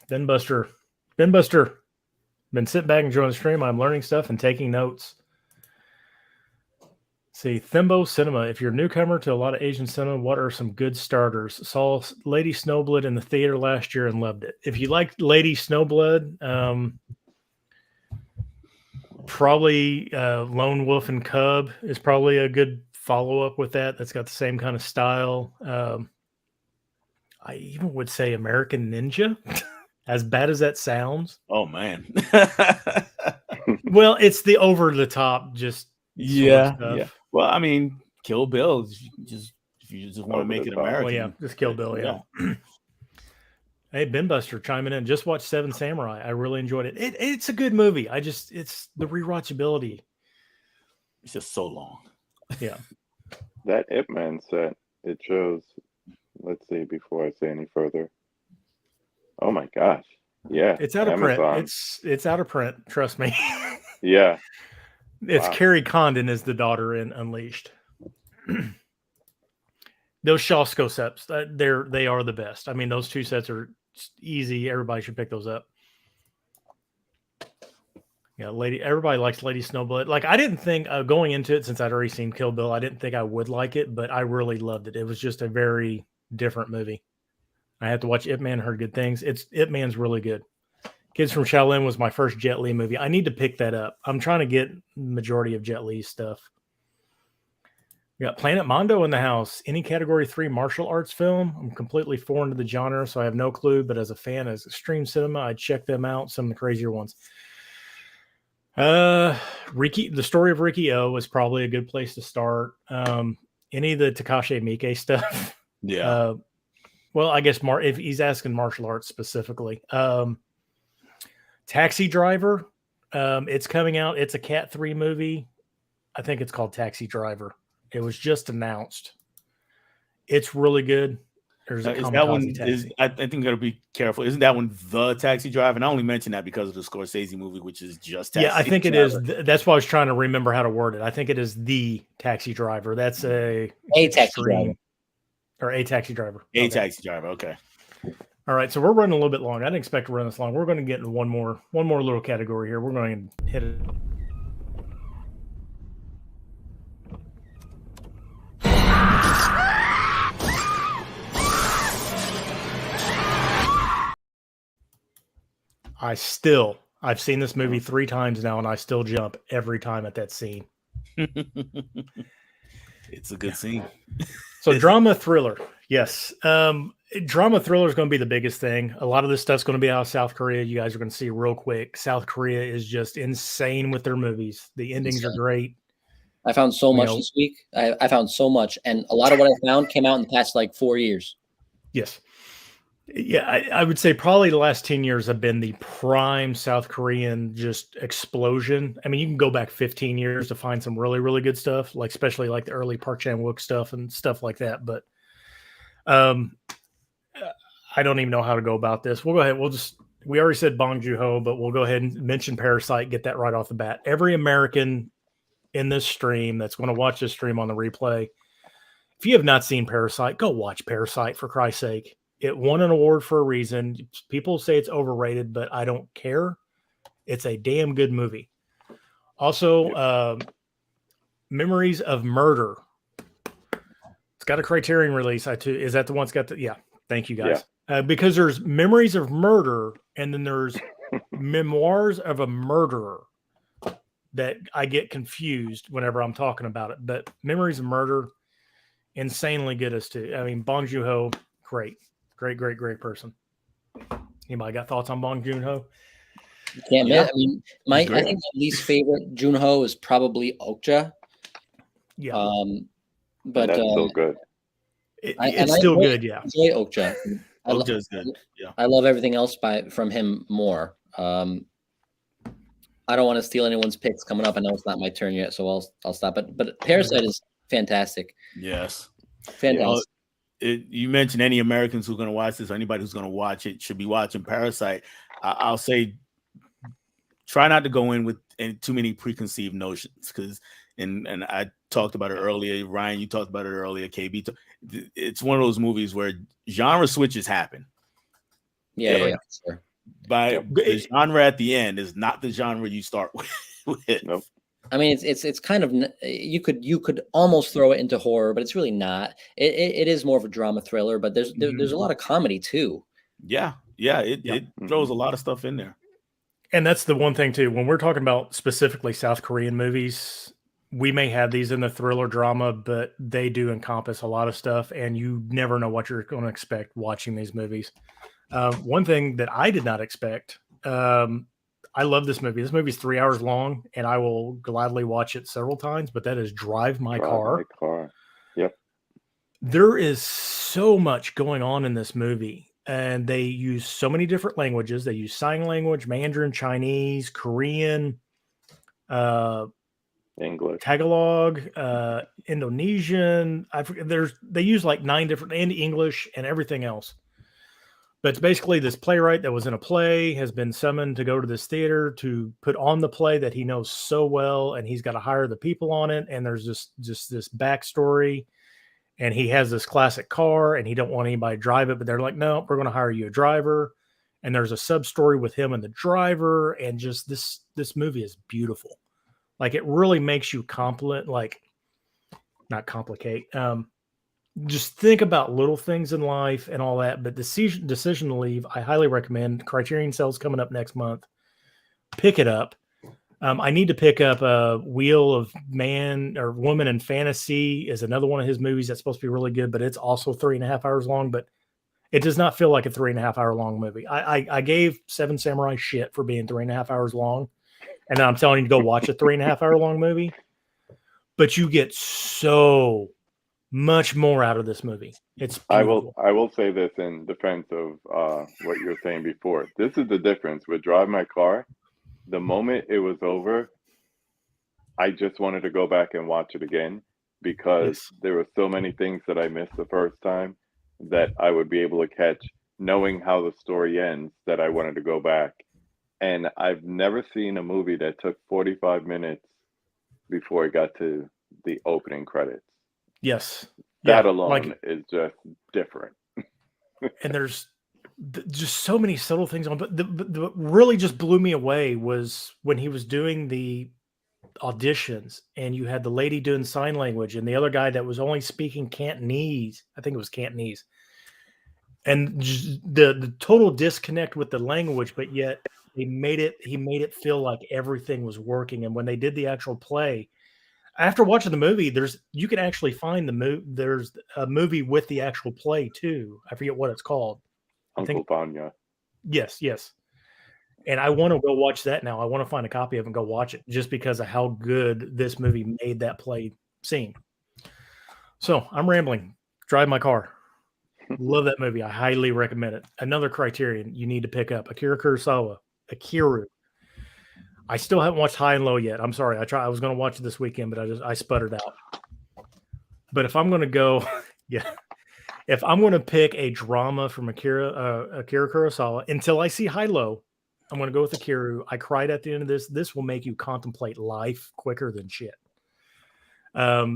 Ben Buster. Been sitting back enjoying the stream. I'm learning stuff and taking notes. See, Thimbo Cinema. If you're a newcomer to a lot of Asian cinema, what are some good starters? Saw Lady Snowblood in the theater last year and loved it. If you like Lady Snowblood, probably Lone Wolf and Cub is probably a good follow-up with that. That's got the same kind of style. I even would say American Ninja, as bad as that sounds. Oh man. Well, it's the over-the-top, just yeah. stuff. Yeah. Well, I mean, Kill Bill. If you just want to Over make the it top. American. Well, yeah, just Kill Bill. Yeah. Hey, Ben Buster chiming in. Just watched Seven Samurai. I really enjoyed it. It's a good movie. It's the rewatchability. It's just so long. Yeah. That Ip Man set, it shows, let's see, before I say any further. Oh my gosh. Yeah. It's out of Amazon. print. It's out of print. Trust me. Yeah. It's Wow. Carrie Condon is the daughter in Unleashed. Those Shawsco sets, they are the best. I mean, those two sets are easy. Everybody should pick those up. Yeah, everybody likes Lady Snowblood. Like, I didn't think going into it, since I'd already seen Kill Bill, I didn't think I would like it, but I really loved it. It was just a very different movie. I had to watch Ip Man, heard good things. Ip Man's really good. Kids from Shaolin was my first Jet Li movie. I need to pick that up. I'm trying to get the majority of Jet Li's stuff. We got Planet Mondo in the house. Any category 3 martial arts film? I'm completely foreign to the genre, so I have no clue. But as a fan of extreme cinema, I'd check them out. Some of the crazier ones. The story of Ricky O is probably a good place to start. Any of the Takashi Miike stuff. Yeah. Well, I guess if he's asking martial arts specifically. Taxi Driver. It's coming out. It's a Cat 3 movie. I think it's called Taxi Driver. It was just announced. It's really good. There's a Is that one taxi. I think you gotta be careful. Isn't that one The Taxi Driver? And I only mention that because of the Scorsese movie, which is just Taxi Yeah, I think Driver. it is. That's why I was trying to remember how to word it. I think it is The Taxi Driver. That's a Taxi Driver. Or A Taxi Driver. A Okay. Taxi Driver. Okay. All right, so we're running a little bit long. I didn't expect to run this long. We're going to get in one more little category here. We're going to hit it. I've seen this movie 3 times now, and I still jump every time at that scene. It's a good scene. So drama thriller. Yes. Drama thriller is going to be the biggest thing. A lot of this stuff's going to be out of South Korea. You guys are going to see real quick. South Korea is just insane with their movies. The endings are great. I found so much this week. I found so much, and a lot of what I found came out in the past like 4 years. Yes. Yeah, I would say probably the last 10 years have been the prime South Korean just explosion. I mean, you can go back 15 years to find some really, really good stuff, like especially like the early Park Chan-wook stuff and stuff like that. But I don't even know how to go about this. We'll go ahead. We already said Bong Joon-ho, but we'll go ahead and mention Parasite, get that right off the bat. Every American in this stream that's going to watch this stream on the replay, if you have not seen Parasite, go watch Parasite, for Christ's sake. It won an award for a reason. People say it's overrated, but I don't care. It's a damn good movie. Also, Memories of Murder. It's got a Criterion release. Is that the one that's got the? Yeah. Thank you, guys. Yeah. Because there's Memories of Murder, and then there's Memoirs of a Murderer that I get confused whenever I'm talking about it. But Memories of Murder, insanely good as to. I mean, Bong Joon-ho, great person. Anybody got thoughts on Bong Joon-ho? Can't admit. I mean, I think my least favorite Joon-ho is probably Okja. Yeah. But that's still good. It's still good. Yeah. I enjoy Okja. Okja's good. Yeah. I love everything else from him more. I don't want to steal anyone's picks coming up. I know it's not my turn yet, so I'll stop it. But Parasite is fantastic. Yes. Fantastic. You mentioned any Americans who are going to watch this, or anybody who's going to watch it should be watching Parasite. I'll say try not to go in with too many preconceived notions, because and I talked about it earlier. Ryan, you talked about it earlier. KB, it's one of those movies where genre switches happen. Yeah, sure. By the genre at the end is not the genre you start with. Nope. I mean, it's kind of, you could almost throw it into horror, but it's really not. It is more of a drama thriller, but there's a lot of comedy too. Yeah. It throws a lot of stuff in there. And that's the one thing too. When we're talking about specifically South Korean movies, we may have these in the thriller drama, but they do encompass a lot of stuff, and you never know what you're going to expect watching these movies. One thing that I did not expect. I love this movie. This movie is 3 hours long, and I will gladly watch it several times, but that is Drive My Car. Yep. There is so much going on in this movie, and they use so many different languages. They use sign language, Mandarin, Chinese, Korean, English, Tagalog, Indonesian. They use like 9 different, and English and everything else. But it's basically this playwright that was in a play has been summoned to go to this theater to put on the play that he knows so well, and he's got to hire the people on it. And there's just this backstory, and he has this classic car, and he don't want anybody to drive it, but they're like, no, we're going to hire you a driver. And there's a sub story with him and the driver, and just this movie is beautiful. Like, it really makes you not complicate. Just think about little things in life and all that. But Decision to Leave, I highly recommend. Criterion Sale's coming up next month. Pick it up. I need to pick up Wheel of Man or Woman in Fantasy is another one of his movies that's supposed to be really good, but it's also 3.5 hours long. But it does not feel like a 3.5 hour long movie. I gave Seven Samurai shit for being 3.5 hours long, and now I'm telling you to go watch a 3.5 hour long movie. But you get so much more out of this movie. It's beautiful. I will say this in defense of what you were saying before. This is the difference with Drive My Car. The moment it was over, I just wanted to go back and watch it again, because there were so many things that I missed the first time that I would be able to catch, knowing how the story ends, that I wanted to go back. And I've never seen a movie that took 45 minutes before it got to the opening credits. Yes. That alone is just different. And there's just so many subtle things on, but the really just blew me away was when he was doing the auditions, and you had the lady doing sign language and the other guy that was only speaking Cantonese. I think it was Cantonese. And just the total disconnect with the language, but yet he made it feel like everything was working. And when they did the actual play, after watching the movie, you can actually find the movie. There's a movie with the actual play too. I forget what it's called. I Uncle think Vanya. yes. And I want to go watch that now. I want to find a copy of it and go watch it just because of how good this movie made that play scene. So I'm rambling. Drive my car. Love that movie. I highly recommend it. Another Criterion you need to pick up: Akira Kurosawa, Akiru. I still haven't watched High and Low yet. I'm sorry. I was going to watch it this weekend, but I sputtered out. But if I'm going to go, if I'm going to pick a drama from Akira Kurosawa until I see High Low, I'm going to go with Akiru. I cried at the end of this. This will make you contemplate life quicker than shit.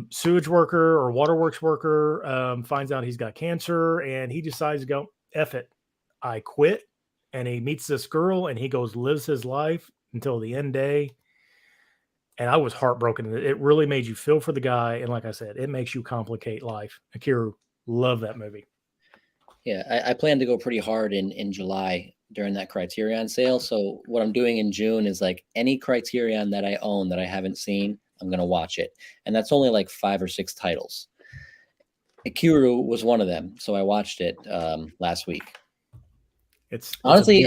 Sewage worker or waterworks worker finds out he's got cancer, and he decides to go, F it. I quit. And he meets this girl, and he goes, lives his life until the end day. And I was heartbroken. It really made you feel for the guy. And like I said, it makes you complicate life. Akiru, love that movie. Yeah, I plan to go pretty hard in July during that Criterion sale. So what I'm doing in June is like any Criterion that I own that I haven't seen, I'm going to watch it. And that's only like 5 or 6 titles. Akiru was one of them. So I watched it last week. It's honestly,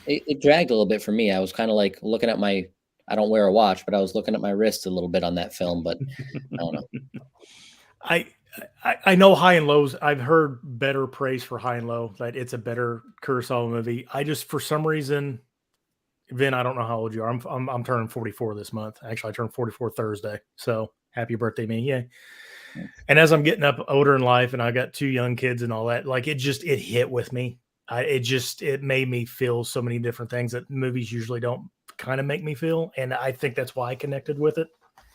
it dragged a little bit for me. I was kind of like looking at I don't wear a watch, but I was looking at my wrist a little bit on that film, but I don't know. I know High and Lows. I've heard better praise for High and Low, that it's a better Kurosawa movie. I just, for some reason, Vin, I don't know how old you are. I'm turning 44 this month. Actually, I turned 44 Thursday. So happy birthday, me. Yeah. And as I'm getting up older in life and I got 2 young kids and all that, like it hit with me. It made me feel so many different things that movies usually don't kind of make me feel. And I think that's why I connected with it.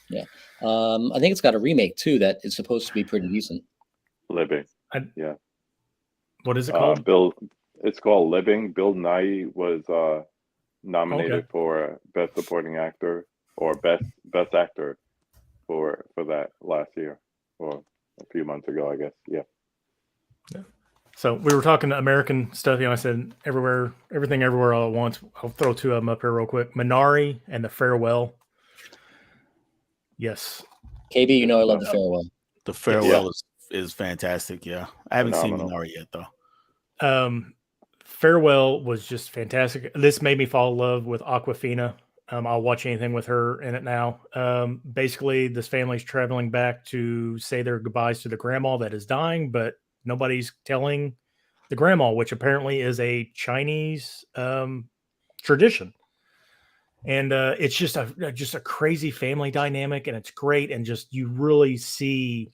Yeah. I think it's got a remake too that is supposed to be pretty decent. Living. Yeah. What is it called? It's called Living. Bill Nighy was nominated for Best Supporting Actor or Best Actor for that last year, or a few months ago, I guess. Yeah. So we were talking American stuff. I said everything, everywhere, all at once. I'll throw 2 of them up here real quick: Minari and The Farewell. Yes. KB, I love The Farewell. The Farewell is fantastic. Yeah, I haven't seen Minari yet though. Farewell was just fantastic. This made me fall in love with Awkwafina. I'll watch anything with her in it now. Basically, this family's traveling back to say their goodbyes to the grandma that is dying, but nobody's telling the grandma, which apparently is a Chinese tradition. And it's just a crazy family dynamic, and it's great. And just you really see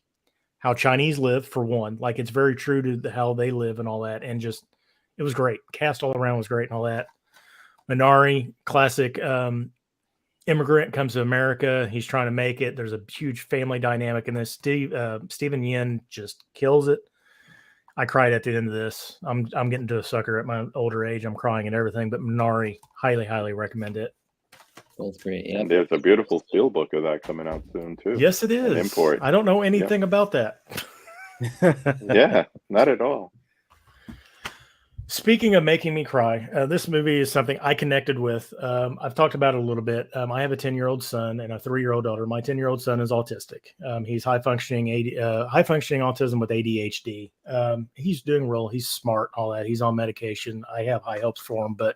how Chinese live, for one. Like, it's very true to how they live and all that. And just it was great. Cast all around was great and all that. Minari, classic immigrant, comes to America. He's trying to make it. There's a huge family dynamic in this. Steven Yeun just kills it. I cried at the end of this. I'm getting to a sucker at my older age. I'm crying and everything. But Minari, highly, highly recommend it. Both great. Yeah. And there's a beautiful steelbook of that coming out soon too. Yes, it is. An import. I don't know anything about that. Yeah, not at all. Speaking of making me cry, this movie is something I connected with. I've talked about it a little bit. I have a 10-year-old son and a 3-year-old daughter. My 10-year-old son is autistic. He's high functioning autism with ADHD. He's doing well. He's smart, all that. He's on medication. I have high hopes for him. But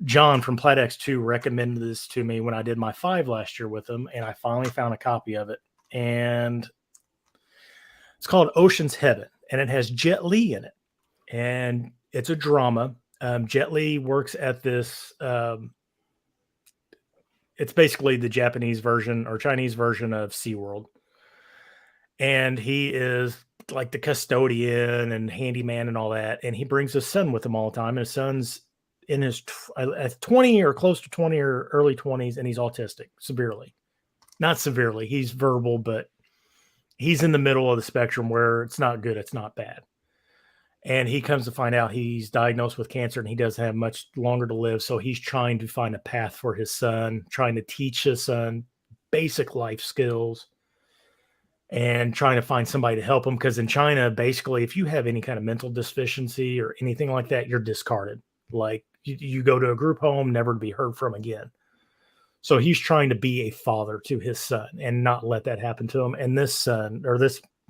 John from Plat X2 recommended this to me when I did my 5 last year with him, and I finally found a copy of it. And it's called Ocean's Heaven, and it has Jet Li in it. And it's a drama. Jet Li works at this. It's basically the Japanese version or Chinese version of SeaWorld. And he is like the custodian and handyman and all that. And he brings his son with him all the time. And his son's in his 20 or close to 20 or early 20s. And he's autistic severely. Not severely. He's verbal, but he's in the middle of the spectrum where it's not good. It's not bad. And he comes to find out he's diagnosed with cancer and he doesn't have much longer to live. So he's trying to find a path for his son, trying to teach his son basic life skills and trying to find somebody to help him. Because in China, basically, if you have any kind of mental deficiency or anything like that, you're discarded. Like you go to a group home, never to be heard from again. So he's trying to be a father to his son and not let that happen to him. And this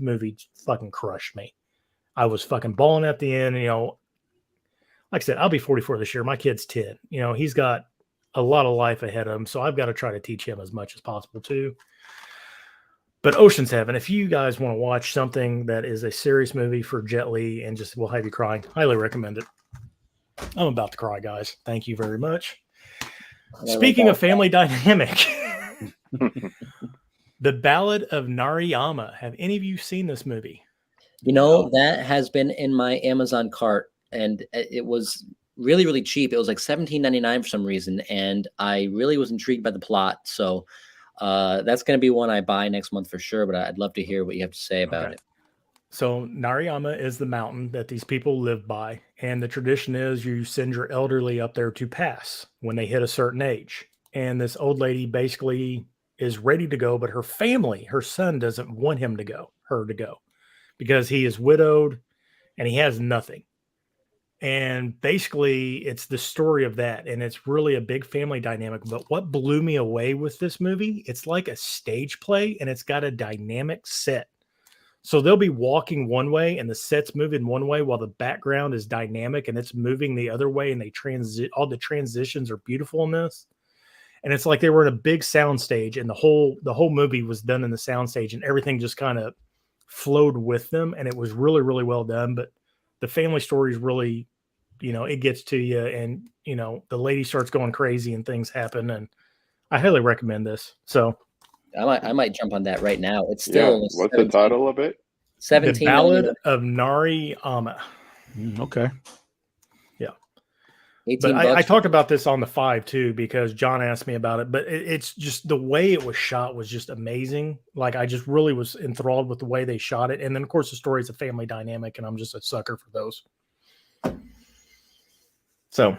movie fucking crushed me. I was fucking bawling at the end. Like I said, I'll be 44 this year. My kid's 10. He's got a lot of life ahead of him. So I've got to try to teach him as much as possible too. But Ocean's Heaven, if you guys want to watch something that is a serious movie for Jet Li and just will have you crying, highly recommend it. I'm about to cry, guys. Thank you very much. Speaking of family dynamic, The Ballad of Nariyama. Have any of you seen this movie? That has been in my Amazon cart, and it was really, really cheap. It was like $17.99 for some reason, and I really was intrigued by the plot. So that's going to be one I buy next month for sure, but I'd love to hear what you have to say about it. So Nariyama is the mountain that these people live by, and the tradition is you send your elderly up there to pass when they hit a certain age. And this old lady basically is ready to go, but her family, her son doesn't want her to go, because he is widowed and he has nothing. And basically it's the story of that. And it's really a big family dynamic. But what blew me away with this movie, it's like a stage play and it's got a dynamic set. So they'll be walking one way and the set's moving one way while the background is dynamic and it's moving the other way. And all the transitions are beautiful in this. And it's like they were in a big sound stage and the whole movie was done in the sound stage and everything just kind of flowed with them. And it was really, really well done. But the family story is really, it gets to you and, the lady starts going crazy and things happen. And I highly recommend this. So I might jump on that right now. It's still what's the title of it? The Ballad of Nariyama. Okay. Yeah. $18. But I talked about this on the 5 too, because John asked me about it, but it's just the way it was shot was just amazing. Like I just really was enthralled with the way they shot it. And then of course the story is a family dynamic and I'm just a sucker for those. So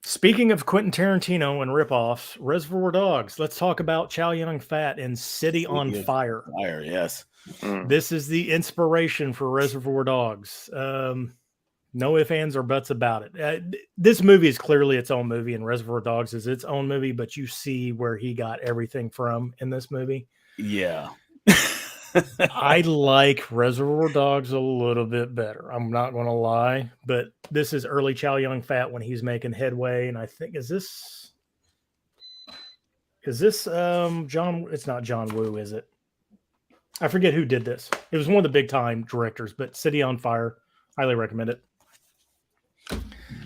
speaking of Quentin Tarantino and ripoffs, Reservoir Dogs, let's talk about Chow Yun-Fat and City on Fire. Fire, yes. This is the inspiration for Reservoir Dogs. No ifs, ands, or buts about it. This movie is clearly its own movie, and Reservoir Dogs is its own movie, but you see where he got everything from in this movie. Yeah. I like Reservoir Dogs a little bit better. I'm not going to lie, but this is early Chow Yun-Fat when he's making headway. And I think, is this John? It's not John Woo, is it? I forget who did this. It was one of the big time directors, but City on Fire, highly recommend it.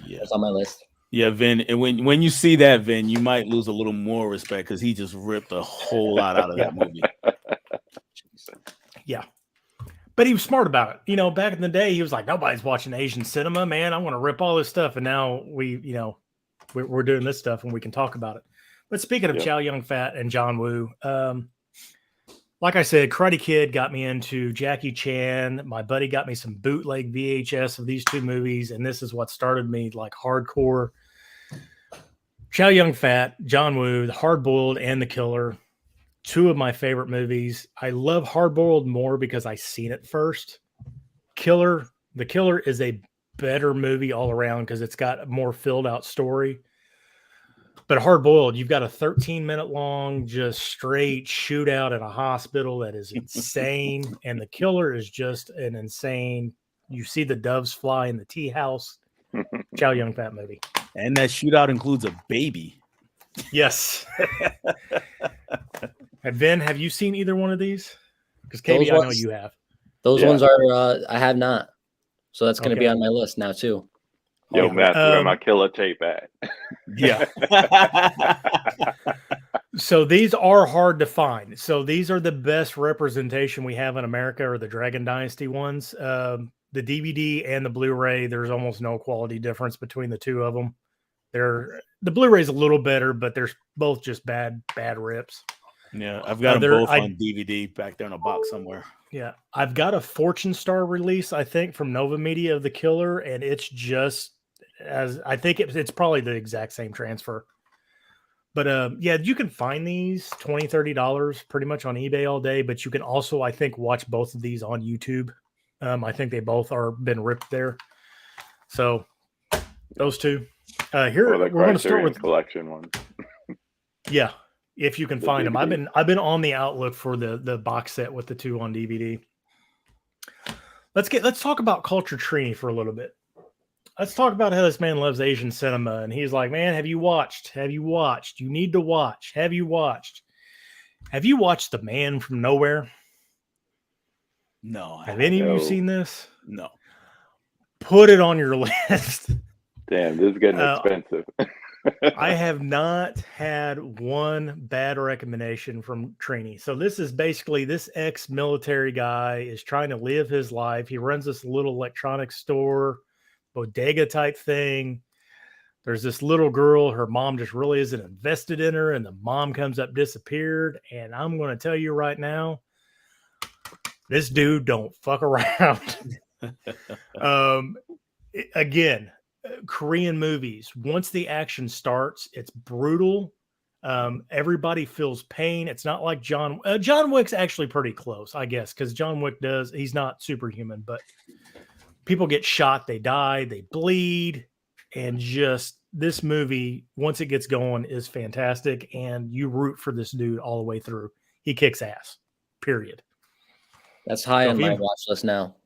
Yeah. It's on my list. Yeah, Vin. And when you see that, Vin, you might lose a little more respect because he just ripped a whole lot out of that movie. Yeah. But he was smart about it. Back in the day, he was like, nobody's watching Asian cinema, man. I want to rip all this stuff. And now we're doing this stuff and we can talk about it. But speaking of Chow Yun-Fat and John Woo, like I said, Karate Kid got me into Jackie Chan. My buddy got me some bootleg VHS of these two movies. And this is what started me like hardcore. Chow Yun-Fat, John Woo, The Hard Boiled and The Killer. Two of my favorite movies. I love Hard Boiled more because I seen it first. The Killer is a better movie all around because it's got a more filled out story. But Hard Boiled, you've got a 13-minute long, just straight shootout in a hospital that is insane. And The Killer is just an insane. You see the doves fly in the tea house. Chow Yun-Fat movie. And that shootout includes a baby. Yes. And Vin, have you seen either one of these? Because KB, I know you have. Those ones are I have not. So that's going to be on my list now too. Yo, Matt, where my killer tape at? Yeah. So these are hard to find. So these are the best representation we have in America, or the Dragon Dynasty ones. The DVD and the Blu-ray, there's almost no quality difference between the two of them. The Blu-ray is a little better, but they're both just bad rips. Yeah, I've got them both on DVD back there in a box somewhere. Yeah, I've got a Fortune Star release, I think, from Nova Media of The Killer, and it's just I think it's probably the exact same transfer. But yeah, you can find these $20, $30 pretty much on eBay all day, but you can also, I think, watch both of these on YouTube. I think they both are been ripped there. So those two. Here we're going to start with collection one. Yeah. if you can The find them. DVD. I've been on the outlook for the box set with the 2 on DVD. Let's talk about Culture Trini for a little bit. Let's talk about how this man loves Asian cinema, and he's like, man, have you watched? Have you watched? You need to watch. Have you watched? Have you watched The Man from Nowhere? No, I Have any of you No. seen this? no. Put it on your list. Damn, this is getting expensive. I have not had one bad recommendation from Trini. So this is basically this ex-military guy is trying to live his life. He runs this little electronics store, bodega type thing. There's this little girl. Her mom just really isn't invested in her, and the mom comes up disappeared. And I'm going to tell you right now, this dude don't fuck around. Again, Korean movies, once the action starts, it's brutal. Everybody feels pain. It's not like John Wick's actually pretty close, I guess, because John Wick he's not superhuman, but people get shot, they die, they bleed, and just this movie, once it gets going, is fantastic, and you root for this dude all the way through. He kicks ass, period. That's high So on if my you- watch list now.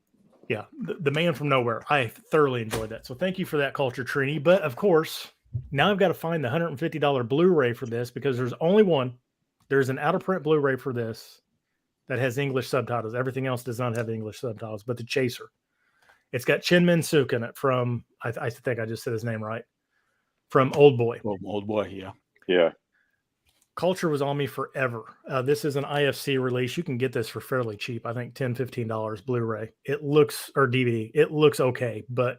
Yeah, the Man from Nowhere. I thoroughly enjoyed that. So thank you for that, Culture Trini. But of course, now I've got to find the $150 Blu-ray for this because there's only one. There's an out-of-print Blu-ray for this that has English subtitles. Everything else does not have English subtitles, but The Chaser. It's got Chin Min Suk in it from, I think I just said his name right, from Old Boy. Oh, old boy, yeah. Yeah. Culture was on me forever. This is an IFC release. You can get this for fairly cheap. I think $10, $15 Blu-ray. It looks, or DVD. It looks okay, but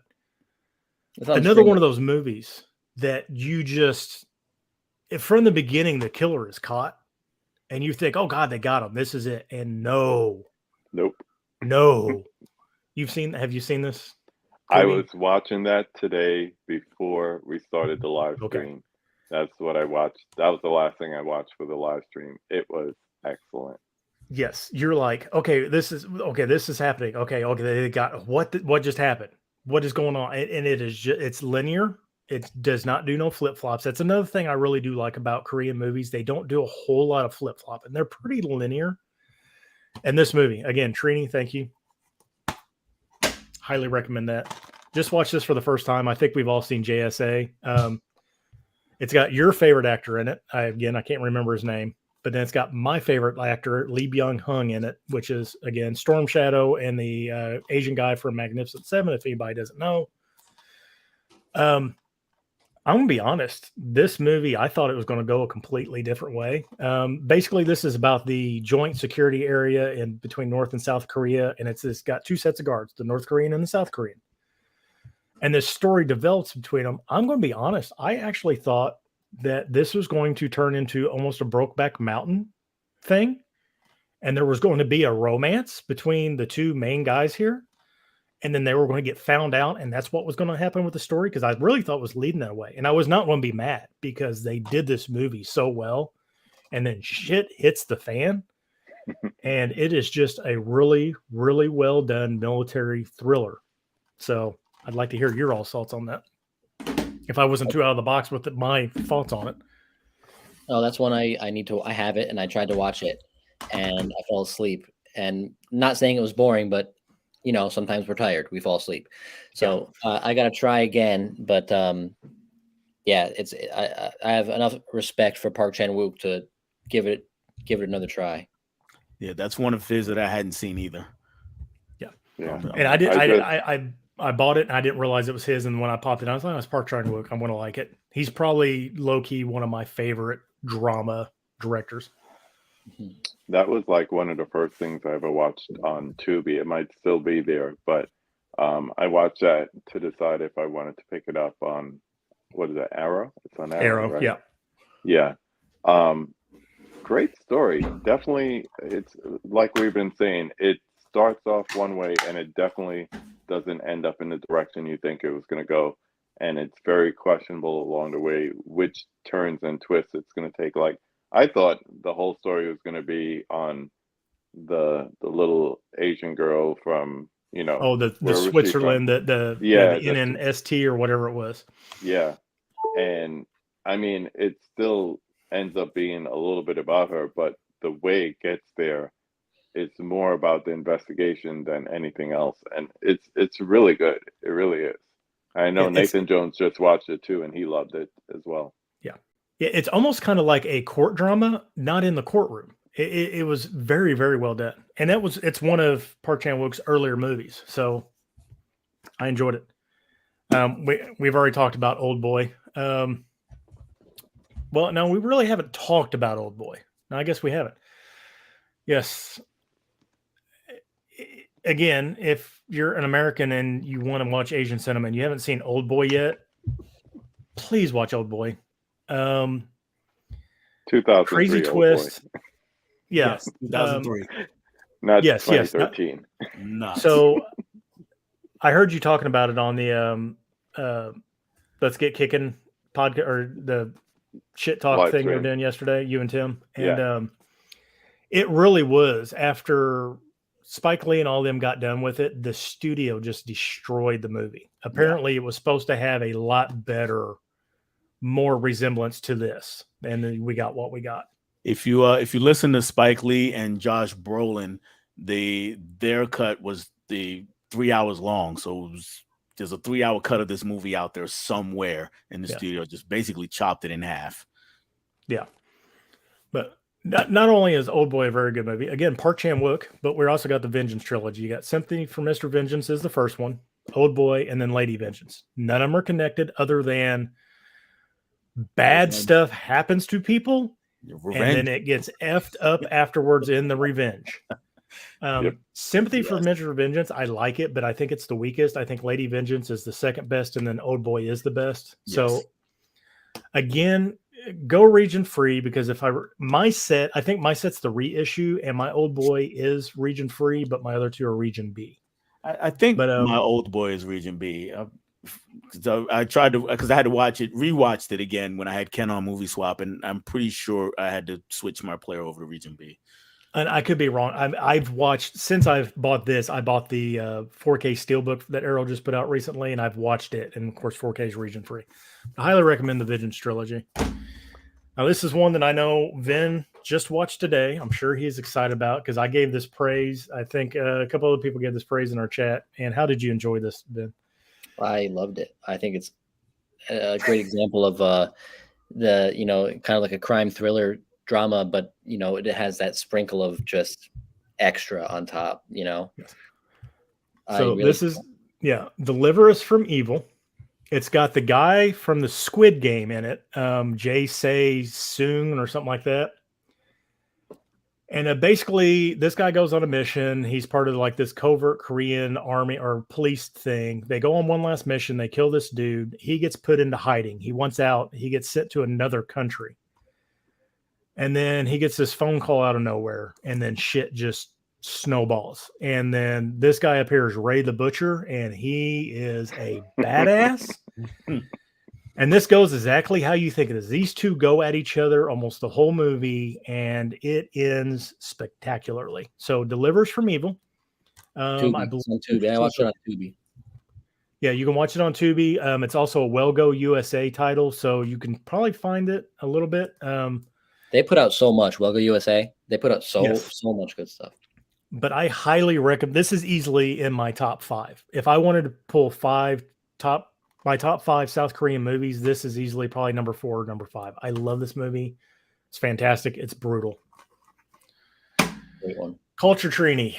It's on another streaming. one of those movies that you just, if from the beginning the killer is caught, and you think, "Oh God, they got him. This is it." And no, Nope. no. Have you seen this? I Cody? was watching that today before we started the live Okay. stream. That's what I watched. That was the last thing I watched for the live stream. It was excellent. Yes, you're like, this is happening. Okay, they got what just happened? What is going on? And it is it's linear. It does not do no flip flops. That's another thing I really do like about Korean movies. They don't do a whole lot of flip flop, and they're pretty linear. And this movie, again, Trini, thank you. Highly recommend that. Just watch this for the first time. I think we've all seen JSA. It's got your favorite actor in it. I can't remember his name, but then it's got my favorite actor, Lee Byung-hun, in it, which is, again, Storm Shadow and the Asian guy from Magnificent Seven, if anybody doesn't know. I'm going to be honest. This movie, I thought it was going to go a completely different way. Basically, this is about the joint security area in between North and South Korea, and it's got 2 sets of guards, the North Korean and the South Korean. And this story develops between them. I'm going to be honest. I actually thought that this was going to turn into almost a Brokeback Mountain thing. And there was going to be a romance between the 2 main guys here. And then they were going to get found out. And that's what was going to happen with the story. Because I really thought it was leading that way. And I was not going to be mad because they did this movie so well. And then shit hits the fan. And it is just a really, really well done military thriller. So I'd like to hear your all thoughts on that. If I wasn't too out of the box with my thoughts on it. Oh, that's one I have it, and I tried to watch it, and I fell asleep. And not saying it was boring, but sometimes we're tired, we fall asleep. So I got to try again. But yeah, I have enough respect for Park Chan-wook to give it another try. Yeah, that's one of his that I hadn't seen either. Yeah. And I bought it and I didn't realize it was his. And when I popped it, I was like, "Oh, it's Park Chan-wook. I'm going to like it." He's probably low key one of my favorite drama directors. That was like one of the first things I ever watched on Tubi. It might still be there, but I watched that to decide if I wanted to pick it up on, what is it, Arrow? It's on Arrow, right? Yeah. Yeah. Great story. Definitely, it's like we've been saying, it starts off one way and it definitely doesn't end up in the direction you think it was going to go. And it's very questionable along the way which turns and twists it's going to take. Like, I thought the whole story was going to be on the little Asian girl from, the where was she Switzerland, from? the Yeah, NNST or whatever it was. Yeah. And I mean, it's still ends up being a little bit about her, but the way it gets there, it's more about the investigation than anything else, and it's really good. It really is. I know It's Nathan Jones just watched it too, and he loved it as well. it's almost kind of like a court drama, not in the courtroom. It was very, very well done, and it's one of Park Chan-wook's earlier movies, so I enjoyed it. We've already talked about Old Boy. Well, no, we really haven't talked about Old Boy. No, I guess we haven't. Yes. Again, if you're an American and you want to watch Asian cinema and you haven't seen Old Boy yet, please watch Old Boy. 2003 Crazy Old twist. Boy. Yeah. Yes, 2003. Not Yes, yes, 2013. Nuts. So I heard you talking about it on the Let's Get Kicking podcast, or the shit talk Live thing we were stream. doing yesterday, you and Tim. And Yeah. it really was, after Spike Lee and all them got done with it, the studio just destroyed the movie. Apparently it was supposed to have a lot better, more resemblance to this, and then we got what we got. If you listen to Spike Lee and Josh Brolin, their cut was the 3 hours long. So there's a 3 hour cut of this movie out there somewhere in the studio, just basically chopped it in half. Yeah. But not only is Old Boy a very good movie, again, Park Chan-wook, but we also got the Vengeance trilogy. You got Sympathy for Mr. Vengeance is the first one, Old Boy, and then Lady Vengeance. None of them are connected other than bad stuff happens to people, Revenge. and then it gets effed up afterwards in the revenge. Yep. Sympathy for Mr. Vengeance, I like it, but I think it's the weakest. I think Lady Vengeance is the second best, and then Old Boy is the best. Yes. So again, go region free, because if I think my set's the reissue, and my Old Boy is region free, but my other two are region B. I think But, my Old Boy is region B. So I tried to, because I had to rewatched it again when I had Ken on Movie Swap, and I'm pretty sure I had to switch my player over to region B. And I could be wrong. I've watched, since I've bought this, I bought the 4K Steelbook that Arrow just put out recently, and I've watched it. And of course, 4K is region free. I highly recommend the Vengeance trilogy. Now, this is one that I know Vin just watched today. I'm sure he's excited about, because I gave this praise. I think a couple other people gave this praise in our chat. And how did you enjoy this, Vin? I loved it. I think it's a great example of the, kind of like a crime thriller drama, but it has that sprinkle of just extra on top. So this is Deliver Us from Evil. It's got the guy from the Squid Game in it, Jae Se-seung or something like that. And basically, this guy goes on a mission. He's part of like this covert Korean army or police thing. They go on one last mission. They kill this dude. He gets put into hiding. He wants out. He gets sent to another country. And then he gets this phone call out of nowhere. And then shit just snowballs. And then this guy appears, Ray the Butcher, and he is a badass. And this goes exactly how you think it is. These two go at each other almost the whole movie, and it ends spectacularly. So, Delivers from Evil. Tubi. I believe It's on Tubi. I watched it on Tubi. Yeah, you can watch it on Tubi. It's also a Well Go USA title, so you can probably find it a little bit. They put out so much. Well Go USA. They put out so much good stuff. But I highly recommend. This is easily in my top 5. If I wanted to pull my top 5 South Korean movies, this is easily probably number 4 or number 5. I love this movie. It's fantastic. It's brutal. Great one. Culture Trini.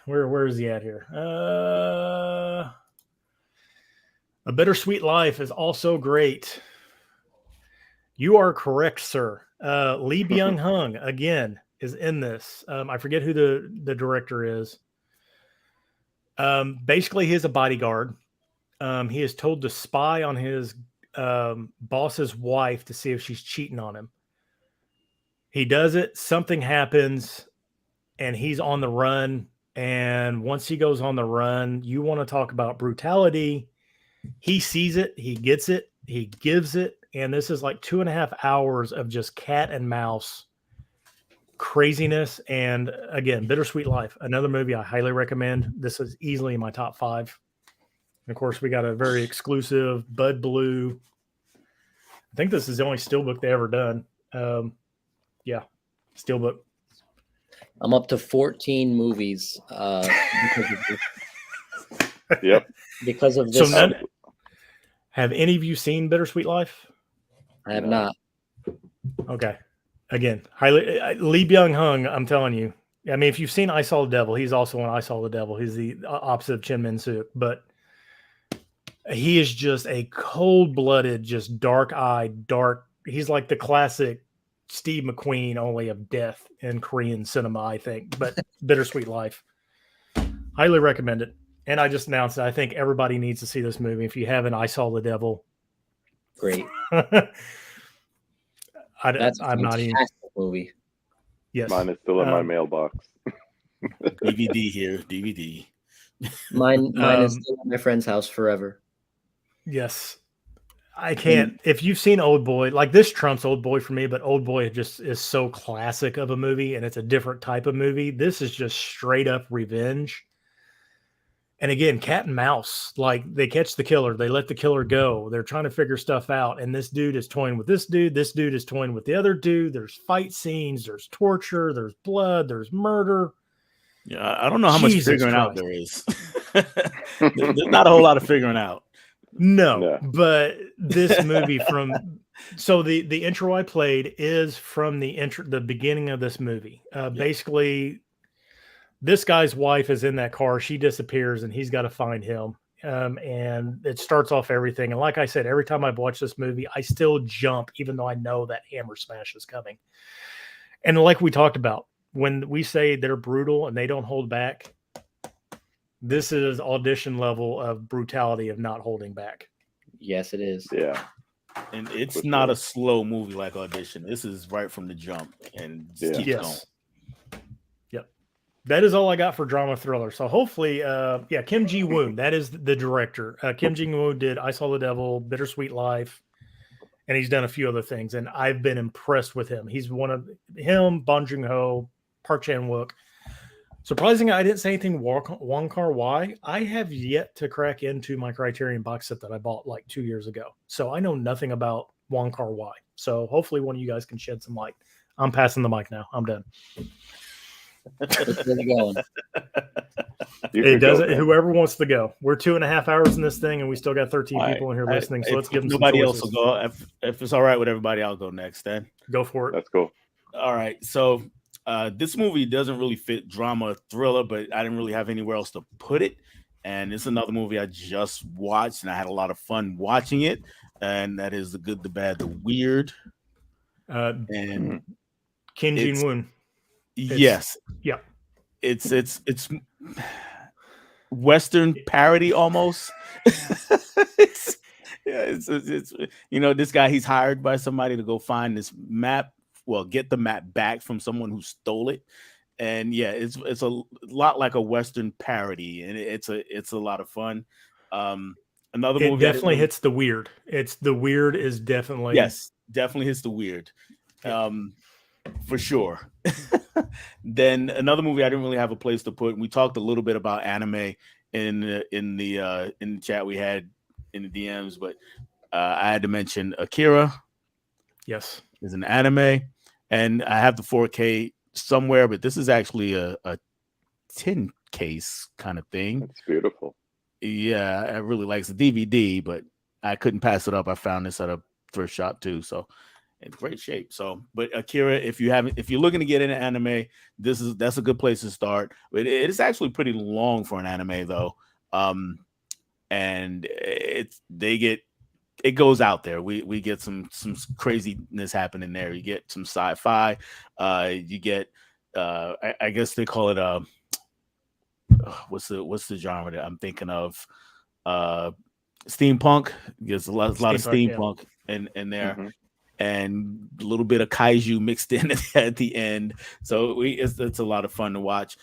Where is he at here? A Bittersweet Life is also great. You are correct, sir. Lee Byung-hun again is in this. I forget who the director is. Basically, he's a bodyguard. He is told to spy on his boss's wife to see if she's cheating on him. He does it. Something happens, and he's on the run. And once he goes on the run, you want to talk about brutality. He sees it. He gets it. He gives it. And this is like 2.5 hours of just cat and mouse craziness. And again, Bittersweet Life, another movie I highly recommend. This is easily in my top 5. And of course, we got a very exclusive Bud Blue. I think this is the only steelbook they ever done. Yeah, Steelbook. I'm up to 14 movies Yep. because of So this. have any of you seen Bittersweet Life? I have No. not. Okay. Again, highly Lee Byung-hun, I'm telling you. I mean, if you've seen I Saw the Devil, he's also in I Saw the Devil. He's the opposite of Chin Min-suk, but he is just a cold-blooded, just dark-eyed, he's like the classic Steve McQueen, only of death in Korean cinema, I think. But Bittersweet Life. Highly recommend it. And I just announced it. I think everybody needs to see this movie. If you haven't, I Saw the Devil. Great. That's a I'm not even. fantastic movie. Yes. Mine is still in my mailbox. DVD here, DVD. Mine is still at my friend's house forever. Yes. I can't. If you've seen Old Boy, like this trumps Old Boy for me, but Old Boy just is so classic of a movie, and it's a different type of movie. This is just straight up revenge. And again, cat and mouse, like they catch the killer, they let the killer go. They're trying to figure stuff out. And this dude is toying with this dude is toying with the other dude. There's fight scenes, there's torture, there's blood, there's murder. Yeah, I don't know how much figuring out there is. There's not a whole lot of figuring out. No, but this movie so the intro I played is from the beginning of this movie. Basically, this guy's wife is in that car. She disappears, and he's got to find him. And it starts off everything. And like I said, every time I've watched this movie, I still jump, even though I know that hammer smash is coming. And like we talked about, when we say they're brutal and they don't hold back, this is audition level of brutality of not holding back. Yes, it is. Yeah. And it's not a slow movie like Audition. This is right from the jump and keeps going. Yep. That is all I got for drama thriller. So hopefully, Kim Ji-woon, that is the director. Kim Ji-woon did I Saw the Devil, Bittersweet Life, and he's done a few other things. And I've been impressed with him. He's one of him, Bong Joon-ho, Park Chan-wook. Surprisingly, I didn't say anything Wong Kar-wai. I have yet to crack into my Criterion box set that I bought like 2 years ago. So I know nothing about Wong Kar-wai. So hopefully one of you guys can shed some light. I'm passing the mic now. I'm done. Where you going? It doesn't. Whoever wants to go. We're 2.5 hours in this thing, and we still got 13 people in here listening. So let's give them nobody else will go. If it's all right with everybody, I'll go next. Then go for it. That's cool. All right. So this movie doesn't really fit drama thriller, but I didn't really have anywhere else to put it. And it's another movie I just watched, and I had a lot of fun watching it. And that is The Good, the Bad, the Weird. And Kim Ji-woon. Yes. Yeah. It's Western parody almost. It's this guy, he's hired by somebody to go find this map. Well, get the map back from someone who stole it. And it's a lot like a Western parody, and it's a lot of fun. Another movie definitely hits the weird. The weird is definitely definitely hits the weird. For sure. Then another movie I didn't really have a place to put. We talked a little bit about anime in the chat we had in the DMs, but I had to mention Akira. Yes, is an anime, and I have the 4K somewhere, but this is actually a tin case kind of thing. It's beautiful. Yeah, I really like the DVD, but I couldn't pass it up. I found this at a thrift shop too, so in great shape. So, but Akira, if you're looking to get into anime, that's a good place to start. But it is actually pretty long for an anime though, and it goes out there. We get some craziness happening there. You get some sci-fi. You get I guess they call it what's the genre that I'm thinking of? Steampunk. There's a lot of steampunk in there. Mm-hmm. And a little bit of kaiju mixed in at the end. So it's a lot of fun to watch.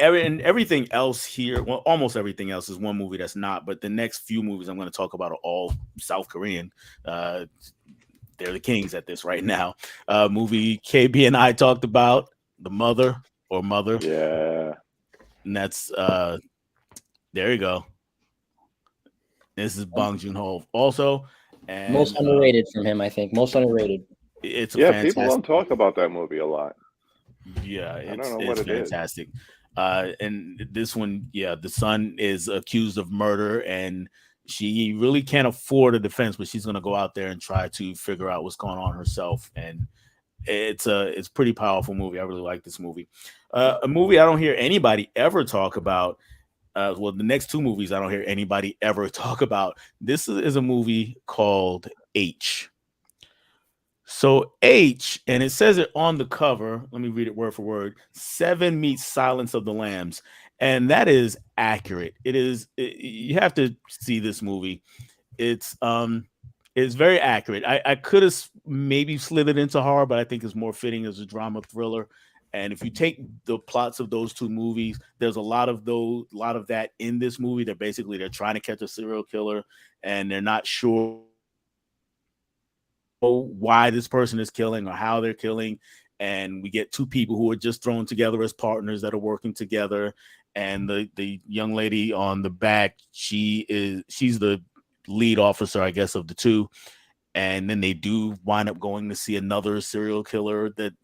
Everything else here, well, almost everything else is one movie that's not, but the next few movies I'm going to talk about are all South Korean. They're the kings at this right now. Movie KB and I talked about, The Mother. Yeah. And that's, there you go. This is Bong Joon-ho also. And Most underrated from him, I think. Most underrated. it's a Yeah, fantastic. people don't talk about that movie a lot. Yeah, I don't know it's what it is. fantastic. And this one, yeah, the son is accused of murder, and she really can't afford a defense, but she's gonna go out there and try to figure out what's going on herself. And it's a pretty powerful movie. I really like this movie. A movie I don't hear anybody ever talk about. Well, the next two movies I don't hear anybody ever talk about. This is a movie called H. So H, and it says it on the cover. Let me read it word for word. 7 meets Silence of the Lambs, and that is accurate. It is. You have to see this movie. It's very accurate. I could have maybe slid it into horror, but I think it's more fitting as a drama thriller. And if you take the plots of those two movies, there's a lot of that in this movie. They're trying to catch a serial killer, and they're not sure why this person is killing or how they're killing. And we get two people who are just thrown together as partners that are working together. And the young lady on the back, she's the lead officer, I guess, of the two. And then they do wind up going to see another serial killer. That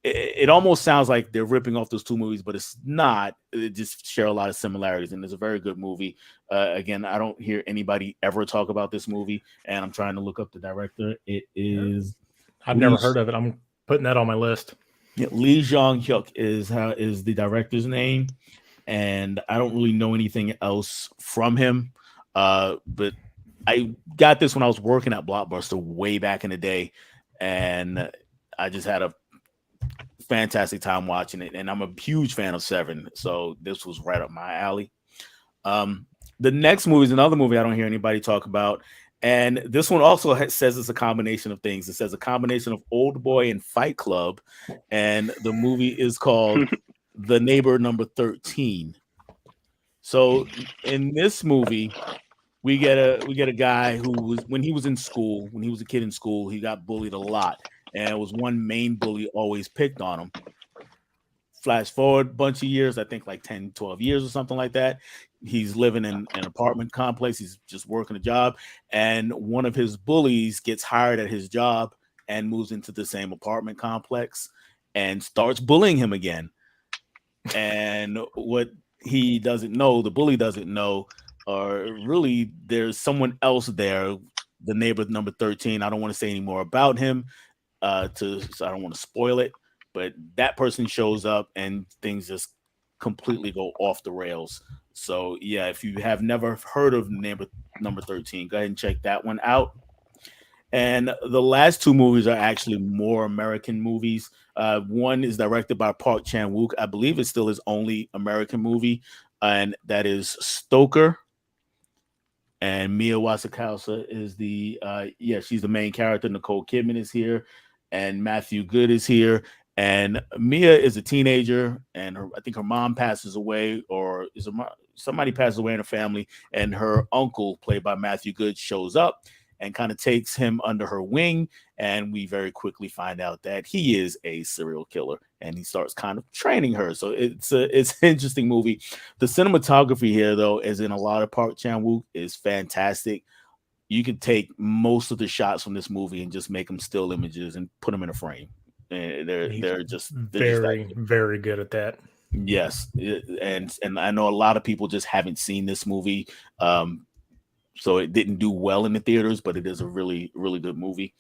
it almost sounds like they're ripping off those two movies, but it's not. It just share a lot of similarities, and it's a very good movie. Again, I don't hear anybody ever talk about this movie, and I'm trying to look up the director. It is I've never heard of it. I'm putting that on my list. Lee Jong-hyuk is the director's name, and I don't really know anything else from him. But I got this when I was working at Blockbuster way back in the day, and I just had a fantastic time watching it, and I'm a huge fan of Seven, so this was right up my alley. The next movie is another movie I don't hear anybody talk about, and this one also says it's a combination of things. It says a combination of Old Boy and Fight Club, and the movie is called The Neighbor Number 13. So in this movie, we get a guy who was, when he was a kid in school, he got bullied a lot. And it was one main bully always picked on him. Flash forward a bunch of years, I think like 10, 12 years or something like that. He's living in an apartment complex. He's just working a job. And one of his bullies gets hired at his job and moves into the same apartment complex and starts bullying him again. And what he doesn't know, the bully doesn't know, or really there's someone else there, the neighbor number 13. I don't want to say any more about him. So I don't want to spoil it, but that person shows up and things just completely go off the rails. So yeah, if you have never heard of neighbor number 13, go ahead and check that one out. And the last two movies are actually more American movies. One is directed by Park Chan-wook. I believe it's still his only American movie, and that is Stoker. And Mia Wasikowska is she's the main character. Nicole Kidman is here, and Matthew Good is here. And Mia is a teenager, and I think her mom passes away, or somebody passes away in her family, and her uncle, played by Matthew Good, shows up and kind of takes him under her wing. And we very quickly find out that he is a serial killer, and he starts kind of training her. So it's an interesting movie. The cinematography here, though, as in a lot of Park Chan-wook, is fantastic. You could take most of the shots from this movie and just make them still images and put them in a frame. And they're just very good at that. Yes, and I know a lot of people just haven't seen this movie. So it didn't do well in the theaters, but it is a really, really good movie.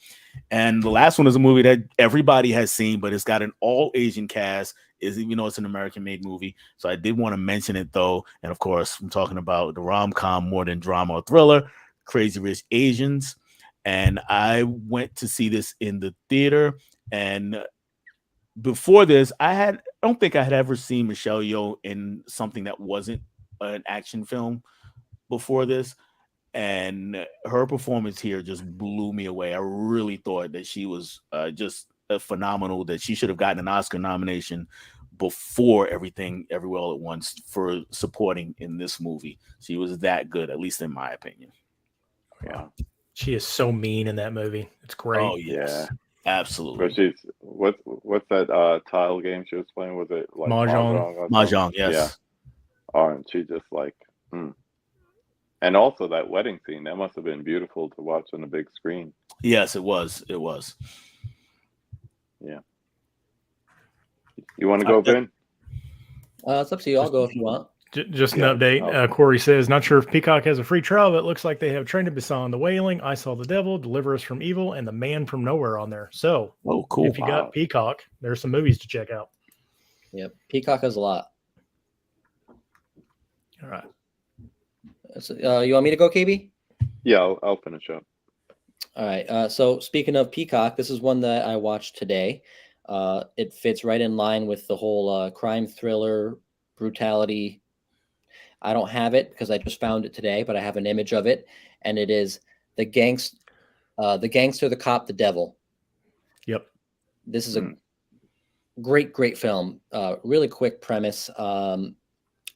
And the last one is a movie that everybody has seen, but it's got an all Asian cast, even though it's an American-made movie. So I did want to mention it, though. And of course, I'm talking about the rom-com more than drama or thriller, Crazy Rich Asians. And I went to see this in the theater. And before this, I don't think I had ever seen Michelle Yeoh in something that wasn't an action film before this. And her performance here just blew me away. I really thought that she was just phenomenal, that she should have gotten an Oscar nomination before Everything Everywhere All at Once for supporting in this movie. She was that good, at least in my opinion. Yeah. She is so mean in that movie. It's great. Oh, yes. Absolutely. But she's what's that tile game she was playing? Was it like Mahjong? Mahjong, yes. Yeah. Oh, and she just like And also that wedding scene, that must have been beautiful to watch on the big screen. Yes, it was. It was. Yeah. You want to go, Vin? It's up to you. I'll go if you want. Just Yeah, an update. Corey says, not sure if Peacock has a free trial, but it looks like they have Train to Busan, The Wailing, I Saw the Devil, Deliver Us from Evil, and The Man from Nowhere on there. So Oh, cool. if you got Peacock, there's some movies to check out. Yep. Peacock has a lot. All right. So, you want me to go, KB? Yeah, I'll finish up. All right. So speaking of Peacock, this is one that I watched today. It fits right in line with the whole crime thriller brutality. I don't have it because I just found it today, but I have an image of it, and it is the gangster, the cop, the devil. Yep. This is a great film. Really quick premise.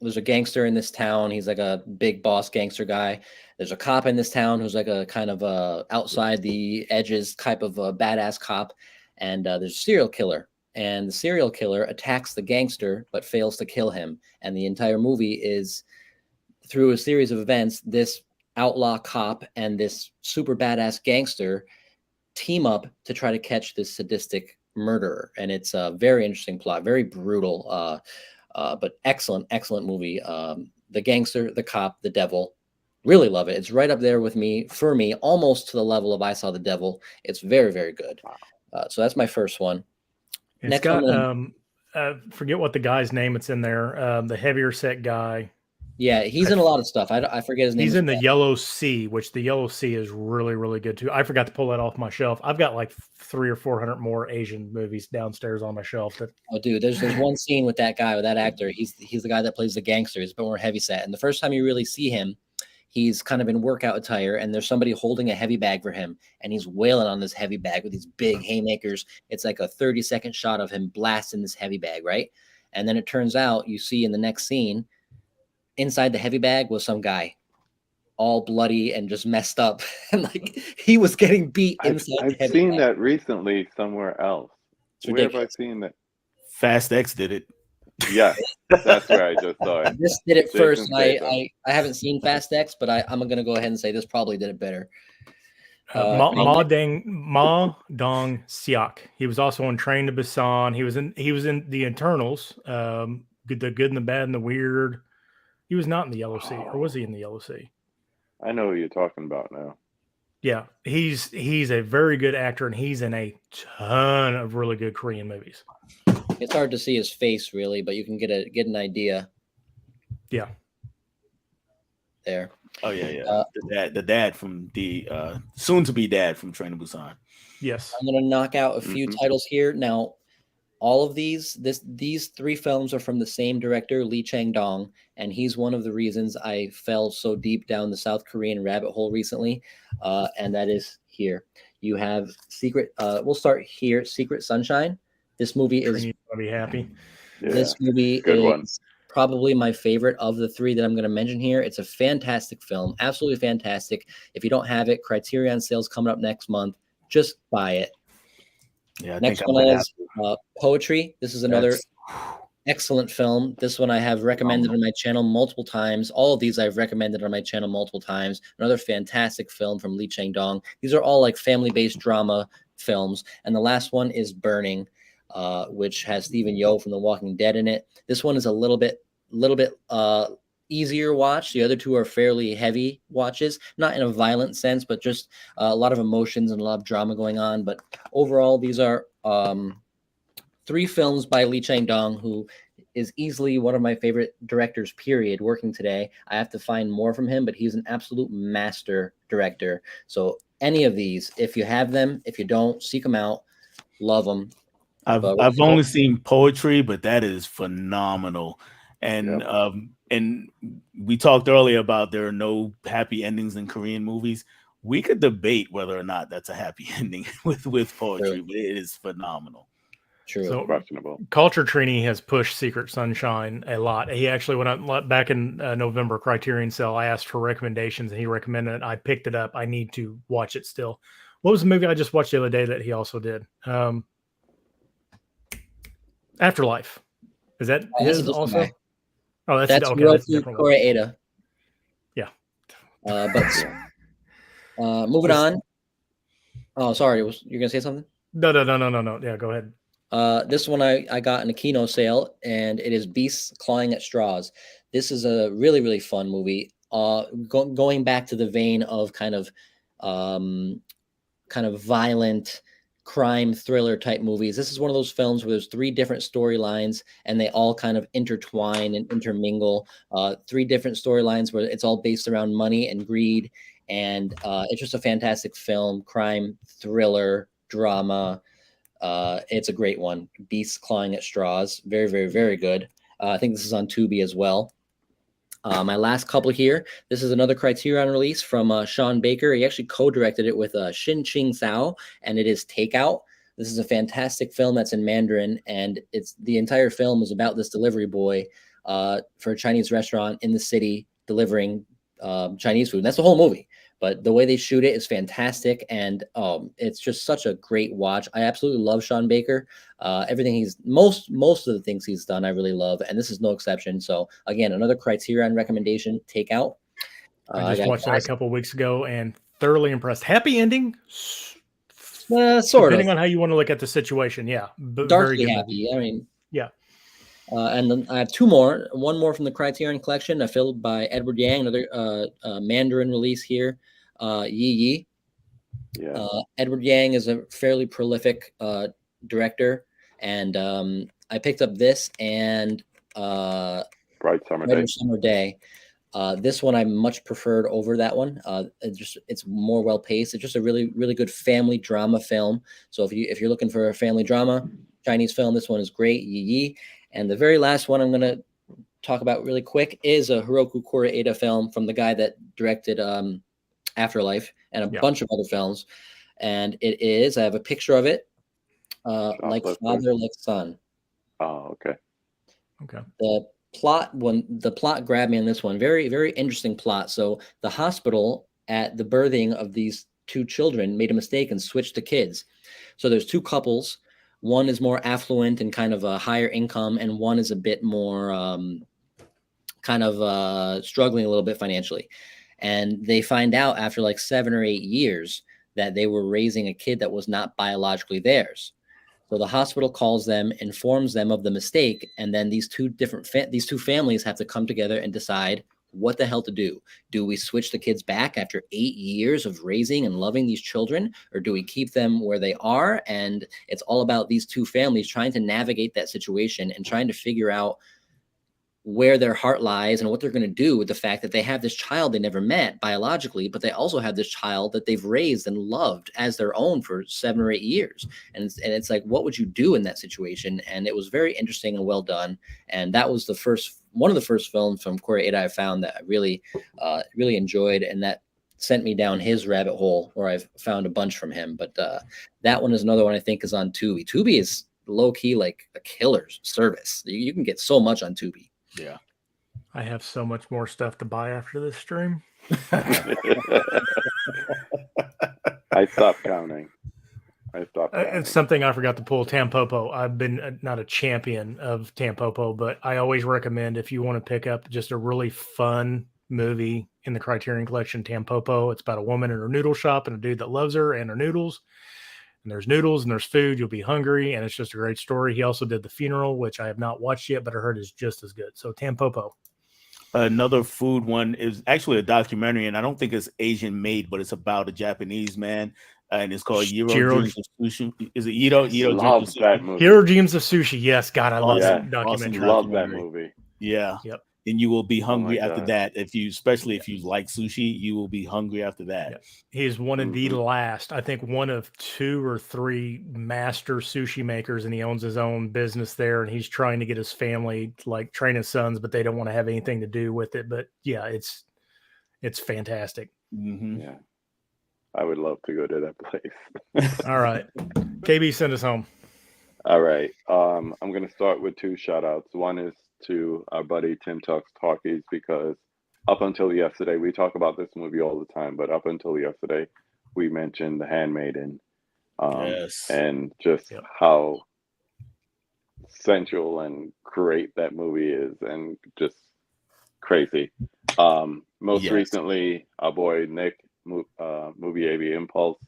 There's a gangster in this town. He's like a big boss gangster guy. There's a cop in this town who's like a kind of outside the edges type of a badass cop. And there's a serial killer. And the serial killer attacks the gangster but fails to kill him. And the entire movie is through a series of events, this outlaw cop and this super badass gangster team up to try to catch this sadistic murderer. And it's a very interesting plot, very brutal, but excellent movie. The gangster, the cop, the devil. Really love it. It's right up there with me, for me, almost to the level of I Saw the Devil. It's very good. So that's my first one. It's Next got one, forget what the guy's name it's in there. The heavier set guy. yeah, he's in a lot of stuff. I forget his name. He's in the Yellow Sea, which the Yellow Sea is really good too. I forgot to pull that off my shelf. I've got like 300 or 400 more Asian movies downstairs on my shelf. Oh, dude, there's one scene with that guy, with that actor. He's the guy that plays the gangster. He's a bit more heavy set. And the first time you really see him, he's kind of in workout attire, and there's somebody holding a heavy bag for him, and he's wailing on this heavy bag with these big haymakers. It's like a 30-second shot of him blasting this heavy bag, right? And then it turns out, you see in the next scene, inside the heavy bag was some guy, all bloody and just messed up, and like he was getting beat inside. I've seen that recently somewhere else. Where have I Ridiculous. seen that? Fast X did it. Yeah, that's where I just saw it. This did it Jason first. Statham. I haven't seen Fast X, but I'm gonna go ahead and say this probably did it better. Ma Dong Siak. He was also on Train to Busan. He was in the Internals. The Good and the Bad and the Weird. He was not in the Yellow Sea, or was he in the Yellow Sea? I know who you're talking about now. Yeah, he's a very good actor, and he's in a ton of really good Korean movies. It's hard to see his face really, but you can get an idea. Yeah. There. Oh yeah. The dad from the soon to be dad from Train to Busan. Yes. I'm gonna knock out a few titles here. Now, all of these three films are from the same director, Lee Chang-dong, and he's one of the reasons I fell so deep down the South Korean rabbit hole recently. And that is here. You have we'll start here, Secret Sunshine. This movie is You're gonna be happy. Yeah, This movie good is one. probably my favorite of the three that I'm going to mention here. It's a fantastic film, absolutely fantastic. If you don't have it, Criterion sales coming up next month. Just buy it. Yeah. I Next think I one might is Poetry. This is another excellent film. This one I have recommended on my channel multiple times. All of these I've recommended on my channel multiple times. Another fantastic film from Lee Chang-dong. These are all like family-based drama films. And the last one is Burning, which has Stephen Yeun from The Walking Dead in it. This one is a little bit easier watch. The other two are fairly heavy watches, not in a violent sense, but just a lot of emotions and a lot of drama going on. But overall, these are three films by Lee Chang-dong, who is easily one of my favorite directors, period, working today. I have to find more from him, but he's an absolute master director. So any of these, if you have them, if you don't, seek them out. Love them. I've only seen Poetry, but that is phenomenal. And and we talked earlier about there are no happy endings in Korean movies. We could debate whether or not that's a happy ending with Poetry, but it is phenomenal. True. So Questionable. Culture Trini has pushed Secret Sunshine a lot. He actually, when I back in November Criterion sale, I asked for recommendations and he recommended it. I picked it up. I need to watch it still. What was the movie I just watched the other day that he also did? Afterlife. Is that his also? Oh, that's okay. That's a different one. Koreeda. Yeah. But moving on. Oh, sorry. You're gonna say something? No. Yeah, go ahead. This one I got in a Kino sale, and it is Beasts Clawing at Straws. This is a really, really fun movie. Going back to the vein of kind of violent crime thriller type movies. This is one of those films where there's 3 different storylines and they all kind of intertwine and intermingle. 3 different storylines where it's all based around money and greed. And it's just a fantastic film, crime, thriller, drama. It's a great one. Beasts Clawing at Straws. Very, very, very good. I think this is on Tubi as well. My last couple here. This is another Criterion release from Sean Baker. He actually co-directed it with Shin Ching Sao, and it is Takeout. This is a fantastic film that's in Mandarin, and the entire film is about this delivery boy for a Chinese restaurant in the city delivering Chinese food. And that's the whole movie. But the way they shoot it is fantastic, and it's just such a great watch. I absolutely love Sean Baker. Everything most of the things he's done, I really love, and this is no exception. So again, another Criterion recommendation: Takeout. I just watched that a couple of weeks ago and thoroughly impressed. Happy ending, sort depending of. on how you want to look at the situation. Yeah, but Darkly happy. I mean, yeah. And then I have 2 more. One more from the Criterion Collection, filled by Edward Yang, another Mandarin release here. Yi Yi. Yeah. Edward Yang is a fairly prolific director, and I picked up this and Bright Summer Day. This one I much preferred over that one. It's more well paced. It's just a really, really good family drama film. So if you're looking for a family drama Chinese film, this one is great. Yi Yi. And the very last one I'm gonna talk about really quick is a Hiroki Koreeda film from the guy that directed Afterlife and a bunch of other films. And it is, I have a picture of it, Like Father, Like Son. Oh, okay. The plot grabbed me on this one. Very, very interesting plot. So the hospital at the birthing of these 2 children made a mistake and switched the kids. So there's 2 couples. One is more affluent and kind of a higher income, and one is a bit more struggling a little bit financially. And they find out after like 7 or 8 years that they were raising a kid that was not biologically theirs. So the hospital calls them, informs them of the mistake, and then these 2 families have to come together and decide what the hell to do. Do we switch the kids back after 8 years of raising and loving these children, or do we keep them where they are? And it's all about these 2 families trying to navigate that situation and trying to figure out where their heart lies and what they're going to do with the fact that they have this child they never met biologically, but they also have this child that they've raised and loved as their own for 7 or 8 years. And it's like, what would you do in that situation? And it was very interesting and well done. And that was one of the first films from Koreeda I found that I really, really enjoyed. And that sent me down his rabbit hole where I've found a bunch from him. But that one is another one I think is on Tubi. Tubi is low key like a killer's service. You can get so much on Tubi. Yeah. I have so much more stuff to buy after this stream. I stopped counting. It's something I forgot to pull. Tampopo. I've been not a champion of Tampopo, but I always recommend if you want to pick up just a really fun movie in the Criterion Collection, Tampopo. It's about a woman in her noodle shop and a dude that loves her and her noodles. And there's noodles and there's food. You'll be hungry, and it's just a great story. He also did The Funeral, which I have not watched yet, but I heard is just as good. So Tampopo. Another food one is actually a documentary, and I don't think it's Asian made, but it's about a Japanese man, and it's called Jiro Dreams of Sushi. Is it Jiro? Love that movie. Jiro Dreams of Sushi. Yes, God, I love that documentary. Love that movie. Yeah. Yep. And you will be hungry after that. Especially if you like sushi, you will be hungry after that. Yep. He's one of the last, I think, one of 2 or 3 master sushi makers, and he owns his own business there. And he's trying to get his family like train his sons, but they don't want to have anything to do with it. But yeah, it's fantastic. Mm-hmm. Yeah, I would love to go to that place. All right, KB, send us home. All right, I'm going to start with 2 shout outs. One is to our buddy Tim Talks Talkies, because up until yesterday, we talk about this movie all the time, but up until yesterday, we mentioned The Handmaiden, and just how sensual and great that movie is, and just crazy. Most Yes. recently, our boy Nick, Movie AV Impulse,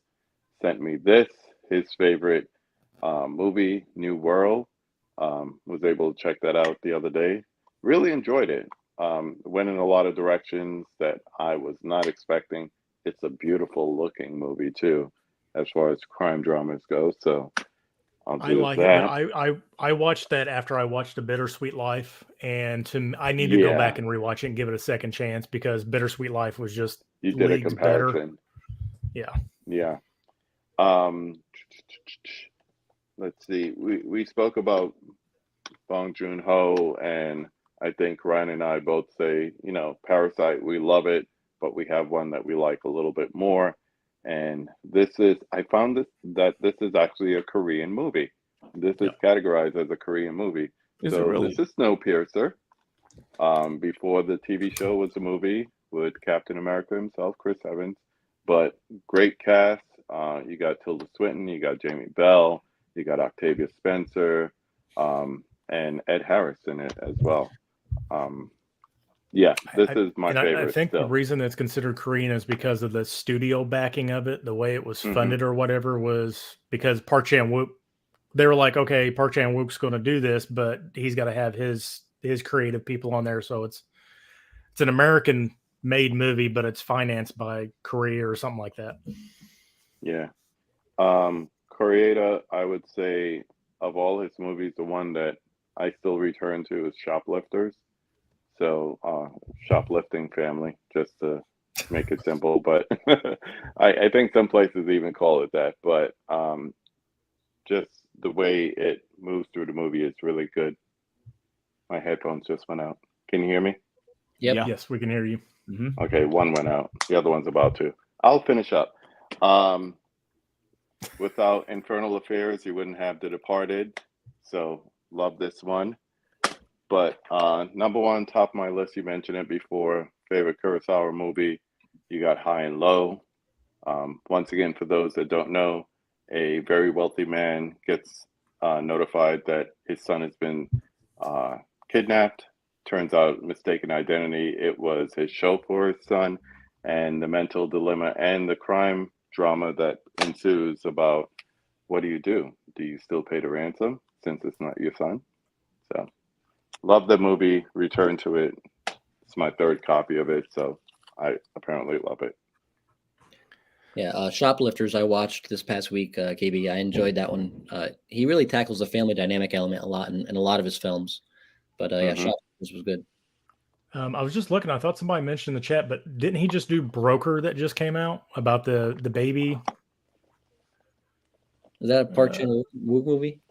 sent me this, his favorite movie, New World. Was able to check that out the other day. Really enjoyed it. Went in a lot of directions that I was not expecting. It's a beautiful looking movie too, as far as crime dramas go. So I'll I do like it, but that. I watched that after I watched A Bittersweet Life, and I need to go Yeah, back and rewatch it and give it a second chance because Bittersweet Life was just you did a leagues better. comparison. Yeah. Yeah. Um, let's see. We spoke about Bong Joon-ho, and I think Ryan and I both say, Parasite, we love it, but we have one that we like a little bit more. And I found that this is actually a Korean movie. This is Yep. categorized as a Korean movie. Is it So really? this is Snowpiercer. Before the TV show was a movie with Captain America himself, Chris Evans, but great cast. You got Tilda Swinton, you got Jamie Bell, you got Octavia Spencer, and Ed Harris in it as well. Yeah, this is my favorite. I think still. the reason it's considered Korean is because of the studio backing of it, the way it was Mhm. funded or whatever was because Park Chan-wook. They were like, okay, Park Chan-wook's going to do this, but he's got to have his creative people on there. So it's an American made movie, but it's financed by Korea or something like that. Yeah. Koreeda, I would say, of all his movies, the one that I still return to is Shoplifters. So, Shoplifting Family, just to make it simple. But I think some places even call it that. But just the way it moves through the movie is really good. My headphones just went out. Can you hear me? Yep. Yeah. Yes, we can hear you. Mhm. Okay, one went out. The other one's about to. I'll finish up. Without Infernal Affairs, you wouldn't have The Departed. So love this one. But number one, top of my list, you mentioned it before, favorite Kurosawa movie, you got High and Low. Once again, for those that don't know, a very wealthy man gets notified that his son has been kidnapped. Turns out, mistaken identity, it was his chauffeur's son, and the mental dilemma and the crime drama that ensues about what do you do? Do you still pay the ransom since it's not your son? So, love the movie, return to it. It's my third copy of it, so I apparently love it. Yeah, Shoplifters I watched this past week, KB. I enjoyed that one. He really tackles the family dynamic element a lot in a lot of his films. But yeah, Mhm. Shoplifters was good. I was just looking. I thought somebody mentioned in the chat, but didn't he just do Broker that just came out about the baby? Is that a Park Chan-wook movie?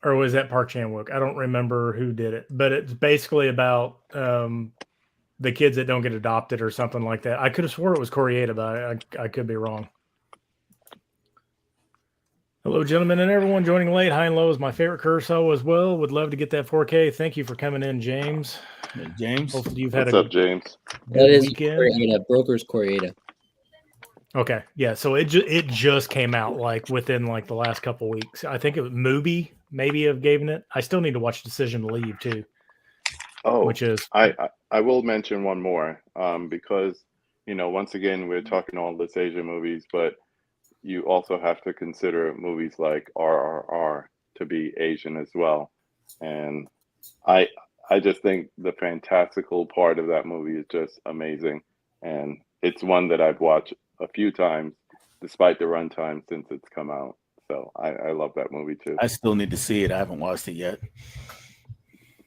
Or was that Park Chan-wook? I don't remember who did it, but it's basically about the kids that don't get adopted or something like that. I could have swore it was Koreeda, but I could be wrong. Hello, gentlemen, and everyone joining late. High and Low is my favorite Kurosawa as well. Would love to get that 4K. Thank you for coming in, James. Hey, James. Hopefully you've had What's a up, James? That is weekend. Koreeda. Broker's Koreeda. Okay, yeah. So it just came out like within like the last couple of weeks. I think it was Mubi maybe have given it. I still need to watch Decision to Leave too, Oh, which is I will mention one more because once again we're talking all this Asian movies, but you also have to consider movies like RRR to be Asian as well, and I just think the fantastical part of that movie is just amazing, and it's one that I've watched a few times despite the runtime since it's come out. So I love that movie too. I still need to see it. I haven't watched it yet.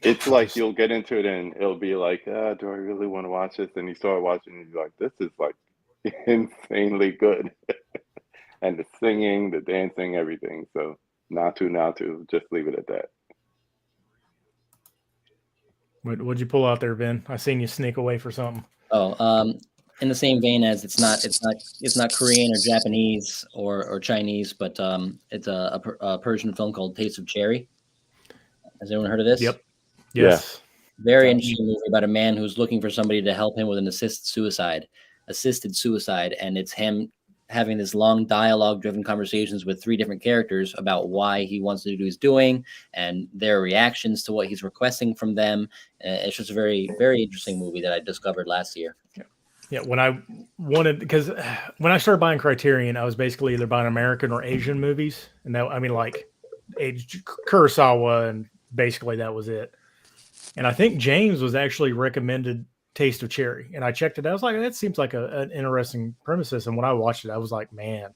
It's like you'll get into it and it'll be like, do I really want to watch this? And you start watching and you're like, this is like insanely good. And the singing, the dancing, everything. So not to, just leave it at that. what'd you pull out there, Ben? I seen you sneak away for something. Oh, in the same vein as it's not Korean or Japanese or Chinese, but it's a Persian film called Taste of Cherry. Has anyone heard of this? Yep. Yes. Very interesting movie about a man who's looking for somebody to help him with an assisted suicide, and it's him having this long dialogue-driven conversations with three different characters about why he wants to do what he's doing and their reactions to what he's requesting from them. It's just a very, very interesting movie that I discovered last year. Yeah, when I wanted, because when I started buying Criterion, I was basically either buying American or Asian movies, and that, I mean, like Kurosawa, and basically that was it. And I think James was actually recommended Taste of Cherry, and I checked it out. I was like, that seems like an interesting premises. And when I watched it, I was like, man,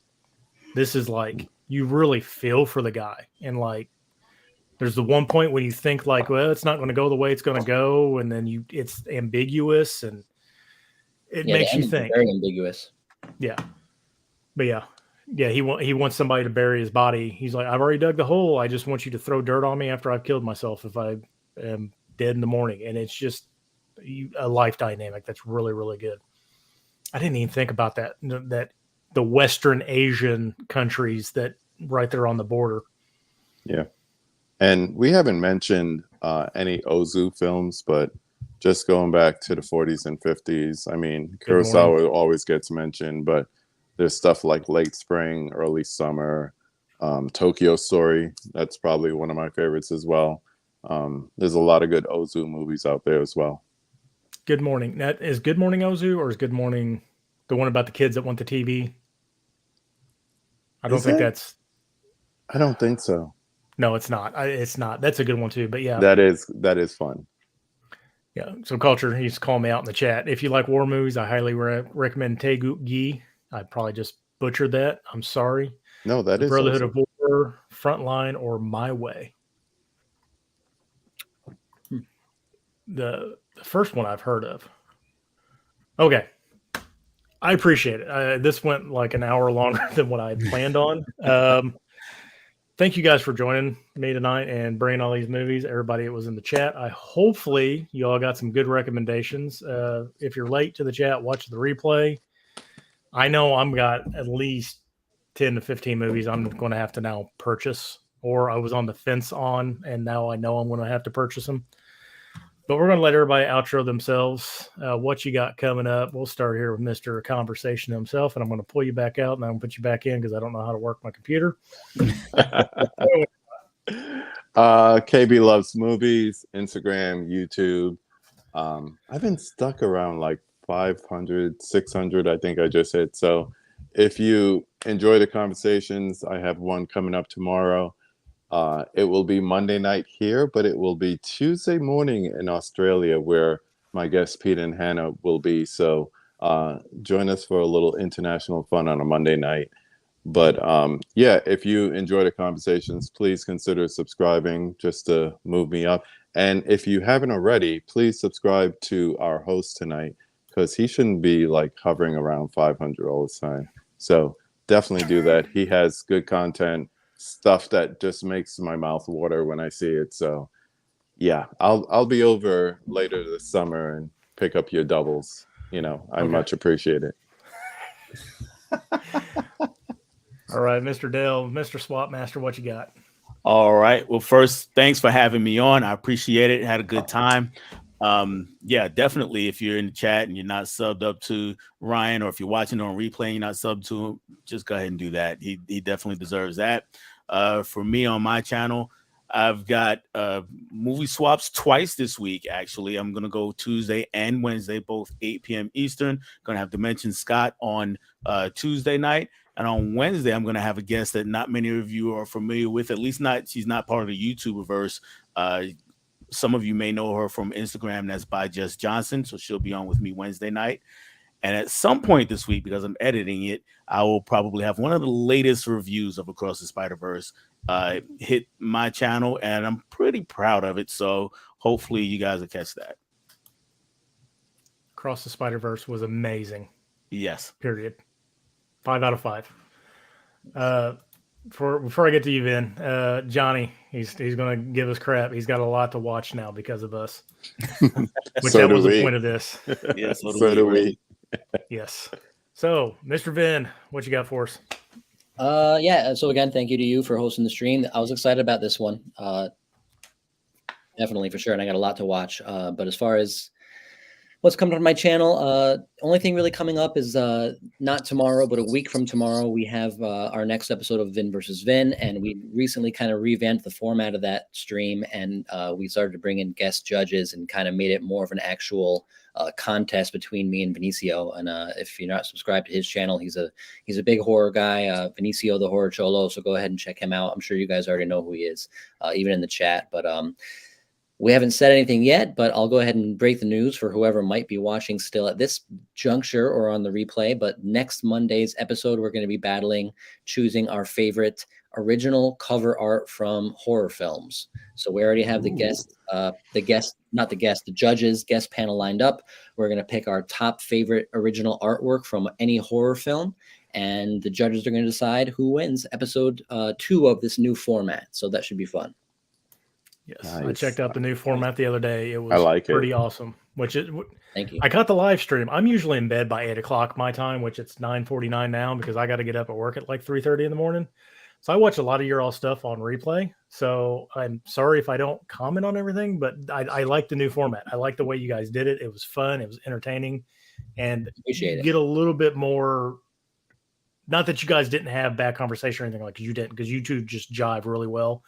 this is like, you really feel for the guy, and like, there's the one point when you think like, well, it's not going to go the way it's going to go, and then it's ambiguous, and it makes you think. Very ambiguous. Yeah, but yeah. He wants somebody to bury his body. He's like, I've already dug the hole. I just want you to throw dirt on me after I've killed myself if I am dead in the morning. And it's just a life dynamic that's really, really good. I didn't even think about that the Western Asian countries that right there on the border. Yeah. And we haven't mentioned any Ozu films, but just going back to the 40s and 50s, I mean, Kurosawa always gets mentioned, but there's stuff like Late Spring, Early Summer, Tokyo Story. That's probably one of my favorites as well. There's a lot of good Ozu movies out there as well. Good Morning. That is Good Morning Ozu, or is Good Morning the one about the kids that want the TV? I don't think that's. I don't think so. No, it's not. It's not. That's a good one too. But yeah, that is fun. Yeah. So Culture, he's calling me out in the chat. If you like war movies, I highly recommend Taeguk Gi. I probably just butchered that. I'm sorry. No, that is Brotherhood of War, Frontline, or My Way. The first one I've heard of. Okay. I appreciate it. This went like an hour longer than what I had planned on. Thank you guys for joining me tonight and bringing all these movies. Everybody that was in the chat. Hopefully you all got some good recommendations. If you're late to the chat, watch the replay. I know I'm got at least 10 to 15 movies I'm going to have to now purchase, or I was on the fence on, and now I know I'm going to have to purchase them. But we're going to let everybody outro themselves. What you got coming up? We'll start here with Mr. Conversation himself, and I'm going to pull you back out, and I'm going to put you back in because I don't know how to work my computer. KB Loves Movies, Instagram, YouTube. I've been stuck around like 500, 600, I think I just hit. So if you enjoy the conversations, I have one coming up tomorrow. It will be Monday night here, but it will be Tuesday morning in Australia, where my guests Pete and Hannah will be. So join us for a little international fun on a Monday night. But yeah, if you enjoy the conversations, please consider subscribing just to move me up. And if you haven't already, please subscribe to our host tonight, because he shouldn't be like hovering around 500 all the time. So definitely do that. He has good content, stuff that just makes my mouth water when I see it. So yeah, I'll be over later this summer and pick up your doubles. You know, I much appreciate it. All right, Mr. Dale, Mr. Swap Master, what you got? All right. Well, first, thanks for having me on. I appreciate it. Had a good time. Yeah, definitely. If you're in the chat and you're not subbed up to Ryan, or if you're watching on replay and you're not subbed to him, just go ahead and do that. He definitely deserves that. For me on my channel, I've got movie swaps twice this week. Actually, I'm gonna go Tuesday and Wednesday, both 8 p.m. Eastern. Gonna have Dimension Scott on Tuesday night. And on Wednesday, I'm going to have a guest that not many of you are familiar with, at least not, she's not part of the YouTuberverse. Some of you may know her from Instagram. That's by Jess Johnson. So she'll be on with me Wednesday night. And at some point this week, because I'm editing it, I will probably have one of the latest reviews of Across the Spider-Verse hit my channel, and I'm pretty proud of it. So hopefully you guys will catch that. Across the Spider-Verse was amazing. Yes. Period. 5 out of 5. Before I get to you, Vin, Johnny, he's going to give us crap. He's got a lot to watch now because of us. Which So that do was we. the point of this. Yes. So do we. Yes. So, Mr. Vin, what you got for us? Yeah. So again, thank you to you for hosting the stream. I was excited about this one. Definitely, for sure. And I got a lot to watch. But as far as What's coming on my channel? Only thing really coming up is not tomorrow, but a week from tomorrow, we have our next episode of Vin versus Vin, and we recently kind of revamped the format of that stream, and we started to bring in guest judges and kind of made it more of an actual contest between me and Benicio. And if you're not subscribed to his channel, he's a big horror guy, Benicio the Horror Cholo. So go ahead and check him out. I'm sure you guys already know who he is, even in the chat. But we haven't said anything yet, but I'll go ahead and break the news for whoever might be watching still at this juncture or on the replay. But next Monday's episode, we're going to be choosing our favorite original cover art from horror films. So we already have the judges guest panel lined up. We're going to pick our top favorite original artwork from any horror film, and the judges are going to decide who wins episode 2 of this new format. So that should be fun. Yes, Nice. I checked out the new format the other day. It was pretty awesome. Thank you. I caught the live stream. I'm usually in bed by 8 o'clock my time, which it's 9:49 now because I got to get up at work at like 3:30 in the morning. So I watch a lot of your all stuff on replay. So I'm sorry if I don't comment on everything, but I like the new format. I like the way you guys did it. It was fun. It was entertaining, and Appreciate it. Get a little bit more. Not that you guys didn't have bad conversation or anything like you didn't, because you two just jive really well.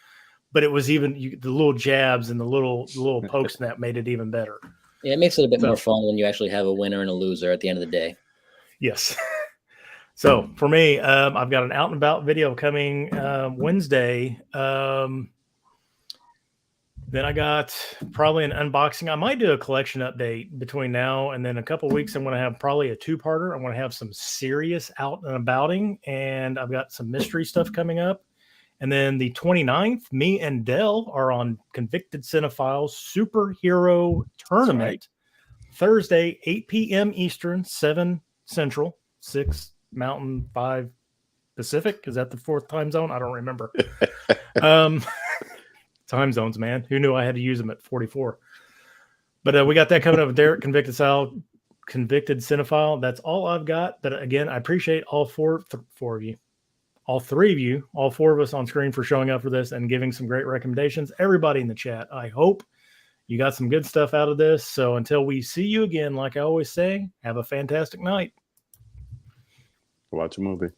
But it was even the little jabs and the little pokes in that made it even better. Yeah, it makes it a bit more fun when you actually have a winner and a loser at the end of the day. Yes. So for me, I've got an out and about video coming Wednesday. Then I got probably an unboxing. I might do a collection update between now and then a couple of weeks. I'm going to have probably a 2-parter. I'm going to have some serious out and abouting, and I've got some mystery stuff coming up. And then the 29th, me and Dell are on Convicted Cinephiles Superhero Tournament. Thursday, 8 p.m. Eastern, 7 Central, 6 Mountain, 5 Pacific. Is that the 4th time zone? I don't remember. Time zones, man. Who knew I had to use them at 44? But we got that coming up with Derek, Convicted Cinephile. That's all I've got. But again, I appreciate all four of you. All 3 of you, all 4 of us on screen for showing up for this and giving some great recommendations. Everybody in the chat, I hope you got some good stuff out of this. So until we see you again, like I always say, have a fantastic night. Watch a movie.